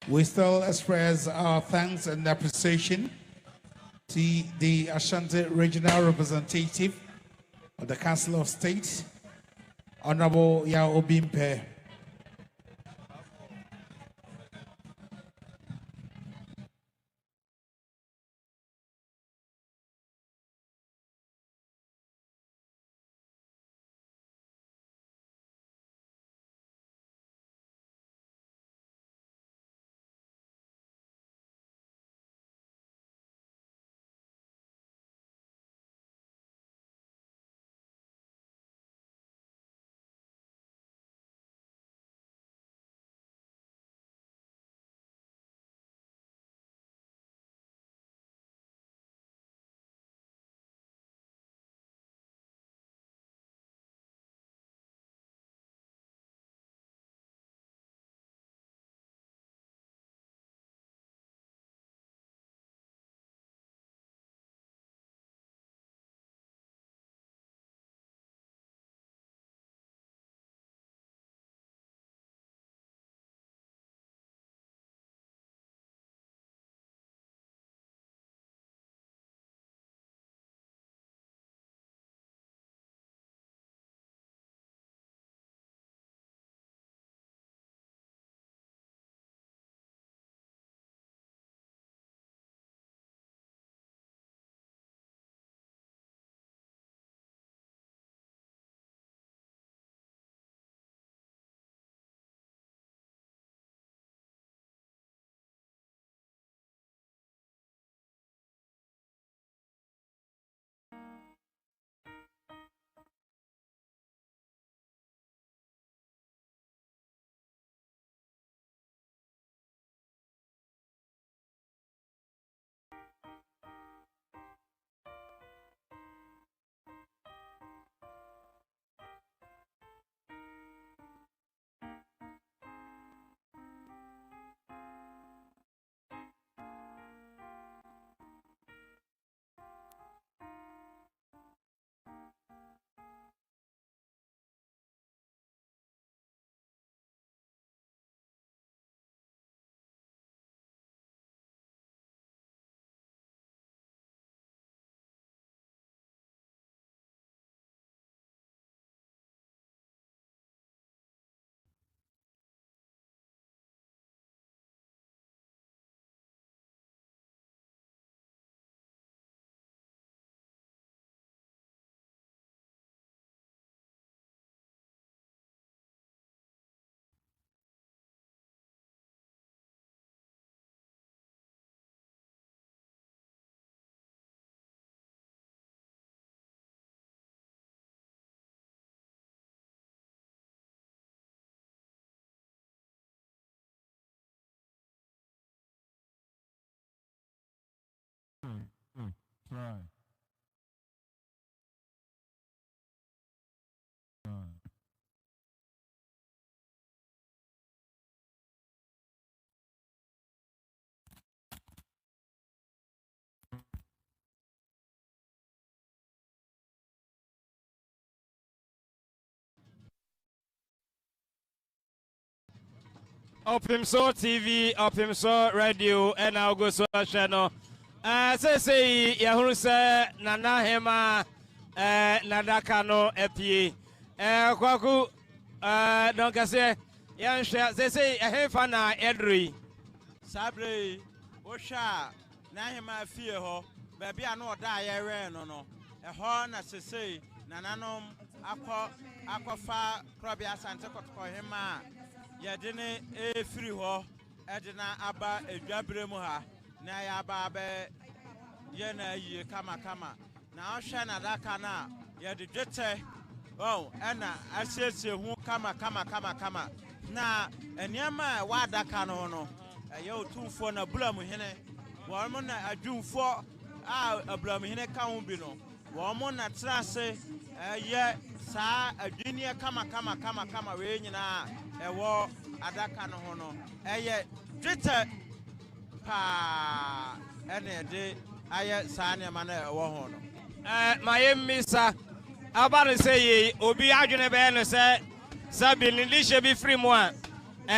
We still express our thanks and appreciation to the Ashanti Regional Representative of the Council of State, Honorable Yao Obimpe. Right. Otumfour TV, Otumfour Radio, and I'll go so channel. Say, Yahoo, Nanahema, Nadakano, Epi, Kwaku, don't say, young share, they say, a hefana, Edri. Sabre, Osha, Nahema fear ho, baby, I know die, no. A horn as they say, Nananom, Aquafa, Crobia Santa Cotohema. Yadine e free ho edina aba edwabre mu ha na ya aba be ye na yi kama na ohwe na daka na ye de dwete ena asiesie hu kama na eniama wa daka no ye Otumfour na bula mu hene wo mo na adwumfo abula mu hene ka hu bi no wo mo na trase ye sa adwini kama we nyina ewo adaka no ho no eye dwete pa ene de aye sa ne ma na ewo ho no mayem misa abare say obi adwene be no se sabi ni lishe bi free mo a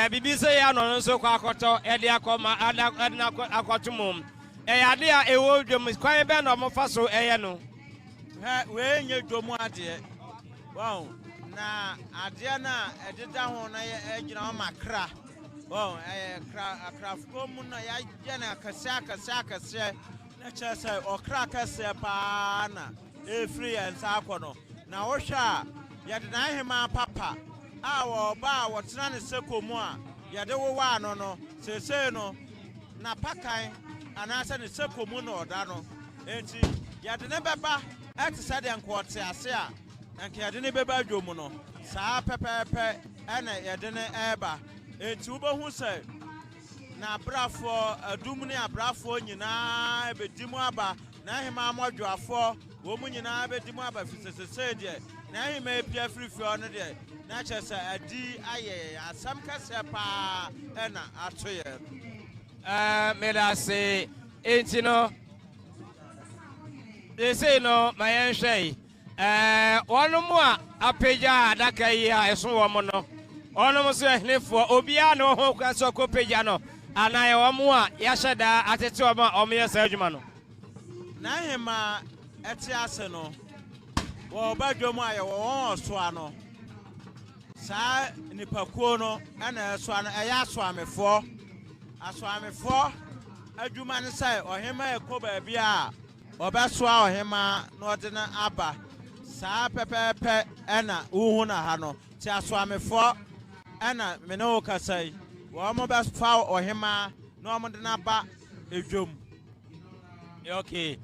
bibi say ya no so kwa akoto e de akoma adna akotumum ade a ewo dwom kwan be no mo fa so eye no we nye dwomu ade wow na ade na ededa ho na egina makra wow krafko mu na ya gena akase na chese okra kase pa na free and sakono na wo hwa ya de na hema papa wo ba wo tena ne sekomu a ya de wo wa no sese no na pakan anase ne sekomu no oda no enti ya de ne beba et said and quarter ase a anke ya de ne beba dwomu no saa pepepe ene ya de ne eba enti wo behu se na brafo adum ne abrafo nyina ebedimu aba na hema amodwoafo wo mu nyina ebedimu aba fisesese de na hema epia frifio no de na chese adi aye asam kase pa ena atoye medase enti no they say no my enhwe one mu a apeja adaka yi a eso wo mo no ono mo so ehnefo obia no ho kwaso ko peja no anaye wo mu a ya hyeda atete o ma o me yesa adwuma no na hema eti ase no wo badwom aye wo so ano sa nipakuo no ana so ano eya asoamefo adwuma ne sai ohema ekoba bia obesoa ohema no odena aba saa pepepe ena uhu na ha no ti asoamefo ena me no kasai wo mo befa ohema no mo dena ba edwom okay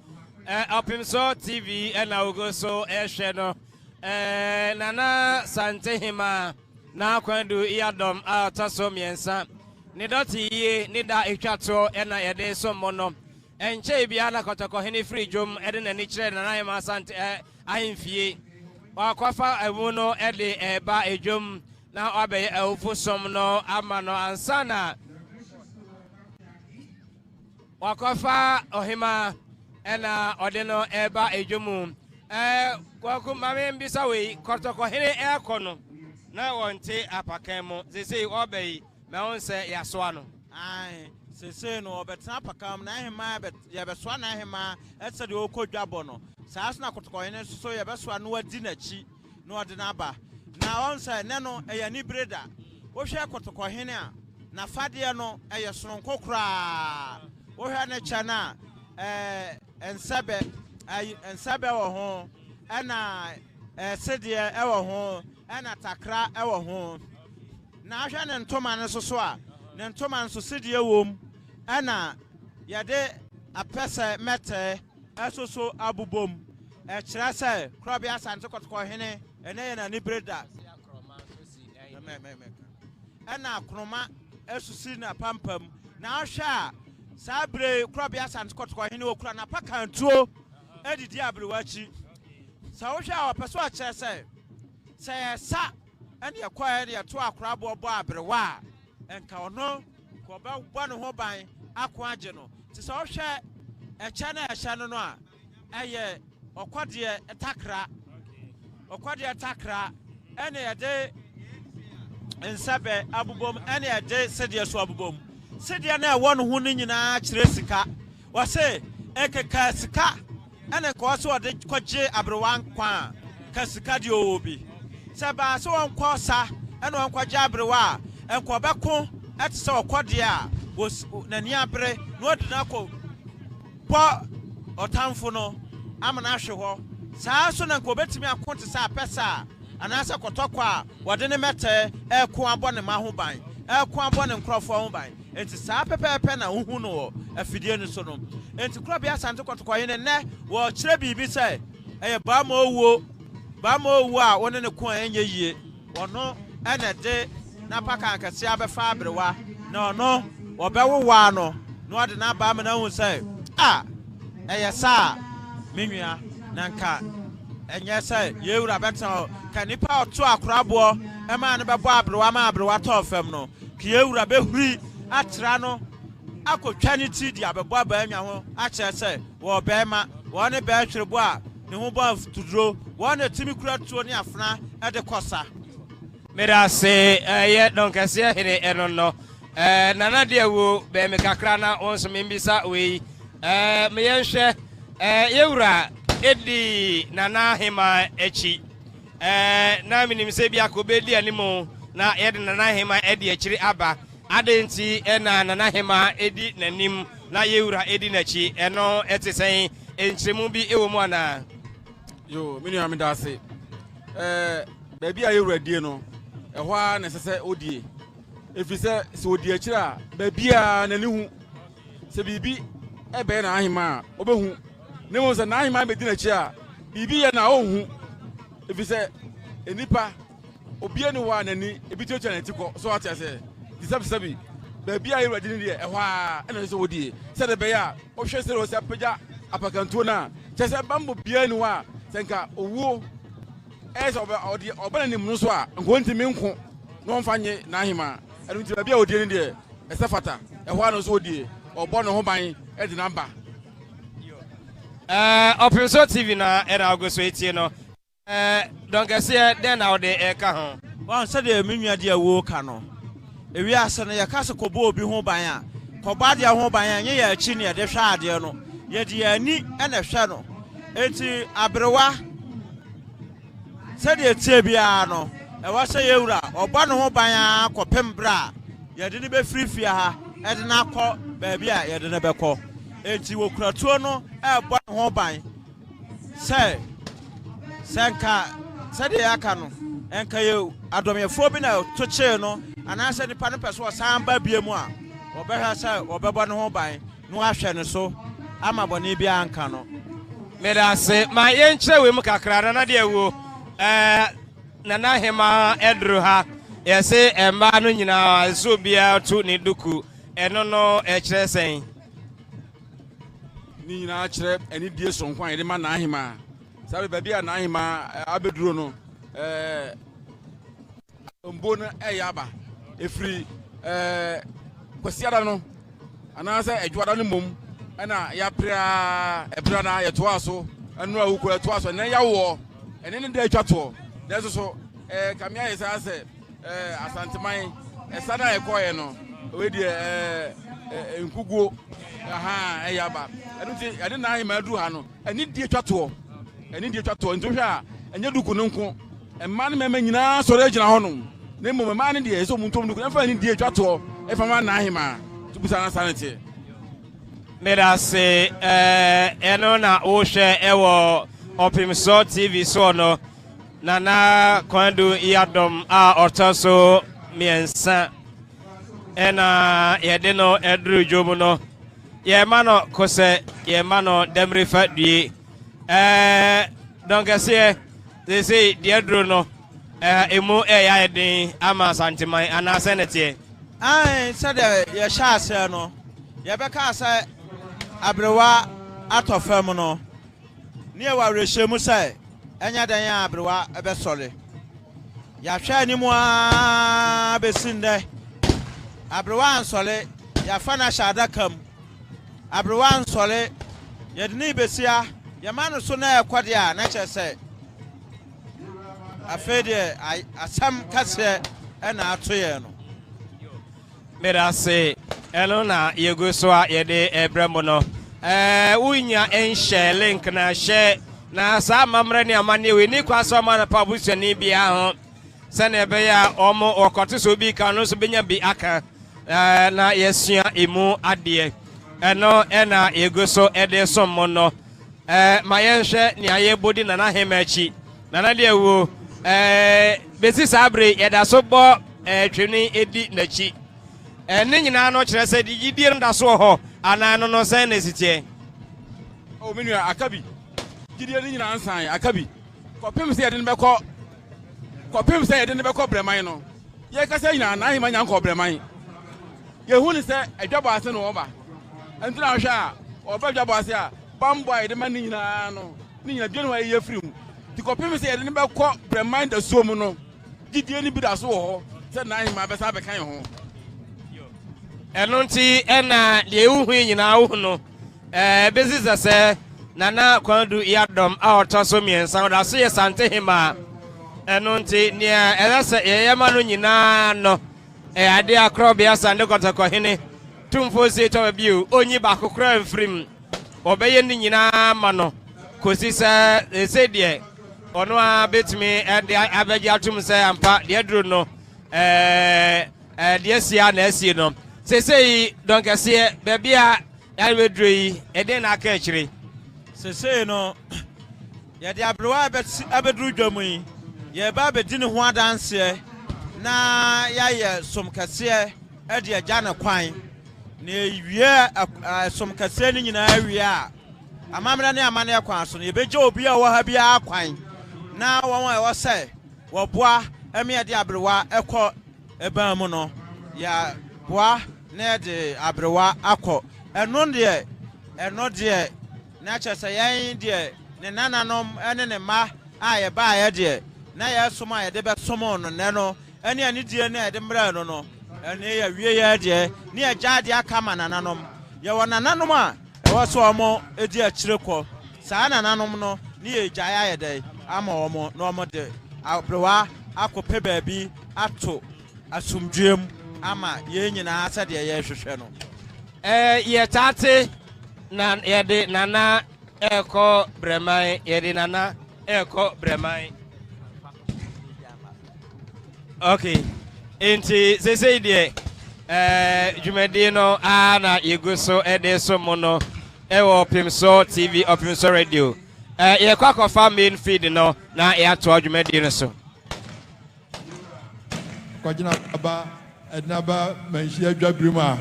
Otumfour TV ena ugo so ehwe no nana Asantehemaa na Konadu Yiadom a taso miensa ni Doteyie ni da etwato ena yede so mono enche bia na KoToKo hene free jom ede na ni kire na Manhyia Asante ahemfie wakwafa ewu no ede eba ejom na obe ewufu som no ama no ansana wakwafa ohima ena ode no eba ejomu kwaku mame mbisa we KoToKo hene ekono na wonte apakemo sese obei me onse yasoa no ai sese no obetna apakam na hema bet ye besoa na hema etse de okodwabo no saa na KoToKo hene so ye besoa no wadi nachi no ode na aba na onse ne no eyani breda wo hwe KoToKo hene a na fade no eye soronko kra wo hwe ne chana ensabe wo ho ana sedie ewo ho ana takra ewo ho na ahwe ne ntoma ne so a ne ntoma nso sedie wom ana yade apese mete esoso abubom kira se krobia Asante KoToKo hene ene ye na ni breda ana kroma esusi na pampam na ahwe a sabre krobia Asante KoToKo hene okura na pakantuo Eddie Diabluachi. Saosha, Pessoa Chesse. Say, Sa, and your quiet, your 2 crabo barbrewa, and Kaono, Coba, one hobby, Aquageno. Tisosha, a channel, a channel, a Oquadia attackra, Oquadia attackra, any a day. And Sabe Abubom, any a day, said your swabum. Said Yana one who in Chresika, was say, Eke Kasika, and a course of the Quaje Abrowan Qua, Casikadio Obi. Saba so on Quasa, and on Quajabrewa, and Quabaco, at so Quadia, was Naniabre, Nordnaco, Qua Otumfour, Amanasho, Sason and Quobetimi and Quantisa Pesa. And as a Kotokwa, what in a matter, a Quambon and Mahubai, a Quambon and Crawford by, and to Sapa Pen and Uhuno, a Fidian Sonum, and to Crabia Santa Cotoquain and Ne, what Trebi be say, a Bamo wa, one in a coin ye, or no, and a day, Napaka can see Abba Fabrewa, no, or Bewano, no, the Nabamana will say, ah, a sa, Mimia, Nanka. And yes, sir, you would have better. Can you power to a crab war? A man about Barbara, what of femno? Kiura be at Trano. I could can you see the Abba Bama, I say, or Bama, one a bear to bois, no above to draw, one a Timmy crowd to any afna at the Cosa. May I say, yet don't can see any, I don't know. Nana dear woo, Bemeka Crana on some imbisa way. May share, Eura. Edi Nanahema echi na minim se bia ko bedi animo na edi Nanahema edi echiri aba adenti na Nanahema edi nanim na yewura edi nachi eno etisen enchiremu bi ewo mu ana yo minu amida ase baby ayewura die no ehwo a na sese odie efise se odie echira baby a nani hu se bibi ebe na ahima obehu Nemo sa na hima medina chia bibi ye na ohu efise enipa obie ni wa nani ebiti ocha na tiko so ati ase disabi baby ayi radi ni de ehwa na so wodi se de be ya o hwe se ro se peja apakanto na chese bambo bia ni wa senka owo eso obana ni mu so a nko ntimi nko no mfanye na hima enu ti baby a odi ni de ese fata ehwa na so wodi obo no ho ban e di namba Otumfour TV na era agoso etie no donc ese den na ode eka ho wan se de menua de awo ka no ewi ase no ye ka se kobo obi ho ban a koba de ho ban a nye ya achi ne de hwa ade no ye de ani na hwa no enti abrewa se de etie bia no e wa se yewura oba no ho ban a kopem bra ye de ne be frifia ha e de na akọ ba bia ye de ne be kọ enti wo kuratuo no e bo ho ban se senka se de aka no enka ye adomyefo bi na to che no anase nipa no peso samba bie mu a obehwa se obebo no ho ban no ahwe ne so ama bone bia anka no medase ma yenkyere we mu kakra na de ewo Nanahema edru ha yese emba no nyina so bia to ne duku eno no ekire sen ni na kire eni die so nkwan ede ma na ahima sabe baby a na ahima abeduro no mbo no eyaba efri kwasiada no anasa edwada no mom na ya pra ebra na yeto aso anu awuko yeto aso na yawo ene ne da atwato na so kamia yesa se Asantehemaa esada ekoye no we die nkuguo aha eyaba enu ti ade na ahima adu ha no eni die atwato nto hwe a enye duku no nko emma ne mema nyina sore agina ho no na mmom emma ne die so muntom duku emfa ni die atwato efa ma na ahima tubusa na sanete medase eno na wo hwe ewo Otumfour TV so no Nana Konadu Yiadom a otoso miensa ena yede no edru jomu no ye mano kose ye mano demri fadie donc ese they say the edru no emu ya yede ama Asantehemaa ana senete ai said ye sha ase no ye be ka ase abrewa atofam no near our regime say, and yet I am a best solid. Yasha ni mwa besinde. Abruan solid, Yafana Shadakam. Abruan solid, Yadni Besia, Yamano Sona Quadia, nature say. I fed I some casse and our tuyano. Let us say, Elona, Yugoswa, Yede, Ebramono. Unya enche link na share na sa mamrani amani we ni kwa so man publish ni bia ho se na be ya omo okote so bi kan no so benya bi aka na yesua emu ade eno na ego so ede so mo no ma yenhwe ni aye bodi na na hemachi na na de wo besi sabre yeda so bo twene edi nachi ne nyina no kire se di gidie nda so ho anano no sen na sitie o menu akabi gidie ni nyina ansan akabi kopem se yede ne beko breman no ye ka se nyina na hima nya ko breman ye hu ni se adwabo ase no oba entra hwa a oba dwabo ase a bambo yede man nyina no ni nyina bie no ye firi mu di kopem se yede ne beko breman da so mu no gidie ni bi da so ho se na hima be sa be kan ho Enunti ena de uhu nyina uhu no bezisa se nana Konadu Yiadom a otoso miensa da so ye Asantehemaa enunti nia elase yeyema no nyina no ade akrobia sande KoToKo hene Otumfour se to biu onyi ba kokora mfrim obeye ni nyina ma no kosi se de ono a betimi ade abeji atum se ampa de duro no de sia na asie no Sese donc c'est bebia yalwedrei eden na aka chire sese no ya de abroa abedru dwamu yi ye ba bedi ne ho adanse na ya ye somkase e de agya na kwan na ewie somkase ni nyina awie a amamra ne amane kwan so no ye beje obi a wo ha bia kwan na won e wo se wo boa eme de abroa ekọ eba mu no ya boa na de abrewa akọ eno de na chese yan de ne nananom ene ne ma a ye ba ye de na ye soma ye de be somo no ne no ene ani die na ye de mra no no ene ye wie ye de ne ye gya de aka ma nananom ye wo nananom a e wo so omo edi akire kọ saa nananom no ne ye gya ya ye de ama omo no omo de abrewa akọ pe ba bi ato asumdwem ama ye nyina asa de ye hwehwe no ye tate na ye de nana eko breman ye de nana eko breman okay enti sese de jumedi no na yeguso ede so mo no ewo Opimso TV Opimso radio ye kwakofa main feed no na ye ato jumedi no so kwajina aba Ednaba Manhyia Dwabrima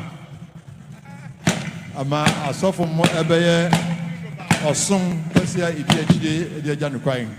ama asofo mo ebeye osom kasia idi akide edi agya no kwan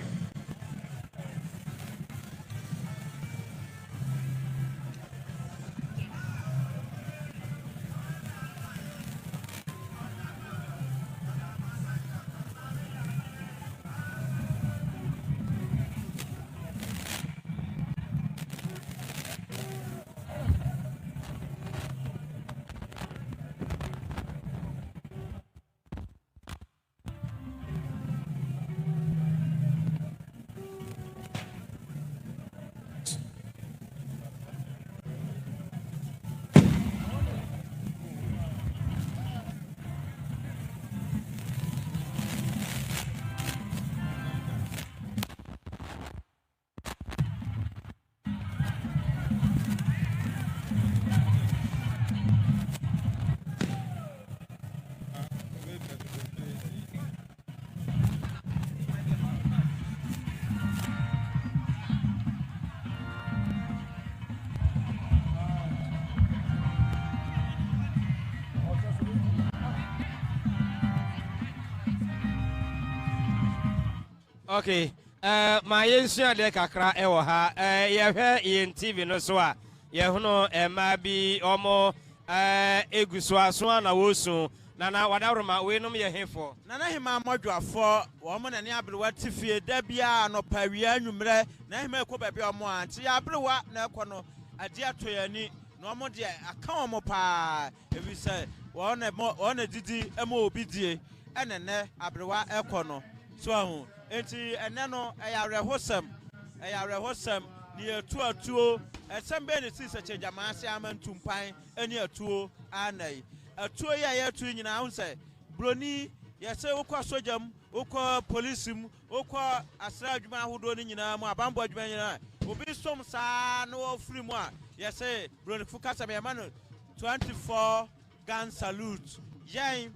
Okay, my yensia de kakra ewo ha ye hwe yen TV no so a ye hono ma bi omo eguso aso na wosu Nana wadaroma we no me hefo. Nana hima modwafo wo mo na ne abrewa tifie da bia no pawia nwumre na hima ekọ baabi o mo anti abrewa na ekọ no ade atoyani no mo de aka o mo pa ebi se wo na didi ema obi die enene abrewa ekọ no so ahu enti ene no eyarehosem ni atuo esembe ne sise chejamase amantumpan eni atuo anai atuo ya atu nyina hu se broni yese ukọ sojam ukọ policeum ukọ asra adwuma ahodo ni nyina mu abambo adwuma nyina obi som saa no ofiri mu a yese broni fukasa be ma no 24 gun salute yen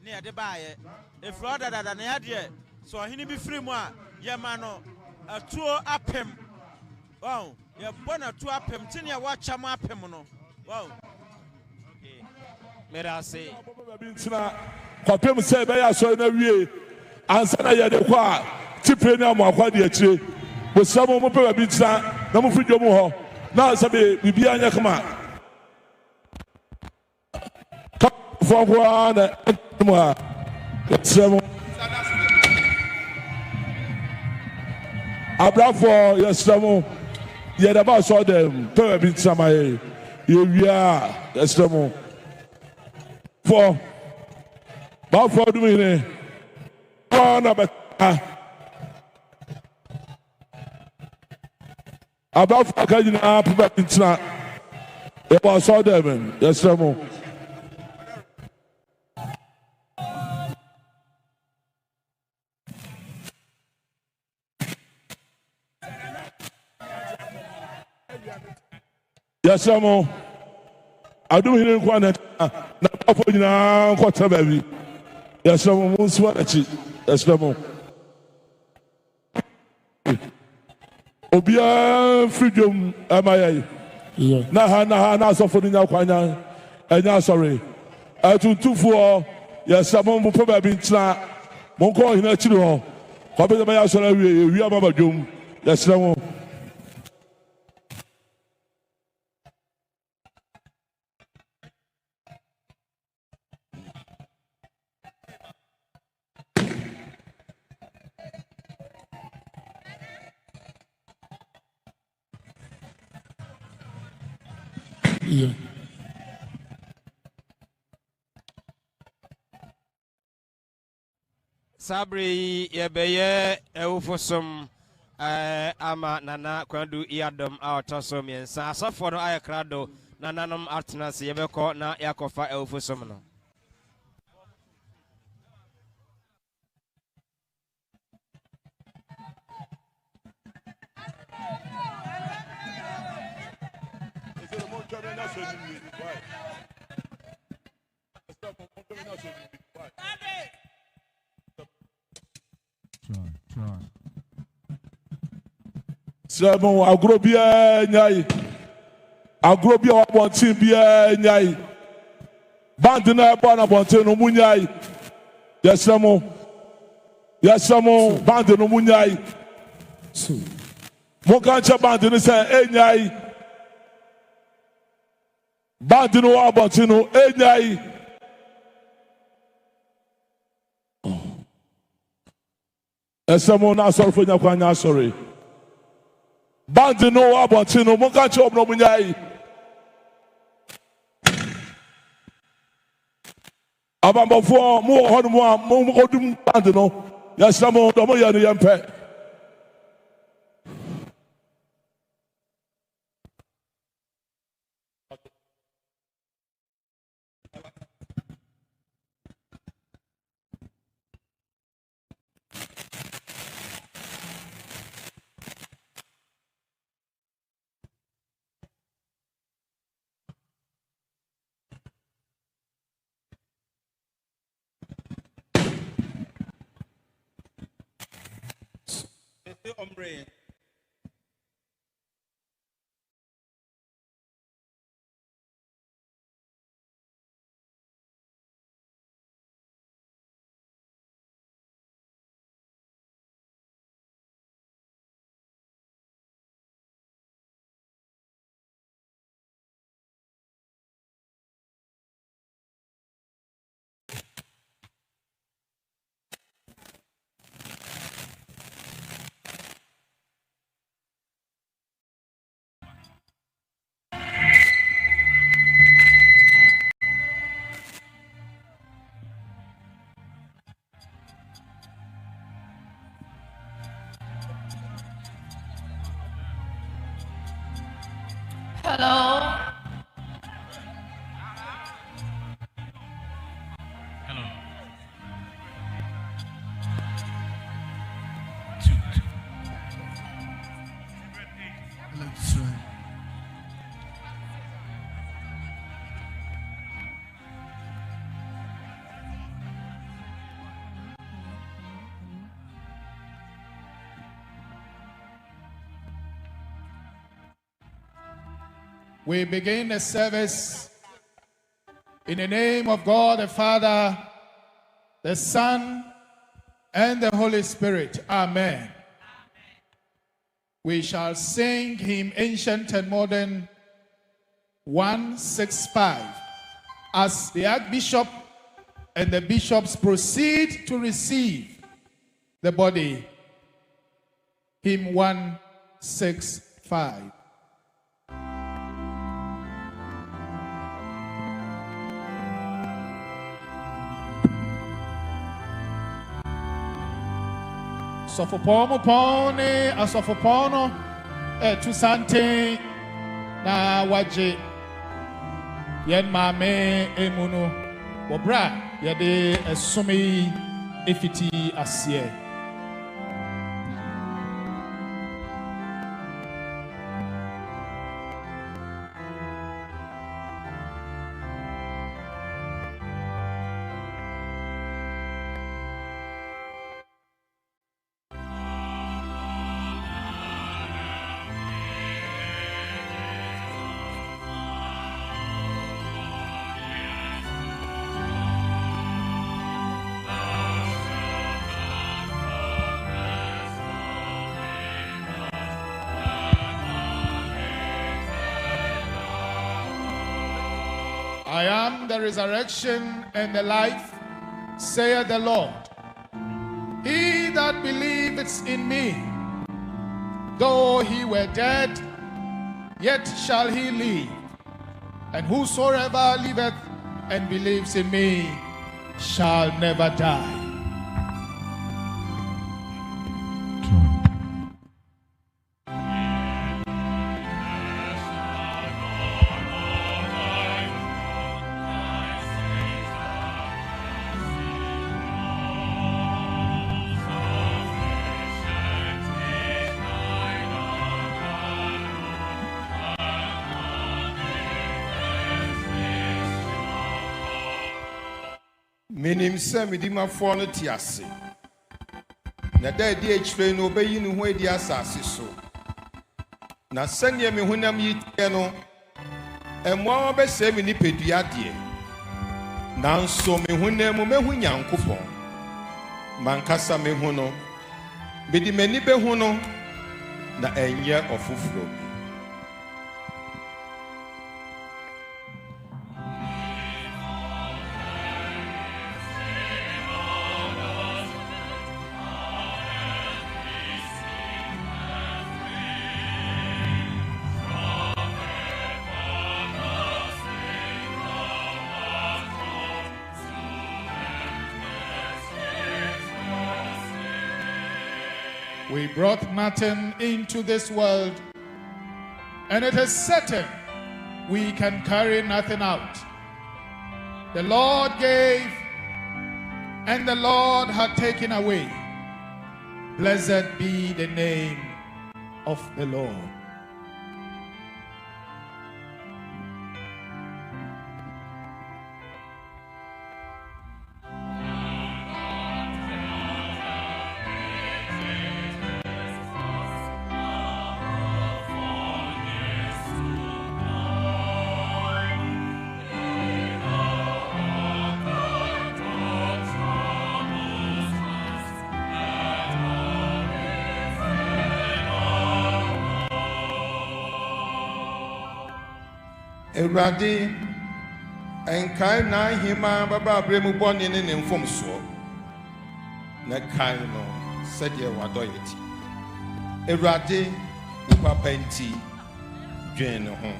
ne ade baaye efro dada na yade so ohini bi firi mu a ye ma no atuo apem wow ye bona atuo apem tini ya wacha ma apem no wow Merase. Kwapem say be ya so na wie ansa na ye de kwa tipe na mo akwa de akire bo samo mo pe ba bi ntina na mo fidwo mu ho na sabe bibia anya kama fo kwa na mo a samo abrafo yesamo ye da ba so dem pe ba bi ntina ma ye wia yesamo for about 4 minutes. One about 4 kajina up in China. It was all them. Yes, sir. Yes, sir. I do hear one na papa nyina kwata baby yasra mo nso achi yasra mo obia freedom amaya na ha na asofo nya kwanya enya sorry Otumfour yasra mo papa baby ntina mo ko hina chiri ho ko be ba yasra wi amaba dwom yasra mo yeah. Sabri yebeye eufosom ama nana Konadu Yiadom autosom yensa asafo no ayakrado nananom artenas yebeko na yakofa eufosom no Semo agrobia nyai agrobia wa bontin bia nyai band na ba na bontin no munyai yesemo band no munyai mo kan che band no say enyai band no wa bontin no enyai yesemo na sorry for nyakwanya sorry band no abotino mo ka che obno munyai abambofo mo ho no mo odum band no yasra mo do mo ya no yempe hombre Hello. Hello. Let's try. We begin the service in the name of God the Father, the Son, and the Holy Spirit. Amen. We shall sing hymn ancient and modern 165 as the Archbishop and the bishops proceed to receive the body. Hymn 165. Sofopomo pone asofopono tu sante na waje yen mame emunu wobra yede esumi efiti asie. I am the resurrection and the life, saith the Lord. He that believeth in me, though he were dead, yet shall he live. And whosoever liveth and believes in me shall never die. Minim se midima fo no tiase. Na da di echire no obeyi no ho edi asase so. Na sanye me honam yi tie no emo obese me ni pedua de. Nanso me honam me hu Nyankopon. Mankasa me hu no. Bedi mani be hu no na enye ofufuro. We brought nothing into this world, and it is certain we can carry nothing out. The Lord gave, and the Lord had taken away. Blessed be the name of the Lord. Ewurade enkai na hima baba abremu boni ne mfomso na kai no sede wadoyeti Ewurade papa nti dwen no ho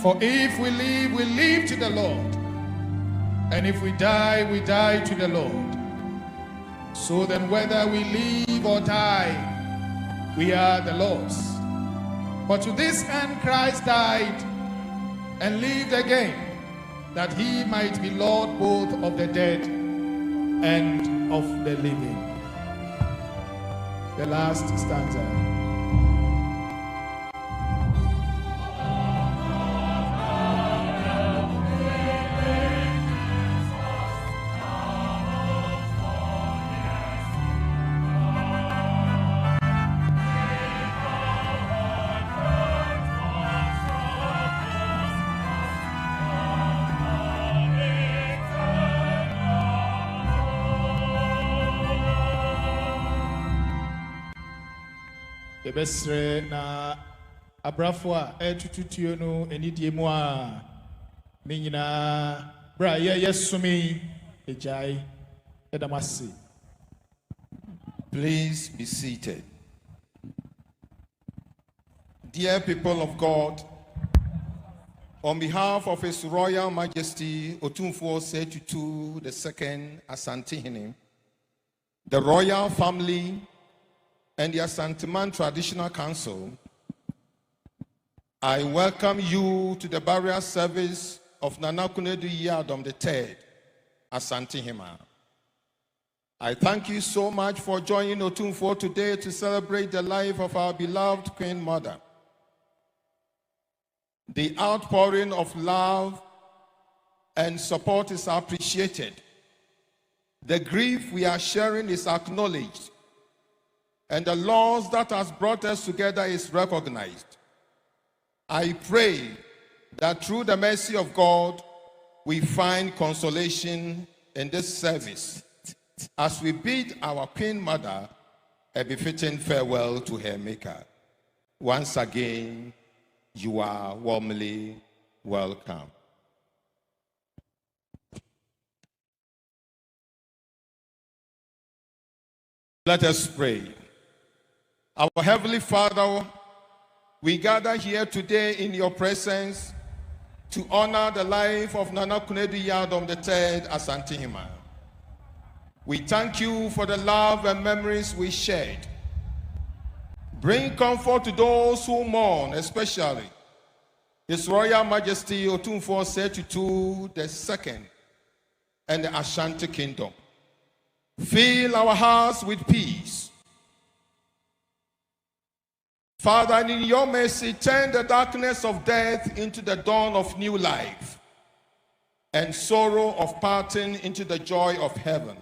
For if we live to the Lord. And if we die to the Lord. So then whether we live or die, we are the Lord's. For to this end Christ died and lived again, that he might be Lord both of the dead and of the living. The last stanza. Ebesre na abrafo a etututuo no enidie mu a ne nyina bra ye yesumi ejai edamasi. Please be seated. Dear people of God, on behalf of His Royal Majesty Otumfour II II Asantehemaa, the royal family, and the Asantehemaa Traditional Council, I welcome you to the burial service of Nana Konadu Yiadom III, Asantehemaa. I thank you so much for joining Otumfour today to celebrate the life of our beloved Queen Mother. The outpouring of love and support is appreciated. The grief we are sharing is acknowledged, and the loss that has brought us together is recognized. I pray that through the mercy of God, we find consolation in this service as we bid our Queen Mother a befitting farewell to her Maker. Once again, you are warmly welcome. Let us pray. Our Heavenly Father, we gather here today in your presence to honor the life of Nana Konadu Yiadom III Asantehemaa. We thank you for the love and memories we shared. Bring comfort to those who mourn, especially His Royal Majesty Otumfour II II and the Ashanti Kingdom. Fill our hearts with peace. Father, in your mercy, turn the darkness of death into the dawn of new life, and sorrow of parting into the joy of heaven.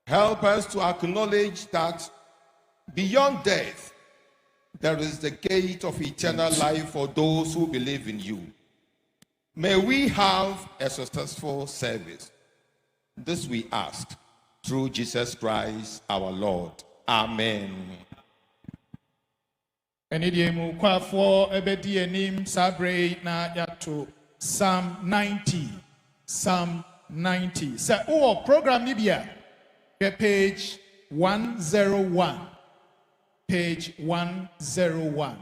Help us to acknowledge that beyond death, there is the gate of eternal life for those who believe in you. May we have a successful service. This we ask through Jesus Christ our Lord. Amen. Enidiemu kwafo ebedi enim sabre na yato Psalm 90. Psalm 90. Sa program nibia page 101. Page 101.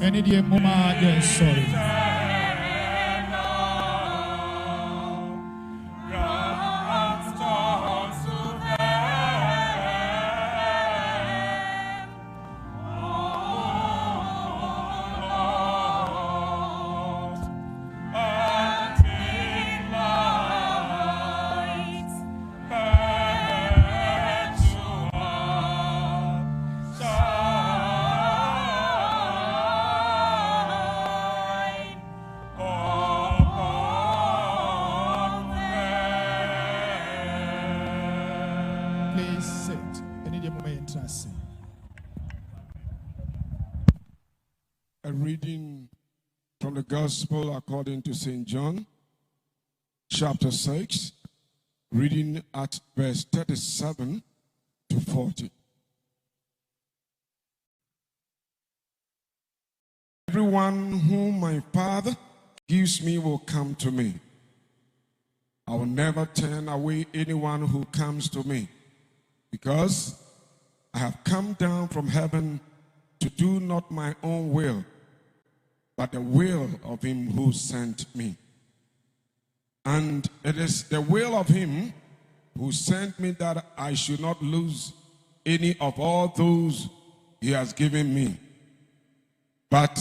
Any day, Mama, yes, sorry. A reading from the Gospel according to St. John, chapter 6, reading at verse 37 to 40. Everyone whom my Father gives me will come to me. I will never turn away anyone who comes to me, because I have come down from heaven to do not my own will, but the will of him who sent me. And it is the will of him who sent me that I should not lose any of all those he has given me, but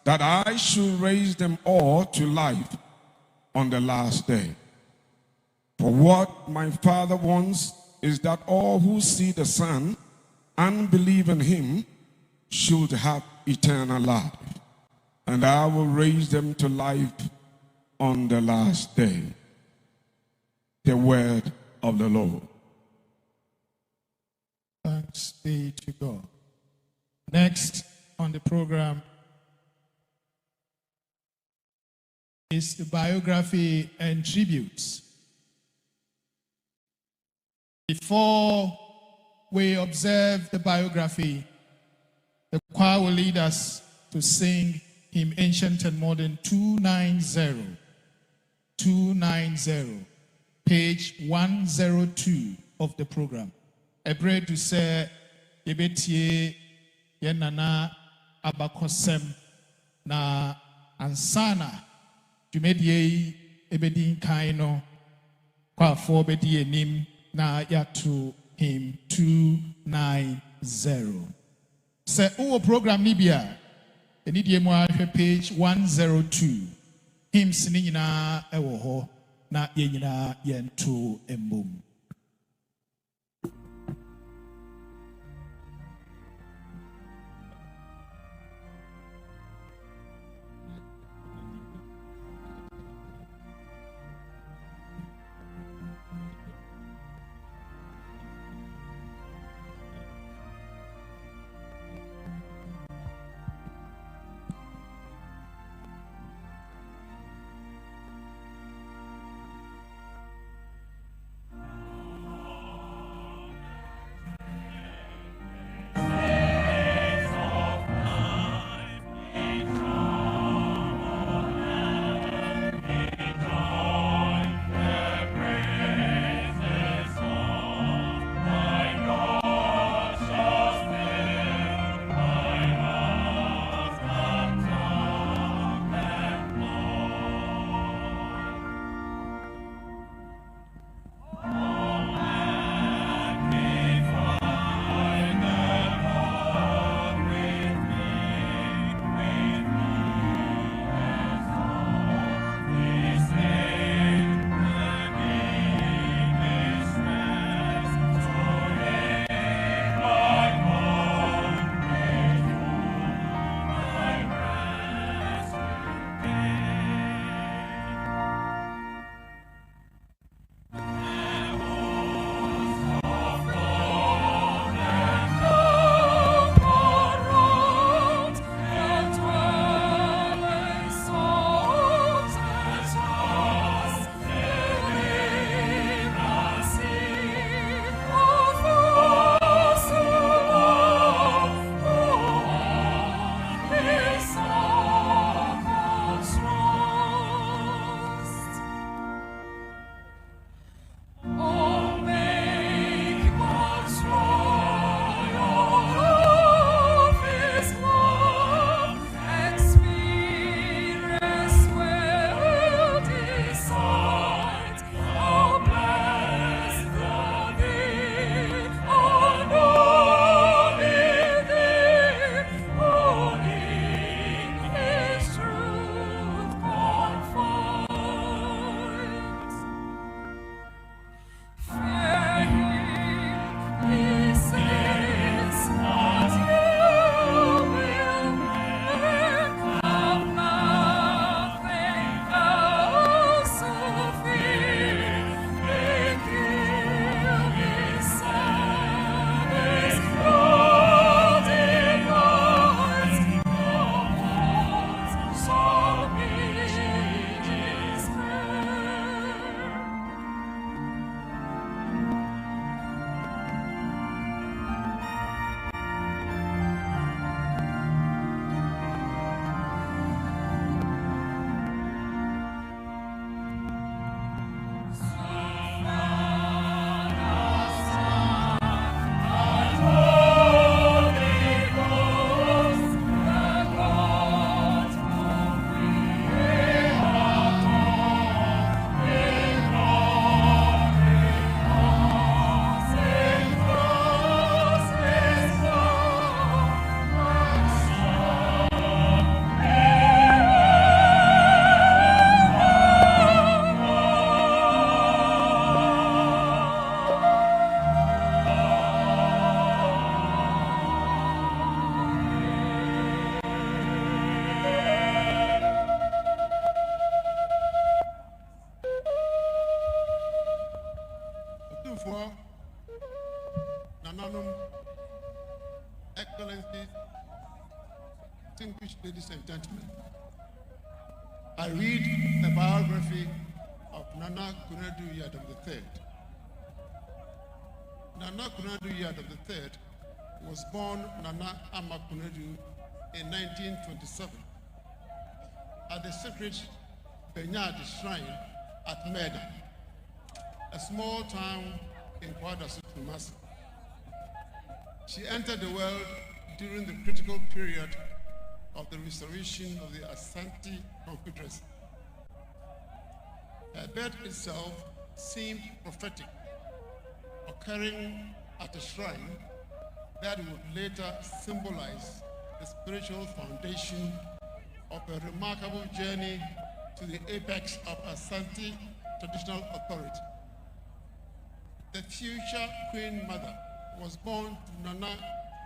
that I should raise them all to life on the last day. For what my Father wants is that all who see the Son and believe in him should have eternal life, and I will raise them to life on the last day. The word of the Lord. Thanks be to God. Next on the program is the biography and tributes. Before we observe the biography, the choir will lead us to sing hymn Ancient and Modern 290. 290, page 102 of the program. A bread to say, Yebetie, Yenana, Abakosem, na Ansana, Jumedie, Ebedin Kaino, Kwa for Bedie Nim, na Yatu, hymn 290. Say, oh, program Nibia, and it page 102. Him singing na ewo na yenyina yento embum. ladies and gentlemen, I read a biography of Nana Konadu Yiadom III. Nana Konadu Yiadom III was born Nana Ama Konadu in 1927 at the sacred Benyard Shrine at Meda, a small town in Konadu Yiadom. She entered the world during the critical period of the restoration of the Asante Confederacy. Her birth itself seemed prophetic, occurring at a shrine that would later symbolize the spiritual foundation of a remarkable journey to the apex of Asante traditional authority. The future Queen Mother was born to Nana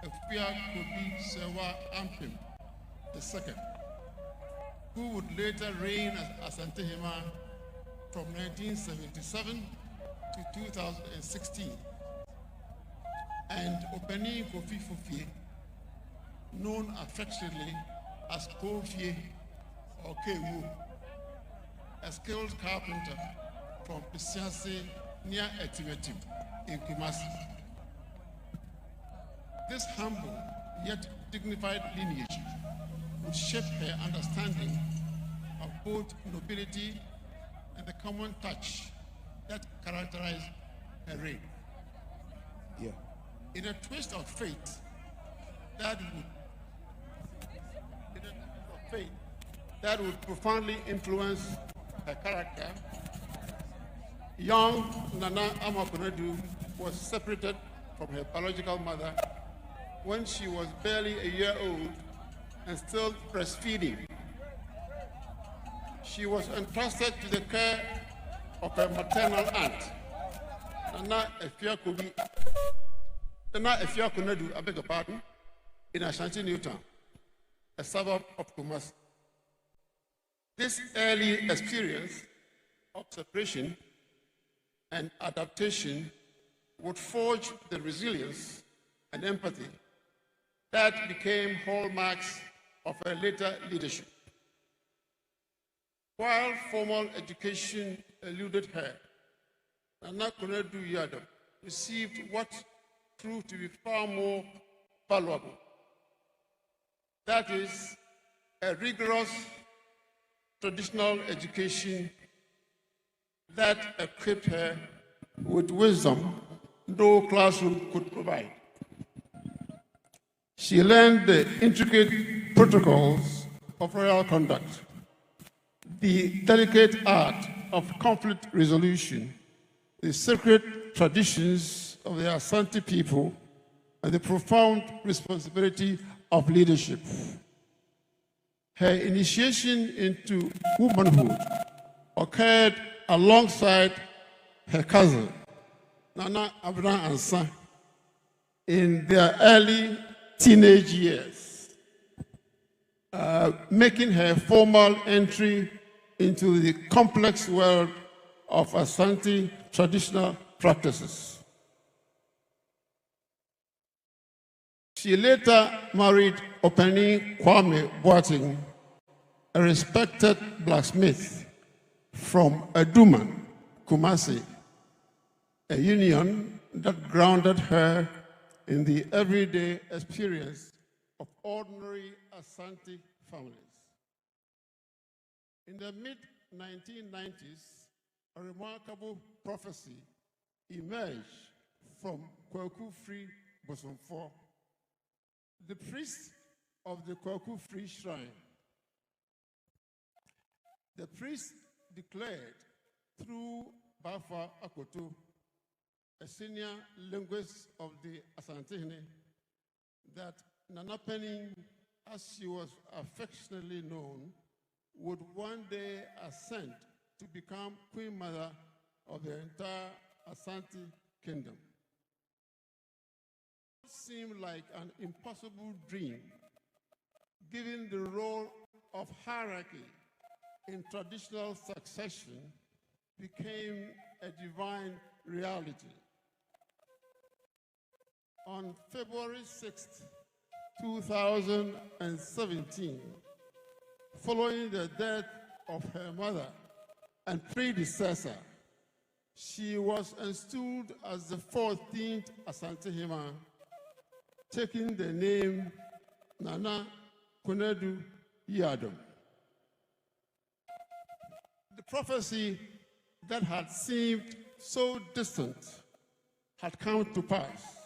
Kobi Sewa Ampim II, who would later reign as Asantehemaa from 1977 to 2016, and Otumfour Fie, known affectionately as Ko Fie or Kewu, a skilled carpenter from Pisiase near Etimetim in Kumasi. This humble yet dignified lineage would shape her understanding of both nobility and the common touch that characterized her reign. Yeah. In a twist of fate that would profoundly influence her character, young Nana Ama Konadu was separated from her biological mother when she was barely a year old and still breastfeeding. She was entrusted to the care of her maternal aunt, Nana Konadu, I beg your pardon, in Ashanti Newtown, a suburb of Kumasi. This early experience of separation and adaptation would forge the resilience and empathy that became hallmarks of her later leadership. While formal education eluded her, Nana Konadu Yiadom received what proved to be far more valuable. That is, a rigorous traditional education that equipped her with wisdom no classroom could provide. She learned the intricate protocols of royal conduct, the delicate art of conflict resolution, the sacred traditions of the Asante people, and the profound responsibility of leadership. Her initiation into womanhood occurred alongside her cousin, Nana Abra Ansa, in their early teenage years, making her formal entry into the complex world of Asante traditional practices. She later married Openi Kwame Boateng, a respected blacksmith from Aduman, Kumasi, a union that grounded her in the everyday experience of ordinary Asante families. In the mid-1990s, a remarkable prophecy emerged from Kwaku Free Obofour, the priest of the Kwaku Free Shrine. The priest declared through Bafa Akoto, a senior linguist of the Asantehemaa, that Nana Penny, as she was affectionately known, would one day ascend to become Queen Mother of the entire Asante Kingdom. It seemed like an impossible dream, given the role of hierarchy in traditional succession became a divine reality. On February 6, 2017, following the death of her mother and predecessor. She was installed as the 14th Asantehemaa, taking the name Nana Konadu Yiadom. The prophecy that had seemed so distant had come to pass,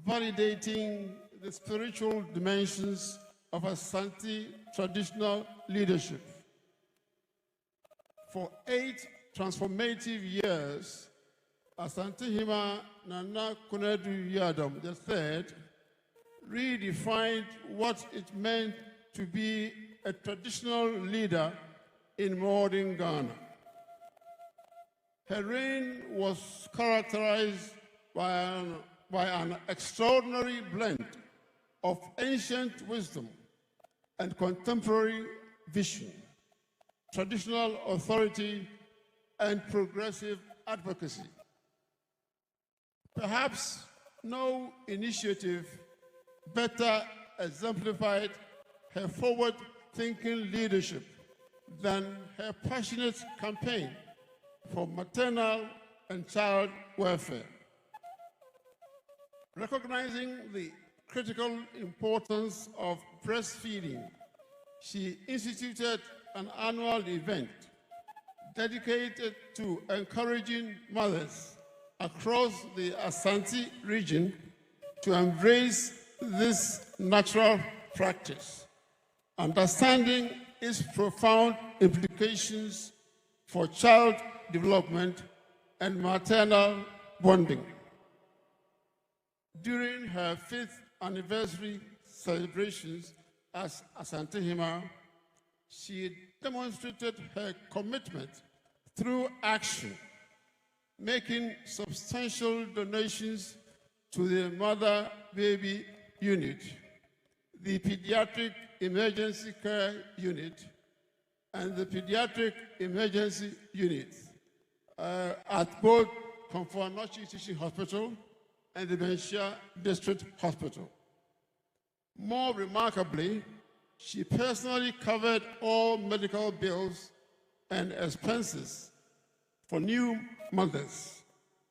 validating the spiritual dimensions of Asante traditional leadership. For 8 transformative years, Asantehemaa Nana Konadu Yiadom III redefined what it meant to be a traditional leader in modern Ghana. Her reign was characterized by an extraordinary blend of ancient wisdom and contemporary vision, traditional authority, and progressive advocacy. Perhaps no initiative better exemplified her forward-thinking leadership than her passionate campaign for maternal and child welfare. Recognizing the critical importance of breastfeeding, she instituted an annual event dedicated to encouraging mothers across the Asante region to embrace this natural practice, understanding its profound implications for child development and maternal bonding. During her 5th anniversary celebrations as Asantehemaa, she demonstrated her commitment through action, making substantial donations to the mother-baby unit, the pediatric emergency care unit, and the pediatric emergency unit at both Otumfour Teaching Hospital and the Manhyia District Hospital. More remarkably, she personally covered all medical bills and expenses for new mothers,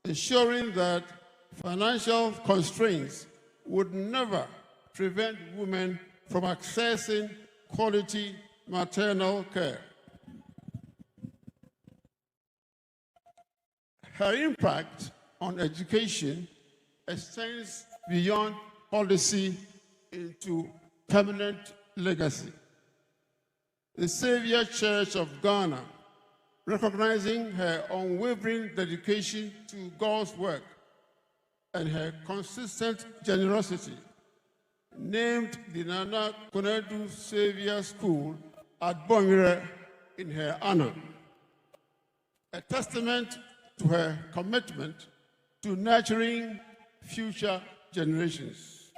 ensuring that financial constraints would never prevent women from accessing quality maternal care. Her impact on education extends beyond policy into permanent legacy. The Saviour Church of Ghana, recognizing her unwavering dedication to God's work and her consistent generosity, named the Nana Konadu Saviour School at Bongre in her honor, a testament to her commitment to nurturing future generations.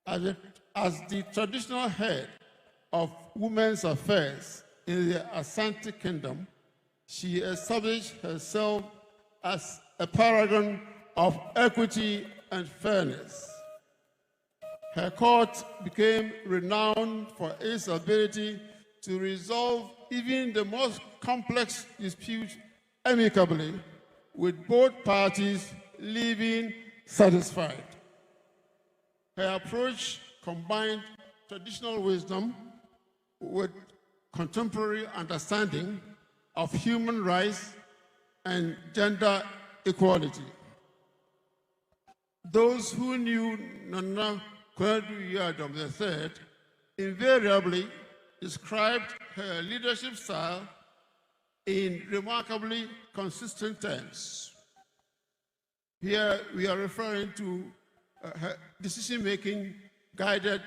As the traditional head of women's affairs in the Asante Kingdom, she established herself as a paragon of equity and fairness. Her court became renowned for its ability to resolve even the most complex disputes amicably, with both parties leaving satisfied. Her approach combined traditional wisdom with contemporary understanding of human rights and gender equality. Those who knew Nana Konadu Yiadom III invariably described her leadership style in remarkably consistent terms. Here we are referring to her decision-making guided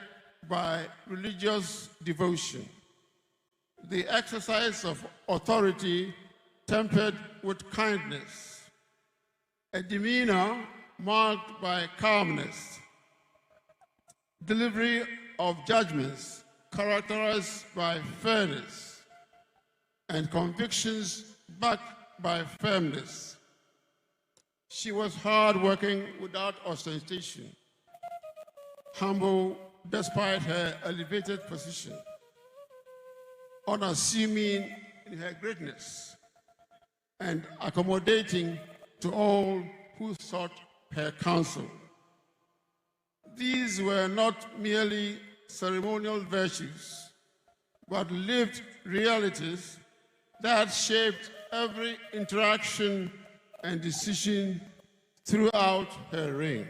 by religious devotion, the exercise of authority tempered with kindness, a demeanor marked by calmness, delivery of judgments characterized by fairness, and convictions backed by firmness. She was hardworking without ostentation, humble despite her elevated position, unassuming in her greatness, and accommodating to all who sought her counsel. These were not merely ceremonial virtues, but lived realities that shaped every interaction and decision throughout her reign.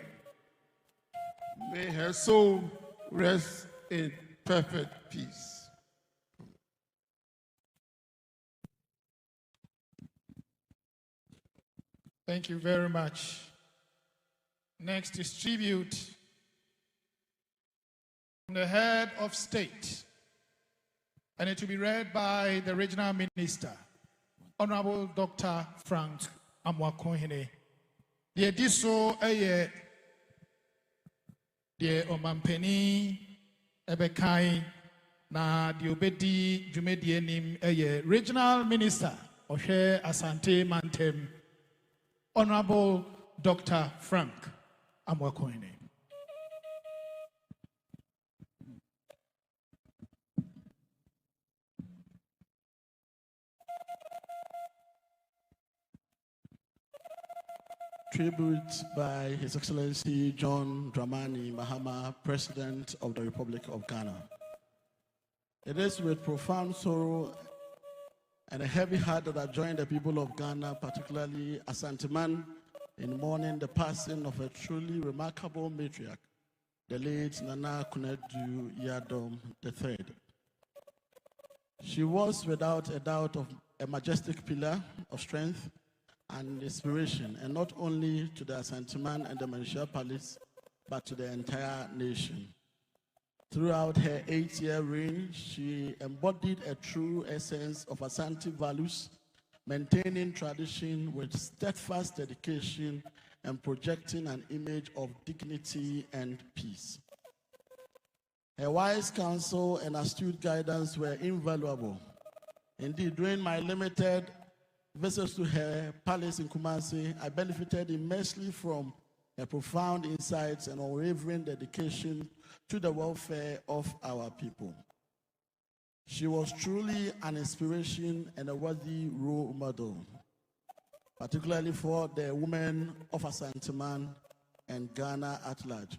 May her soul rest in perfect peace. Thank you very much. Next is tribute from the head of state, and it will be read by the regional minister, Honorable Dr. Frank Amwakohene. The ediso eye the omampeni ebekai na the obedi jumedi nim eye regional minister Oshe Asante Mantem, Honorable Dr. Frank Amwakohene. Tribute by His Excellency John Dramani Mahama, President of the Republic of Ghana. It is with profound sorrow and a heavy heart that I join the people of Ghana, particularly Asantehemaa, in mourning the passing of a truly remarkable matriarch, the late Nana Konadu Yiadom III. She was without a doubt a majestic pillar of strength and inspiration, and not only to the Asantehemaa and the Manhyia Palace, but to the entire nation. Throughout her 8-year reign, she embodied a true essence of Asante values, maintaining tradition with steadfast dedication and projecting an image of dignity and peace. Her wise counsel and astute guidance were invaluable. Indeed, during my limited visits to her palace in Kumasi, I benefited immensely from her profound insights and unwavering dedication to the welfare of our people. She was truly an inspiration and a worthy role model, particularly for the women of Asantehemaa and Ghana at large.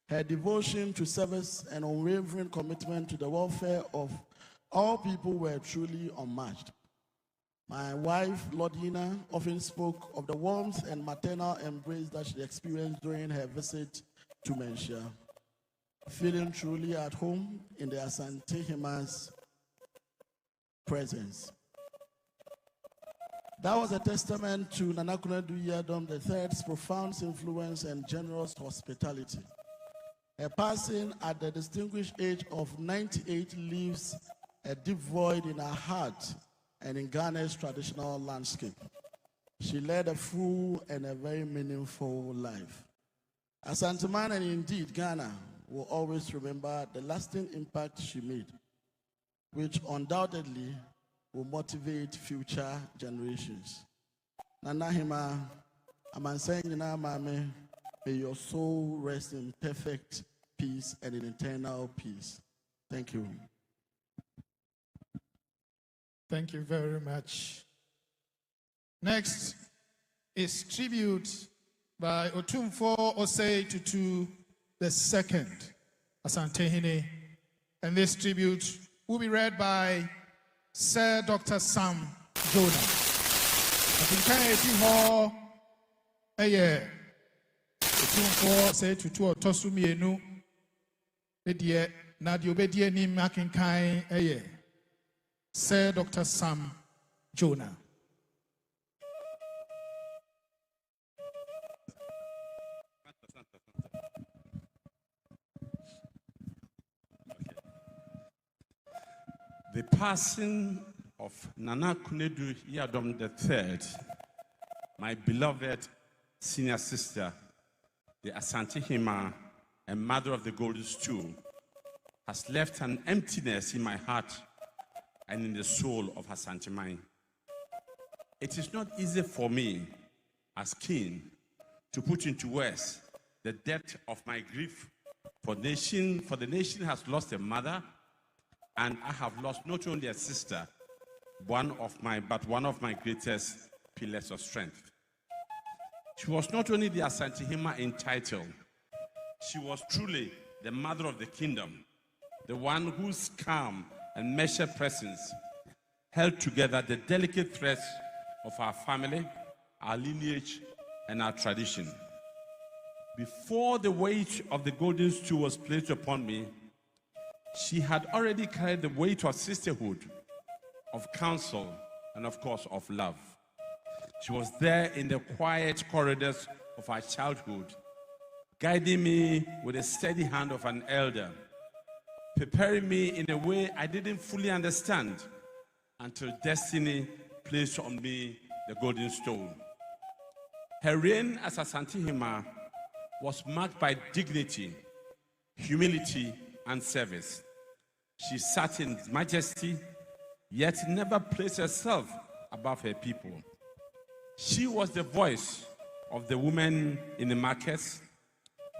Her devotion to service and unwavering commitment to the welfare of all people were truly unmatched. My wife, Lordina, often spoke of the warmth and maternal embrace that she experienced during her visit to Manhyia, feeling truly at home in the Asantehemaa's presence. That was a testament to Nana Konadu Yiadom III's profound influence and generous hospitality. Her passing at the distinguished age of 98 leaves a deep void in her heart and in Ghana's traditional landscape. She led a full and a very meaningful life. Asantehemaa and indeed Ghana will always remember the lasting impact she made, which undoubtedly will motivate future generations. Nanahima, Amansayina Mame, may your soul rest in perfect peace and in eternal peace. Thank you. Thank you very much. Next is tribute by Otumfour Osei Tutu II, Asantehene, and this tribute will be read by Sir Dr. Sam Jonah. Otumfour Osei Tutu Otosumienu, Edie Nadio Bedie Nim Akinkai Eye. Sir Dr. Sam Jonah. The passing of Nana Konadu Yiadom III, my beloved senior sister, the Asantehemaa and mother of the golden stool, has left an emptiness in my heart and in the soul of Asantehemaa. It is not easy for me, as king, to put into words the depth of my grief for the nation has lost a mother And I have lost not only a sister, one of my greatest pillars of strength. She was not only the Asantehemaa in title, she was truly the mother of the kingdom, the one whose calm and measured presence held together the delicate threads of our family, our lineage, and our tradition. Before the weight of the golden stool was placed upon me, she had already carried the weight of sisterhood, of counsel, and of course of love. She was there in the quiet corridors of our childhood, guiding me with the steady hand of an elder, preparing me in a way I didn't fully understand until destiny placed on me the golden stone. Her reign as Asantehemaa was marked by dignity, humility, and service. She sat in majesty, yet never placed herself above her people. She was the voice of the women in the markets,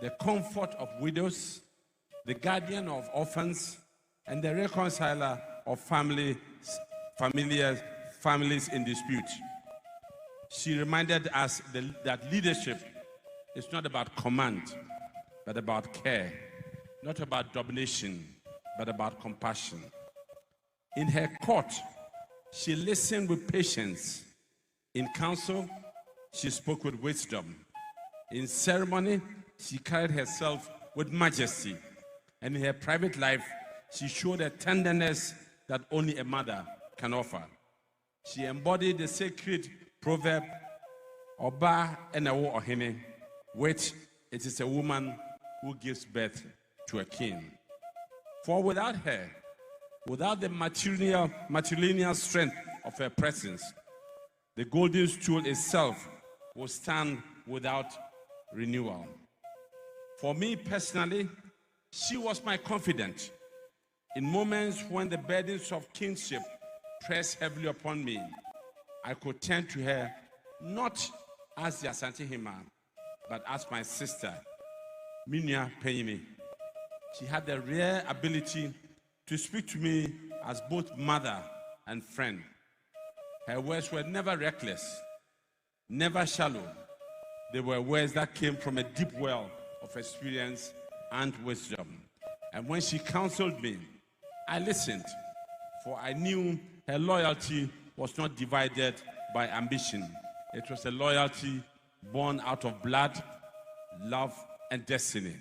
the comfort of widows, the guardian of orphans, and the reconciler of families in dispute. She reminded us that leadership is not about command, but about care, not about domination, but about compassion. In her court, she listened with patience. In council, she spoke with wisdom. In ceremony, she carried herself with majesty. And in her private life, she showed a tenderness that only a mother can offer. She embodied the sacred proverb, Oba enawo ohene, which it is a woman who gives birth to a king. For without her, without the matrilineal strength of her presence, the golden stool itself will stand without renewal. For me personally, she was my confidant. In moments when the burdens of kingship pressed heavily upon me, I could turn to her not as the Asantehemaa, but as my sister, Manhyia KoToKo. She had the rare ability to speak to me as both mother and friend. Her words were never reckless, never shallow. They were words that came from a deep well of experience and wisdom. And when she counseled me, I listened, for I knew her loyalty was not divided by ambition. It was a loyalty born out of blood, love, and destiny.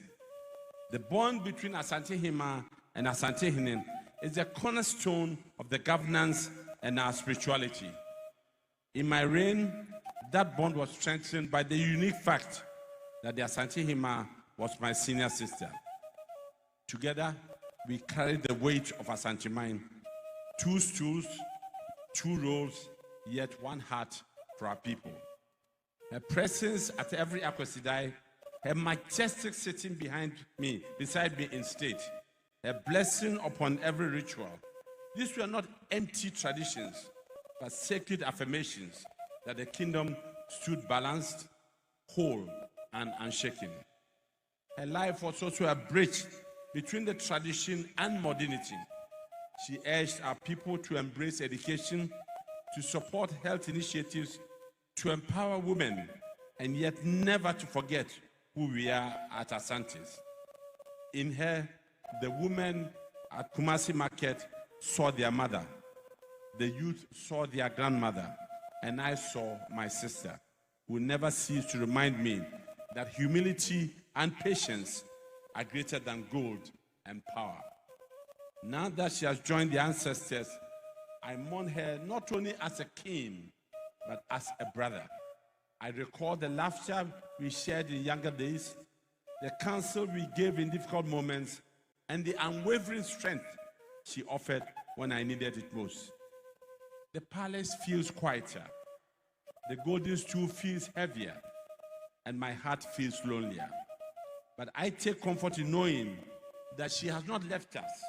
The bond between Asantehemaa and Asantehene is the cornerstone of the governance and our spirituality. In my reign, that bond was strengthened by the unique fact that the Asantehemaa was my senior sister. Together, we carried the weight of Asantehemaa, 2 stools, 2 roles, yet 1 heart for our people. Her presence at every Akwasidai, her majestic sitting beside me in state, her blessing upon every ritual. These were not empty traditions, but sacred affirmations that the kingdom stood balanced, whole, and unshaken. Her life was also a bridge between the tradition and modernity. She urged our people to embrace education, to support health initiatives, to empower women, and yet never to forget who we are at Asantes. In her, the women at Kumasi Market saw their mother, the youth saw their grandmother, and I saw my sister, who never ceased to remind me that humility and patience are greater than gold and power. Now that she has joined the ancestors, I mourn her not only as a king, but as a brother. I recall the laughter we shared in younger days, the counsel we gave in difficult moments, and the unwavering strength she offered when I needed it most. The palace feels quieter, the golden stool feels heavier, and my heart feels lonelier. But I take comfort in knowing that she has not left us.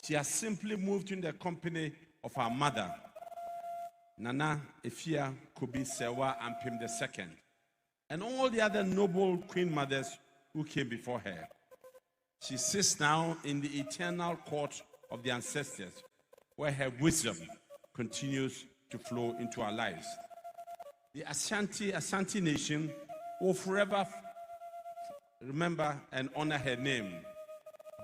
She has simply moved in the company of our mother, Nana Efia Kubi Sewa Ampim II, and all the other noble queen mothers who came before her. She sits now in the eternal court of the ancestors, where her wisdom continues to flow into our lives. The Asante nation will forever remember and honor her name.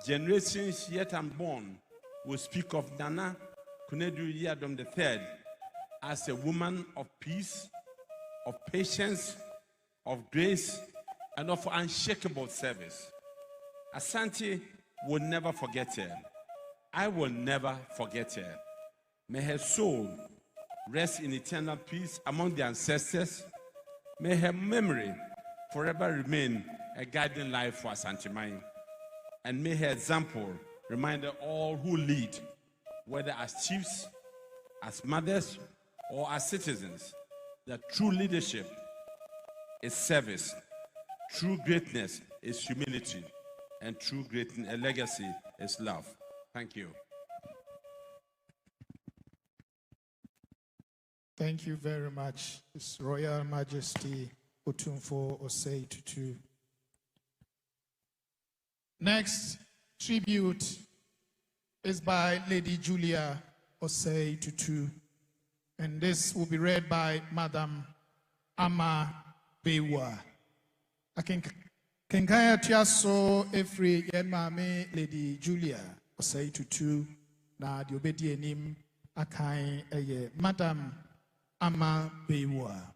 Generations yet unborn will speak of Nana Konadu Yiadom III as a woman of peace, of patience, of grace, and of unshakable service. Asante will never forget her. I will never forget her. May her soul rest in eternal peace among the ancestors. May her memory forever remain a guiding light for Asantehemaa. And may her example remind all who lead, whether as chiefs, as mothers, or as citizens, that true leadership is service, true greatness is humility, and true legacy is love. Thank you. Thank you very much, His Royal Majesty Otumfour Osei Tutu. Next tribute is by Lady Julia Osei Tutu, and this will be read by Madam Ama Bewa. Kenkaya Tiaso Efri Yenmame Lady Julia Osei Tutu na diobedi enim akai eye Madam Ama Bewa.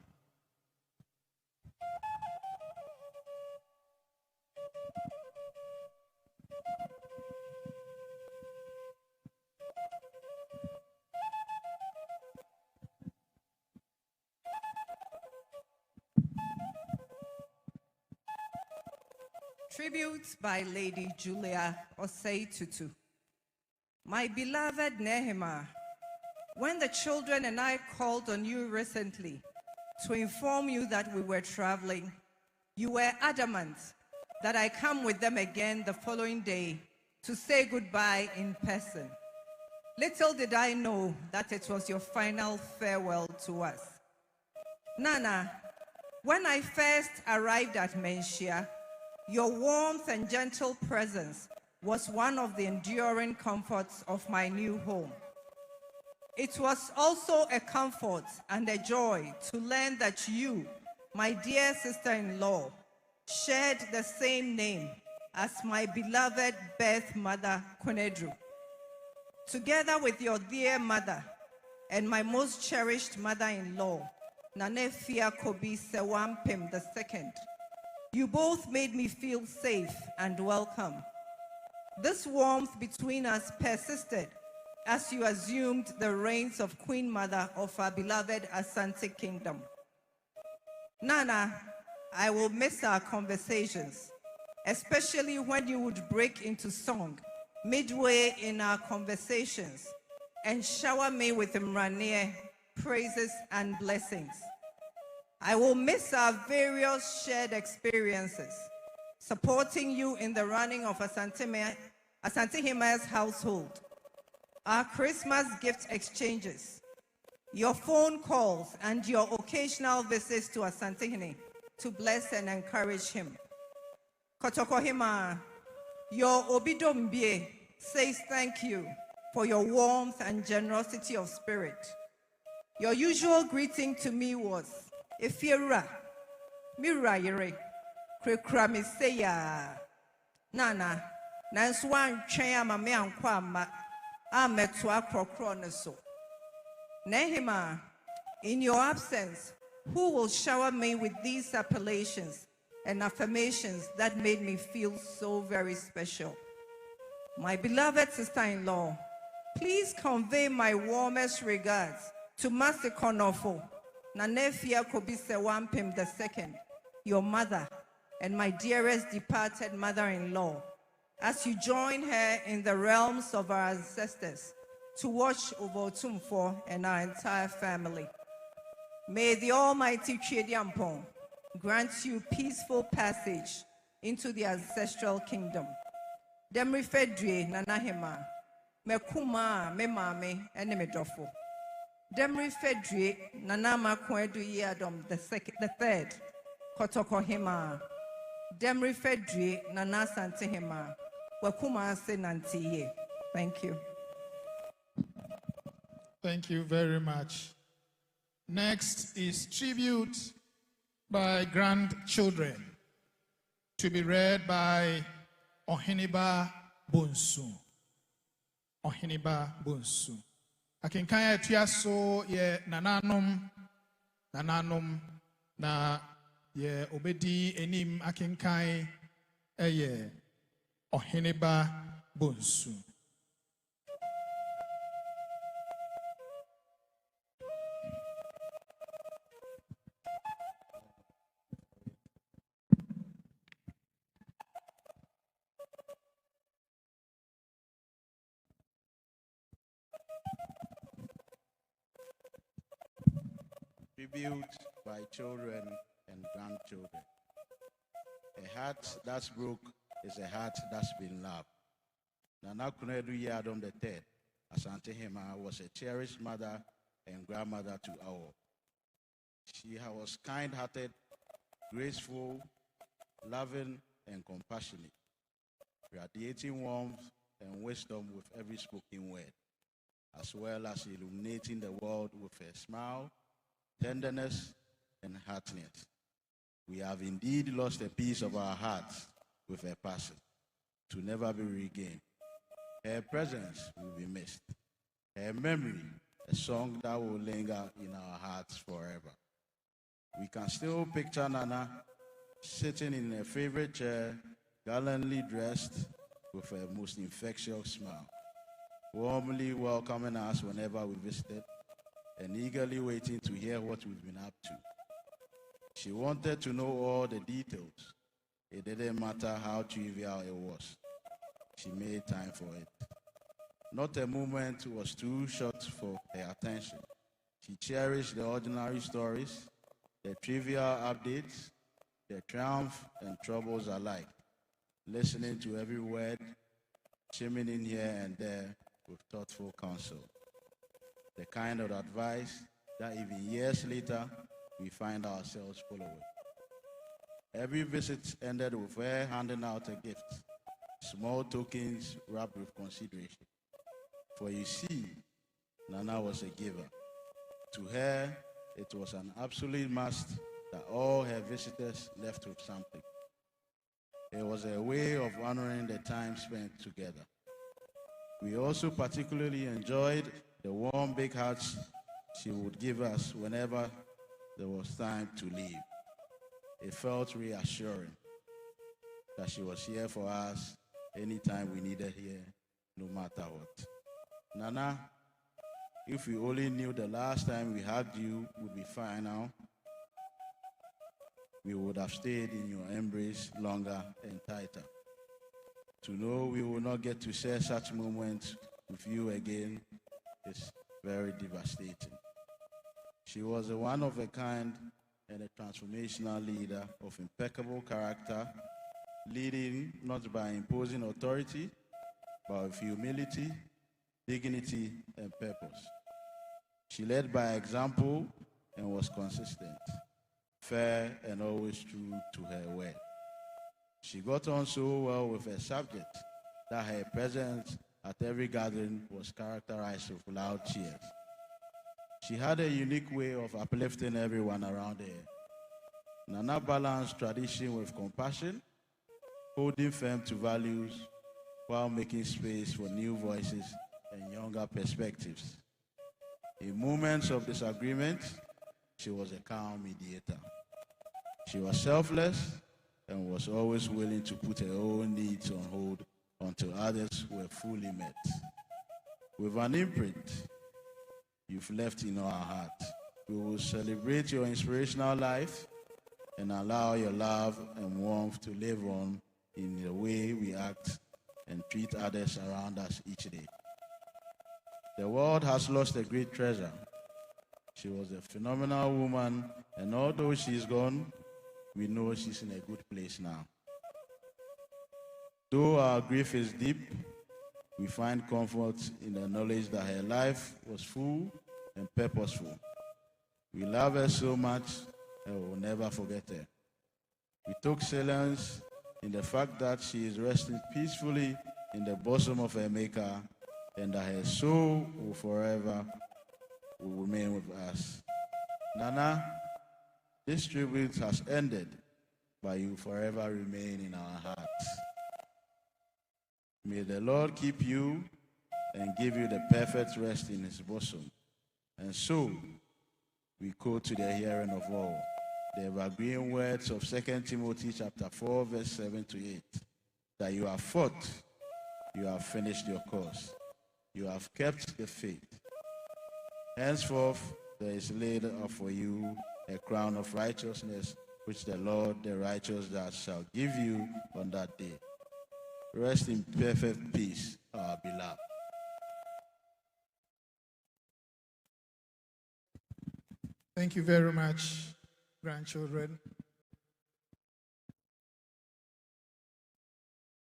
Tribute by Lady Julia Osei Tutu. My beloved Nehemiah, when the children and I called on you recently to inform you that we were traveling, you were adamant that I come with them again the following day to say goodbye in person. Little did I know that it was your final farewell to us. Nana, when I first arrived at Manhyia, your warmth and gentle presence was one of the enduring comforts of my new home. It was also a comfort and a joy to learn that you, my dear sister-in-law, shared the same name as my beloved birth mother, Konadu. Together with your dear mother and my most cherished mother-in-law, Manhyia KoToKo Fie II, you both made me feel safe and welcome. This warmth between us persisted as you assumed the reins of Queen Mother of our beloved Asante Kingdom. Nana, I will miss our conversations, especially when you would break into song midway in our conversations and shower me with Mrania, praises and blessings. I will miss our various shared experiences, supporting you in the running of Asantehemaa's household, our Christmas gift exchanges, your phone calls, and your occasional visits to Asantehene to bless and encourage him. Kotokohema, your Obidombie says thank you for your warmth and generosity of spirit. Your usual greeting to me was, Efiera, Mira Yere, Krekra Miseya, Nana, Nanswan Chayama Meanquama, Ametua Crocroneso. Nehemiah, in your absence, who will shower me with these appellations and affirmations that made me feel so very special? My beloved sister-in-law, please convey my warmest regards to Master Konadu Yiadom II, your mother and my dearest departed mother-in-law, as you join her in the realms of our ancestors to watch over Otumfour and our entire family. May the Almighty Chiediampong grant you peaceful passage into the ancestral kingdom. Demri Fedri Nanahema, Mekuma, Memame, and Medofo. Demri Fedri Nanama Konadu Yiadom III, KoToKo Fie. Demri Fedri Nana Asantehemaa, Wakuma Senantiye. Thank you. Thank you very much. Next is tribute by grandchildren to be read by Oheniba Bonsu. Oheniba Bonsu. Akenkaya tuaso ye nananom na ye obedi enim akenkai eye Oheniba Bonsu. Tribute by children and grandchildren. A heart that's broke is a heart that's been loved. Nana Konadu Yiadom III, Asantehemaa, was a cherished mother and grandmother to all. She was kind-hearted, graceful, loving, and compassionate, radiating warmth and wisdom with every spoken word, as well as illuminating the world with her smile, tenderness, and heartiness. We have indeed lost a piece of our hearts with her passing, to never be regained. Her presence will be missed. Her memory, a song that will linger in our hearts forever. We can still picture Nana sitting in her favorite chair, gallantly dressed with her most infectious smile, warmly welcoming us whenever we visited, and eagerly waiting to hear what we've been up to. She wanted to know all the details. It didn't matter how trivial it was. She made time for it. Not a moment was too short for her attention. She cherished the ordinary stories, the trivial updates, the triumph and troubles alike, listening to every word, chiming in here and there with thoughtful counsel. The kind of advice that even years later we find ourselves following. Every visit ended with her handing out a gift, small tokens wrapped with consideration. For you see, Nana was a giver. To her, it was an absolute must that all her visitors left with something. It was a way of honoring the time spent together. We also particularly enjoyed the warm big hugs she would give us whenever there was time to leave. It felt reassuring that she was here for us anytime we needed her, no matter what. Nana, if we only knew the last time we hugged you would be final, we would have stayed in your embrace longer and tighter. To know we will not get to share such moments with you again is very devastating. She was a one-of-a-kind and a transformational leader of impeccable character, leading not by imposing authority, but with humility, dignity, and purpose. She led by example and was consistent, fair, and always true to her word. She got on so well with her subject that her presence at every gathering was characterized with loud cheers. She had a unique way of uplifting everyone around her. Nana balanced tradition with compassion, holding firm to values while making space for new voices and younger perspectives. In moments of disagreement, she was a calm mediator. She was selfless and was always willing to put her own needs on hold until others were fully met. With an imprint you've left in our heart, we will celebrate your inspirational life and allow your love and warmth to live on in the way we act and treat others around us each day. The world has lost a great treasure. She was a phenomenal woman, and although she's gone, we know she's in a good place now. Though our grief is deep, we find comfort in the knowledge that her life was full and purposeful. We love her so much and will never forget her. We took solace in the fact that she is resting peacefully in the bosom of her Maker and that her soul will forever will remain with us. Nana, this tribute has ended, but you forever remain in our hearts. May the Lord keep you and give you the perfect rest in his bosom. And so, we quote to the hearing of all the evergreen words of 2 Timothy chapter 4, verse 7 to 8, that you have fought, you have finished your course, you have kept the faith. Henceforth, there is laid up for you a crown of righteousness, which the Lord, the righteous judge, shall give you on that day. Rest in perfect peace, our beloved. Thank you very much, grandchildren.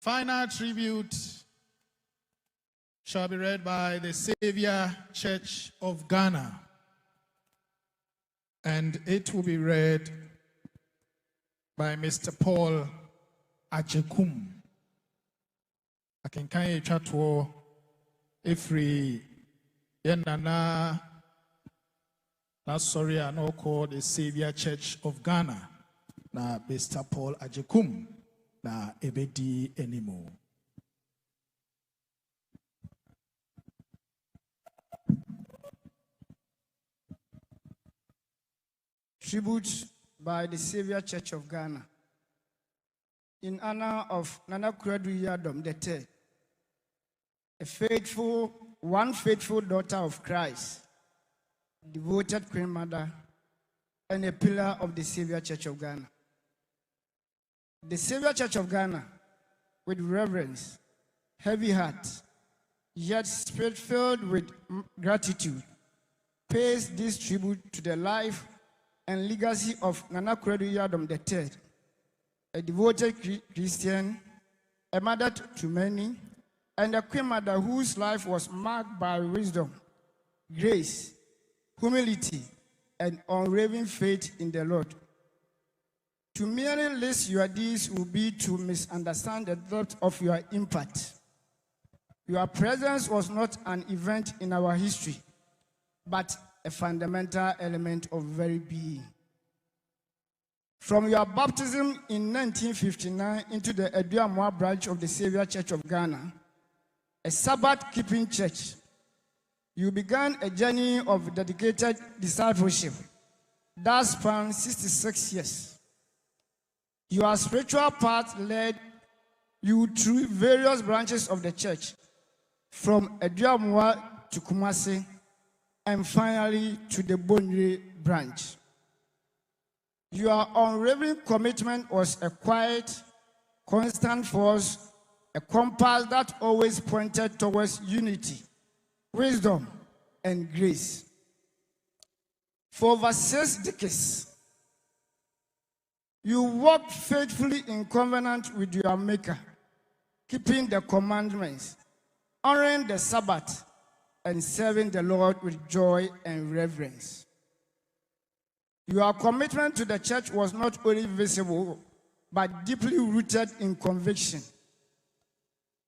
Final tribute shall be read by the Savior Church of Ghana, and it will be read by Mr. Paul Ajekum. Akenkan Chatwo Efri Yenana. That's sorry, I know called the Savior Church of Ghana. Na Mr. Paul Ajekum na ebedi anymore. Tribute by the Savior Church of Ghana in honor of Konadu Yiadom III, one faithful daughter of Christ, devoted Queen Mother, and a pillar of the Savior Church of Ghana. The Savior Church of Ghana, with reverence, heavy heart, yet spirit-filled with gratitude, pays this tribute to the life and legacy of Konadu Yiadom III, a devoted Christian, a mother to many, and a Queen Mother whose life was marked by wisdom, grace, humility, and unwavering faith in the Lord. To merely list your deeds will be to misunderstand the depth of your impact. Your presence was not an event in our history, but a fundamental element of very being. From your baptism in 1959 into the Asantehemaa branch of the Savior Church of Ghana, a Sabbath-keeping church, you began a journey of dedicated discipleship that spanned 66 years. Your spiritual path led you through various branches of the church, from Asantehemaa to Kumasi, and finally to the Bonre branch. Your unwavering commitment was a quiet, constant force, a compass that always pointed towards unity, wisdom, and grace. For over 6 decades, you walked faithfully in covenant with your Maker, keeping the commandments, honoring the Sabbath, and serving the Lord with joy and reverence. Your commitment to the church was not only visible, but deeply rooted in conviction.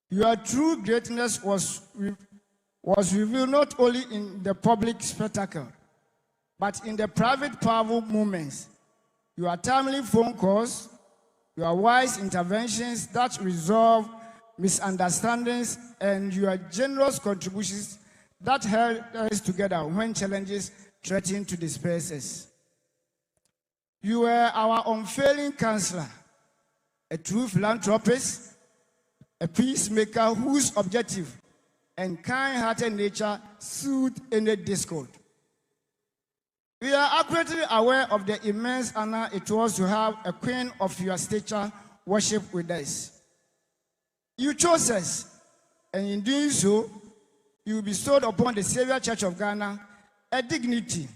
Your true greatness was revealed not only in the public spectacle, but in the private powerful moments. Your timely phone calls, your wise interventions that resolve misunderstandings, and your generous contributions that held us together when challenges threatened to disperse us. You were our unfailing counselor, a true philanthropist, a peacemaker whose objective and kind-hearted nature soothed any discord. We are accurately aware of the immense honor it was to have a queen of your stature worship with us. You chose us, and in doing so, you bestowed upon the Savior Church of Ghana a dignity,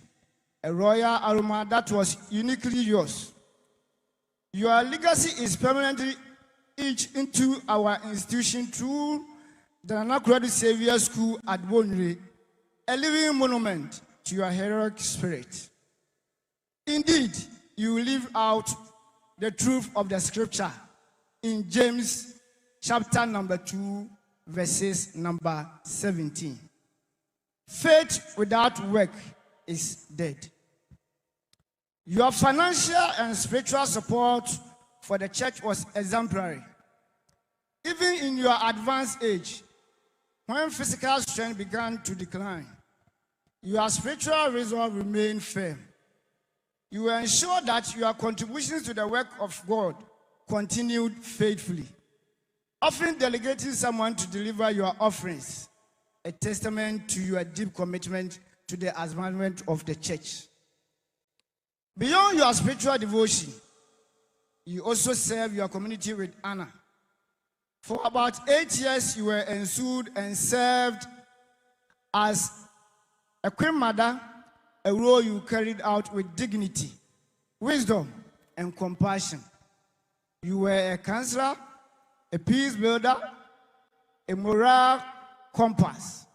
a royal aroma that was uniquely yours. Your legacy is permanently etched into our institution through the Konadu Savior School at Bonre, a living monument to your heroic spirit. Indeed, you live out the truth of the scripture in James chapter number 2, verses number 17. Faith without work is dead. Your financial and spiritual support for the church was exemplary. Even in your advanced age, when physical strength began to decline, your spiritual resolve remained firm. You ensured that your contributions to the work of God continued faithfully, often delegating someone to deliver your offerings, a testament to your deep commitment to the advancement of the church. Beyond your spiritual devotion, you also serve your community with honor. For about 8 years, you were ensued and served as a queen mother, a role you carried out with dignity, wisdom, and compassion. You were a counselor, a peace builder, a moral compass.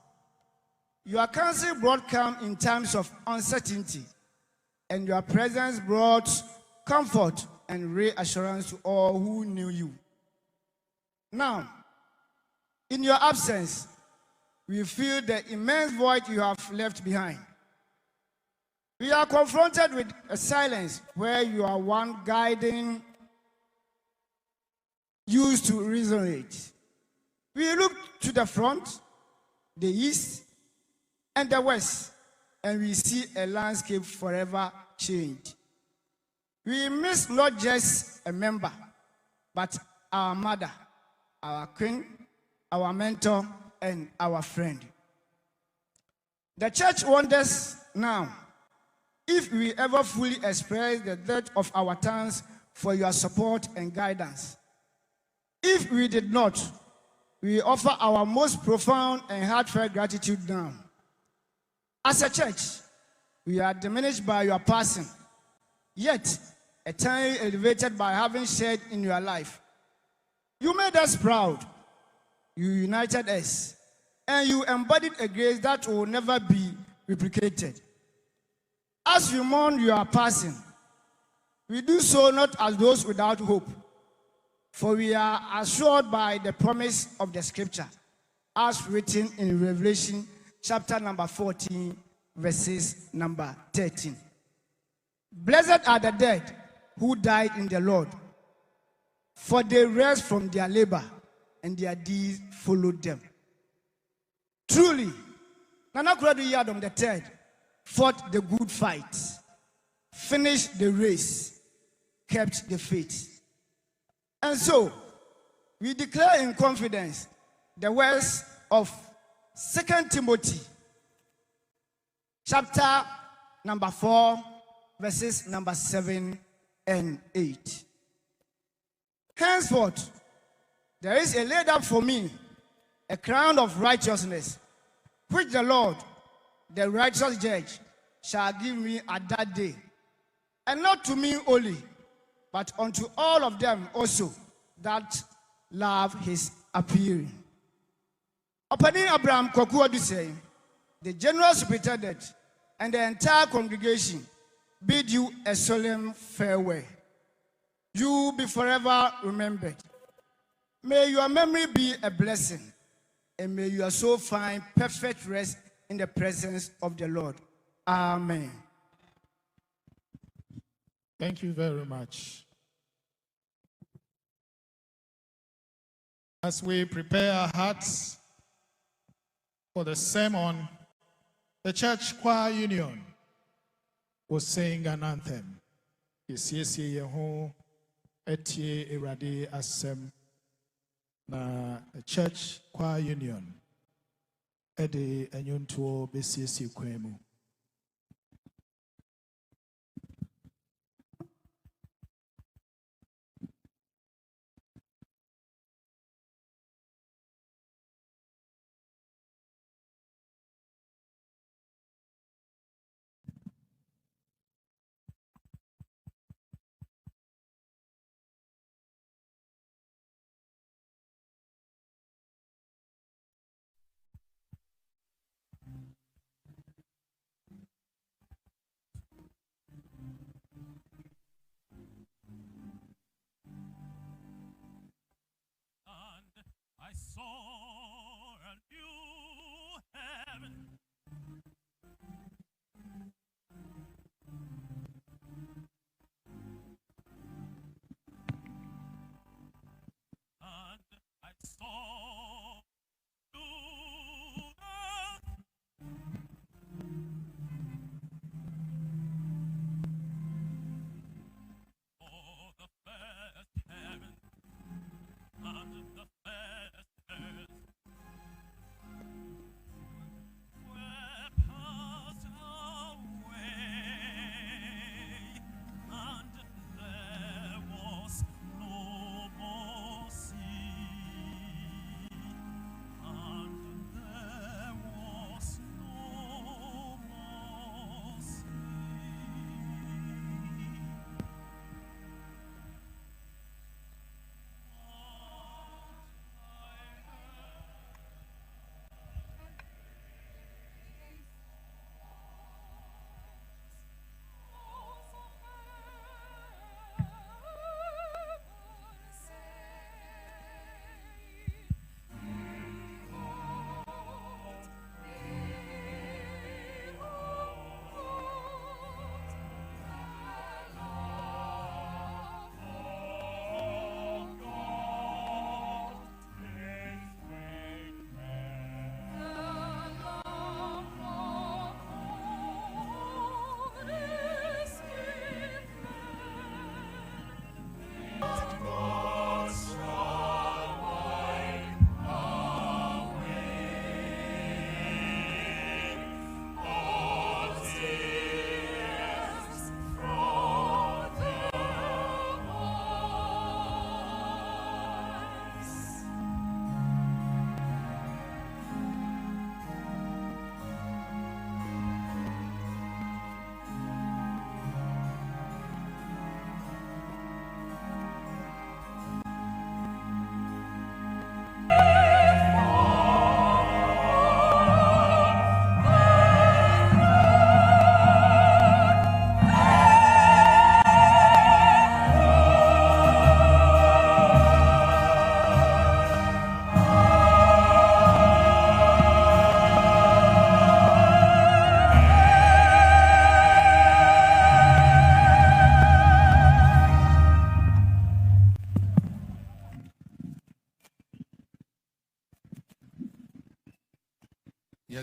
Your counsel brought calm in times of uncertainty, and your presence brought comfort and reassurance to all who knew you. Now, in your absence, we feel the immense void you have left behind. We are confronted with a silence where you are one guiding used to resonate. We look to the front, the east, and the west, and we see a landscape forever changed. We miss not just a member, but our mother, our queen, our mentor, and our friend. The church wonders now if we ever fully express the depth of our thanks for your support and guidance. If we did not, we offer our most profound and heartfelt gratitude now. As a church, we are diminished by your passing, yet eternally elevated by having shared in your life. You made us proud, you united us, and you embodied a grace that will never be replicated. As we mourn your passing, we do so not as those without hope, for we are assured by the promise of the scripture, as written in Revelation chapter number 14, verses number 13. Blessed are the dead who died in the Lord, for they rest from their labor, and their deeds followed them. Truly, Konadu Yiadom III fought the good fight, finished the race, kept the faith. And so, we declare in confidence the words of 2 Timothy, chapter number 4, verses number 7 and 8. Henceforth, there is a laid up for me a crown of righteousness, which the Lord, the righteous judge, shall give me at that day, and not to me only, but unto all of them also that love his appearing. Opening Abraham Koku Fie, the general superintendent and the entire congregation bid you a solemn farewell. You be forever remembered. May your memory be a blessing, and may your soul find perfect rest in the presence of the Lord. Amen. Thank you very much. As we prepare our hearts for the sermon, the Church Choir Union will sing an anthem. Yesiesie yeho etie erade asem na the Church Choir Union ede enyonto besiesie kwemu.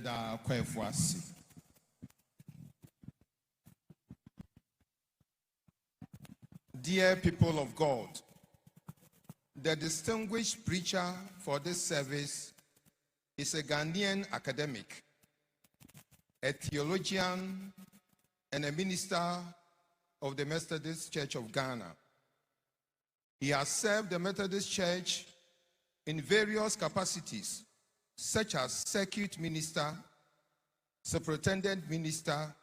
yɛda kwafo ase. Dear people of God, the distinguished preacher for this service is a Ghanaian academic, a theologian, and a minister of the Methodist Church of Ghana. He has served the Methodist Church in various capacities, such as circuit minister, superintendent minister,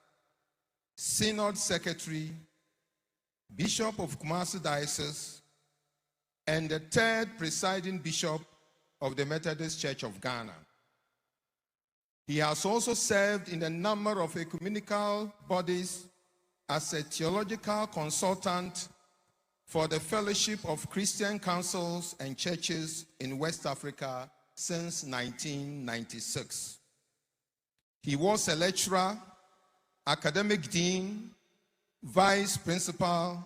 synod secretary, bishop of Kumasi Diocese, and the third presiding bishop of the Methodist Church of Ghana. He has also served in a number of ecumenical bodies as a theological consultant for the Fellowship of Christian Councils and Churches in West Africa since 1996. He was a lecturer, academic dean, vice principal,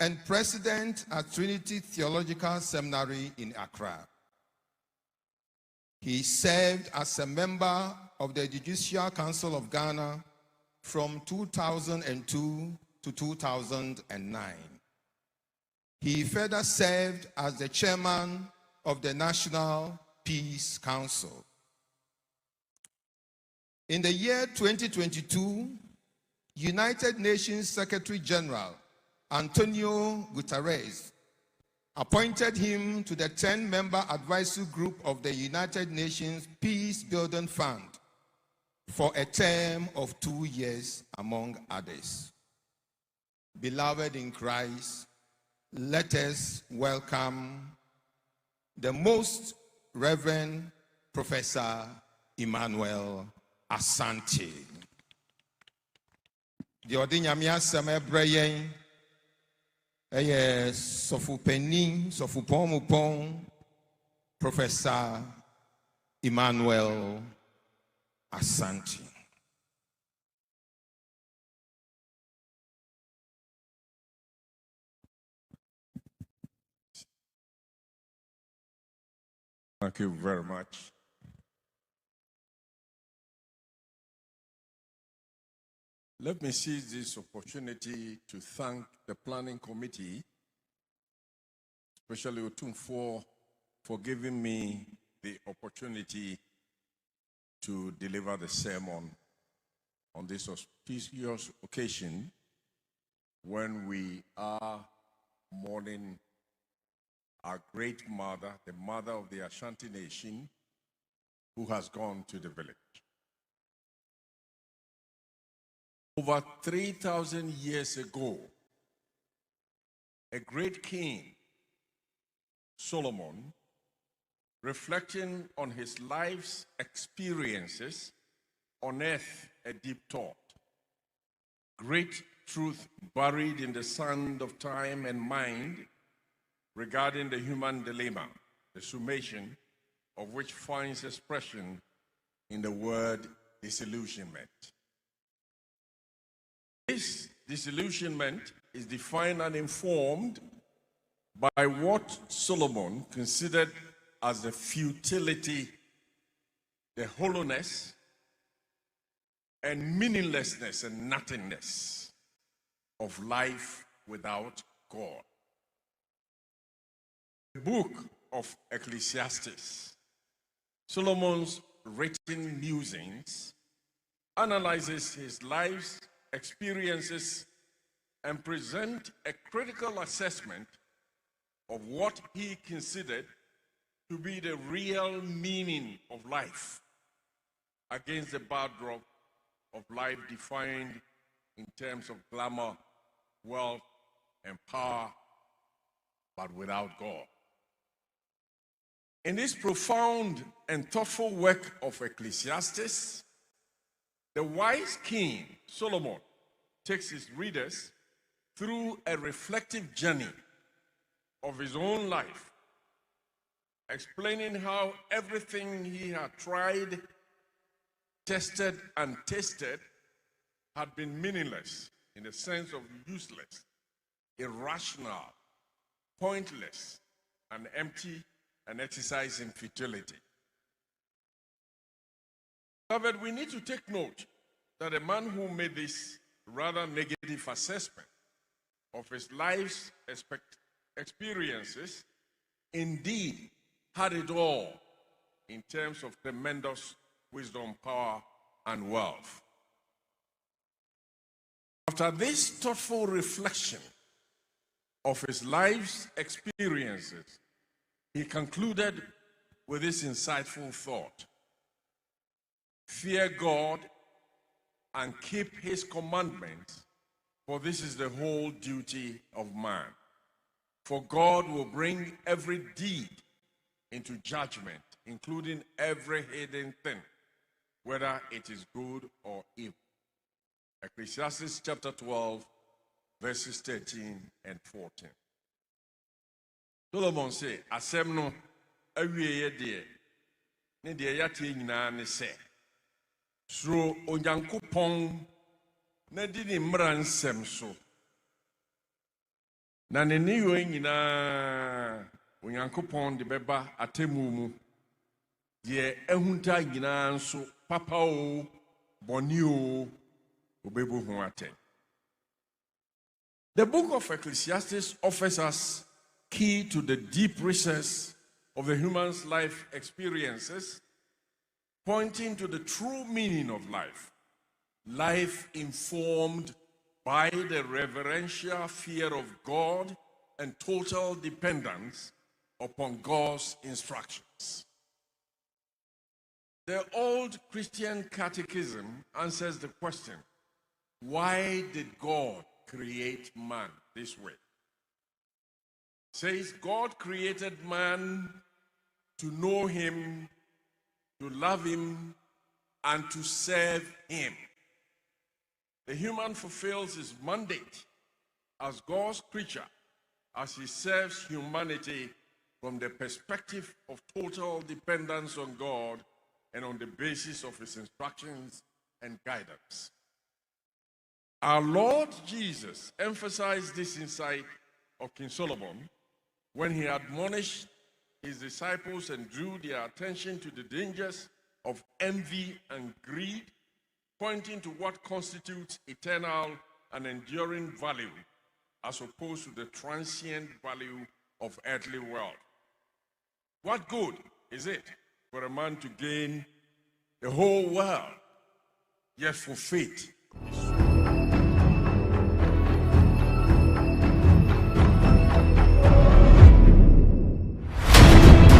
and president at Trinity Theological Seminary in Accra. He served as a member of the Judicial Council of Ghana from 2002 to 2009. He further served as the chairman of the National Peace Council. In the year 2022, United Nations Secretary General Antonio Guterres appointed him to the 10-member advisory group of the United Nations Peace Building Fund for a term of 2 years, among others. Beloved in Christ, let us welcome the Most Reverend Professor Emmanuel Asante. The Odinyame asem ebreye eye Sofupeni, Sofupomupon, Professor Emmanuel Asante. Thank you very much. Let me seize this opportunity to thank the planning committee, especially Otumfour, for giving me the opportunity to deliver the sermon on this auspicious occasion when we are mourning our great mother, the mother of the Ashanti nation, who has gone to the village. Over 3,000 years ago, a great king, Solomon, reflecting on his life's experiences, unearthed a deep thought. Great truth buried in the sand of time and mind regarding the human dilemma, the summation of which finds expression in the word disillusionment. This disillusionment is defined and informed by what Solomon considered as the futility, the hollowness, and meaninglessness and nothingness of life without God. The book of Ecclesiastes, Solomon's written musings, analyzes his life's experiences and present a critical assessment of what he considered to be the real meaning of life against the backdrop of life defined in terms of glamour, wealth, and power, but without God. In this profound and thoughtful work of Ecclesiastes, the wise king, Solomon, takes his readers through a reflective journey of his own life, explaining how everything he had tried, tested, and tasted had been meaningless in the sense of useless, irrational, pointless, and empty, and exercising futility. Beloved, we need to take note that a man who made this rather negative assessment of his life's experiences indeed had it all in terms of tremendous wisdom, power, and wealth. After this thoughtful reflection of his life's experiences, he concluded with this insightful thought: fear God and keep his commandments, for this is the whole duty of man. For God will bring every deed into judgment, including every hidden thing, whether it is good or evil. Ecclesiastes chapter 12, verses 13 and 14. Solomon say, asem no awieye de ne de yate nyina ne se suro onyankopɔn na di ne mmara nsɛm so na ne niyo nyina onyankopɔn de bɛba atemu mu de ehunta nyina nso papa o bɔne o obebu ho atɛn. The book of Ecclesiastes offers us key to the deep recess of the human's life experiences, pointing to the true meaning of life. Life informed by the reverential fear of God and total dependence upon God's instructions. The old Christian catechism answers the question, why did God create man this way? It says God created man to know him, to love him, and to serve him. The human fulfills his mandate as God's creature as he serves humanity from the perspective of total dependence on God and on the basis of his instructions and guidance. Our Lord Jesus emphasized this insight of King Solomon when he admonished his disciples and drew their attention to the dangers of envy and greed, pointing to what constitutes eternal and enduring value as opposed to the transient value of earthly wealth. What good is it for a man to gain the whole world, yet forfeit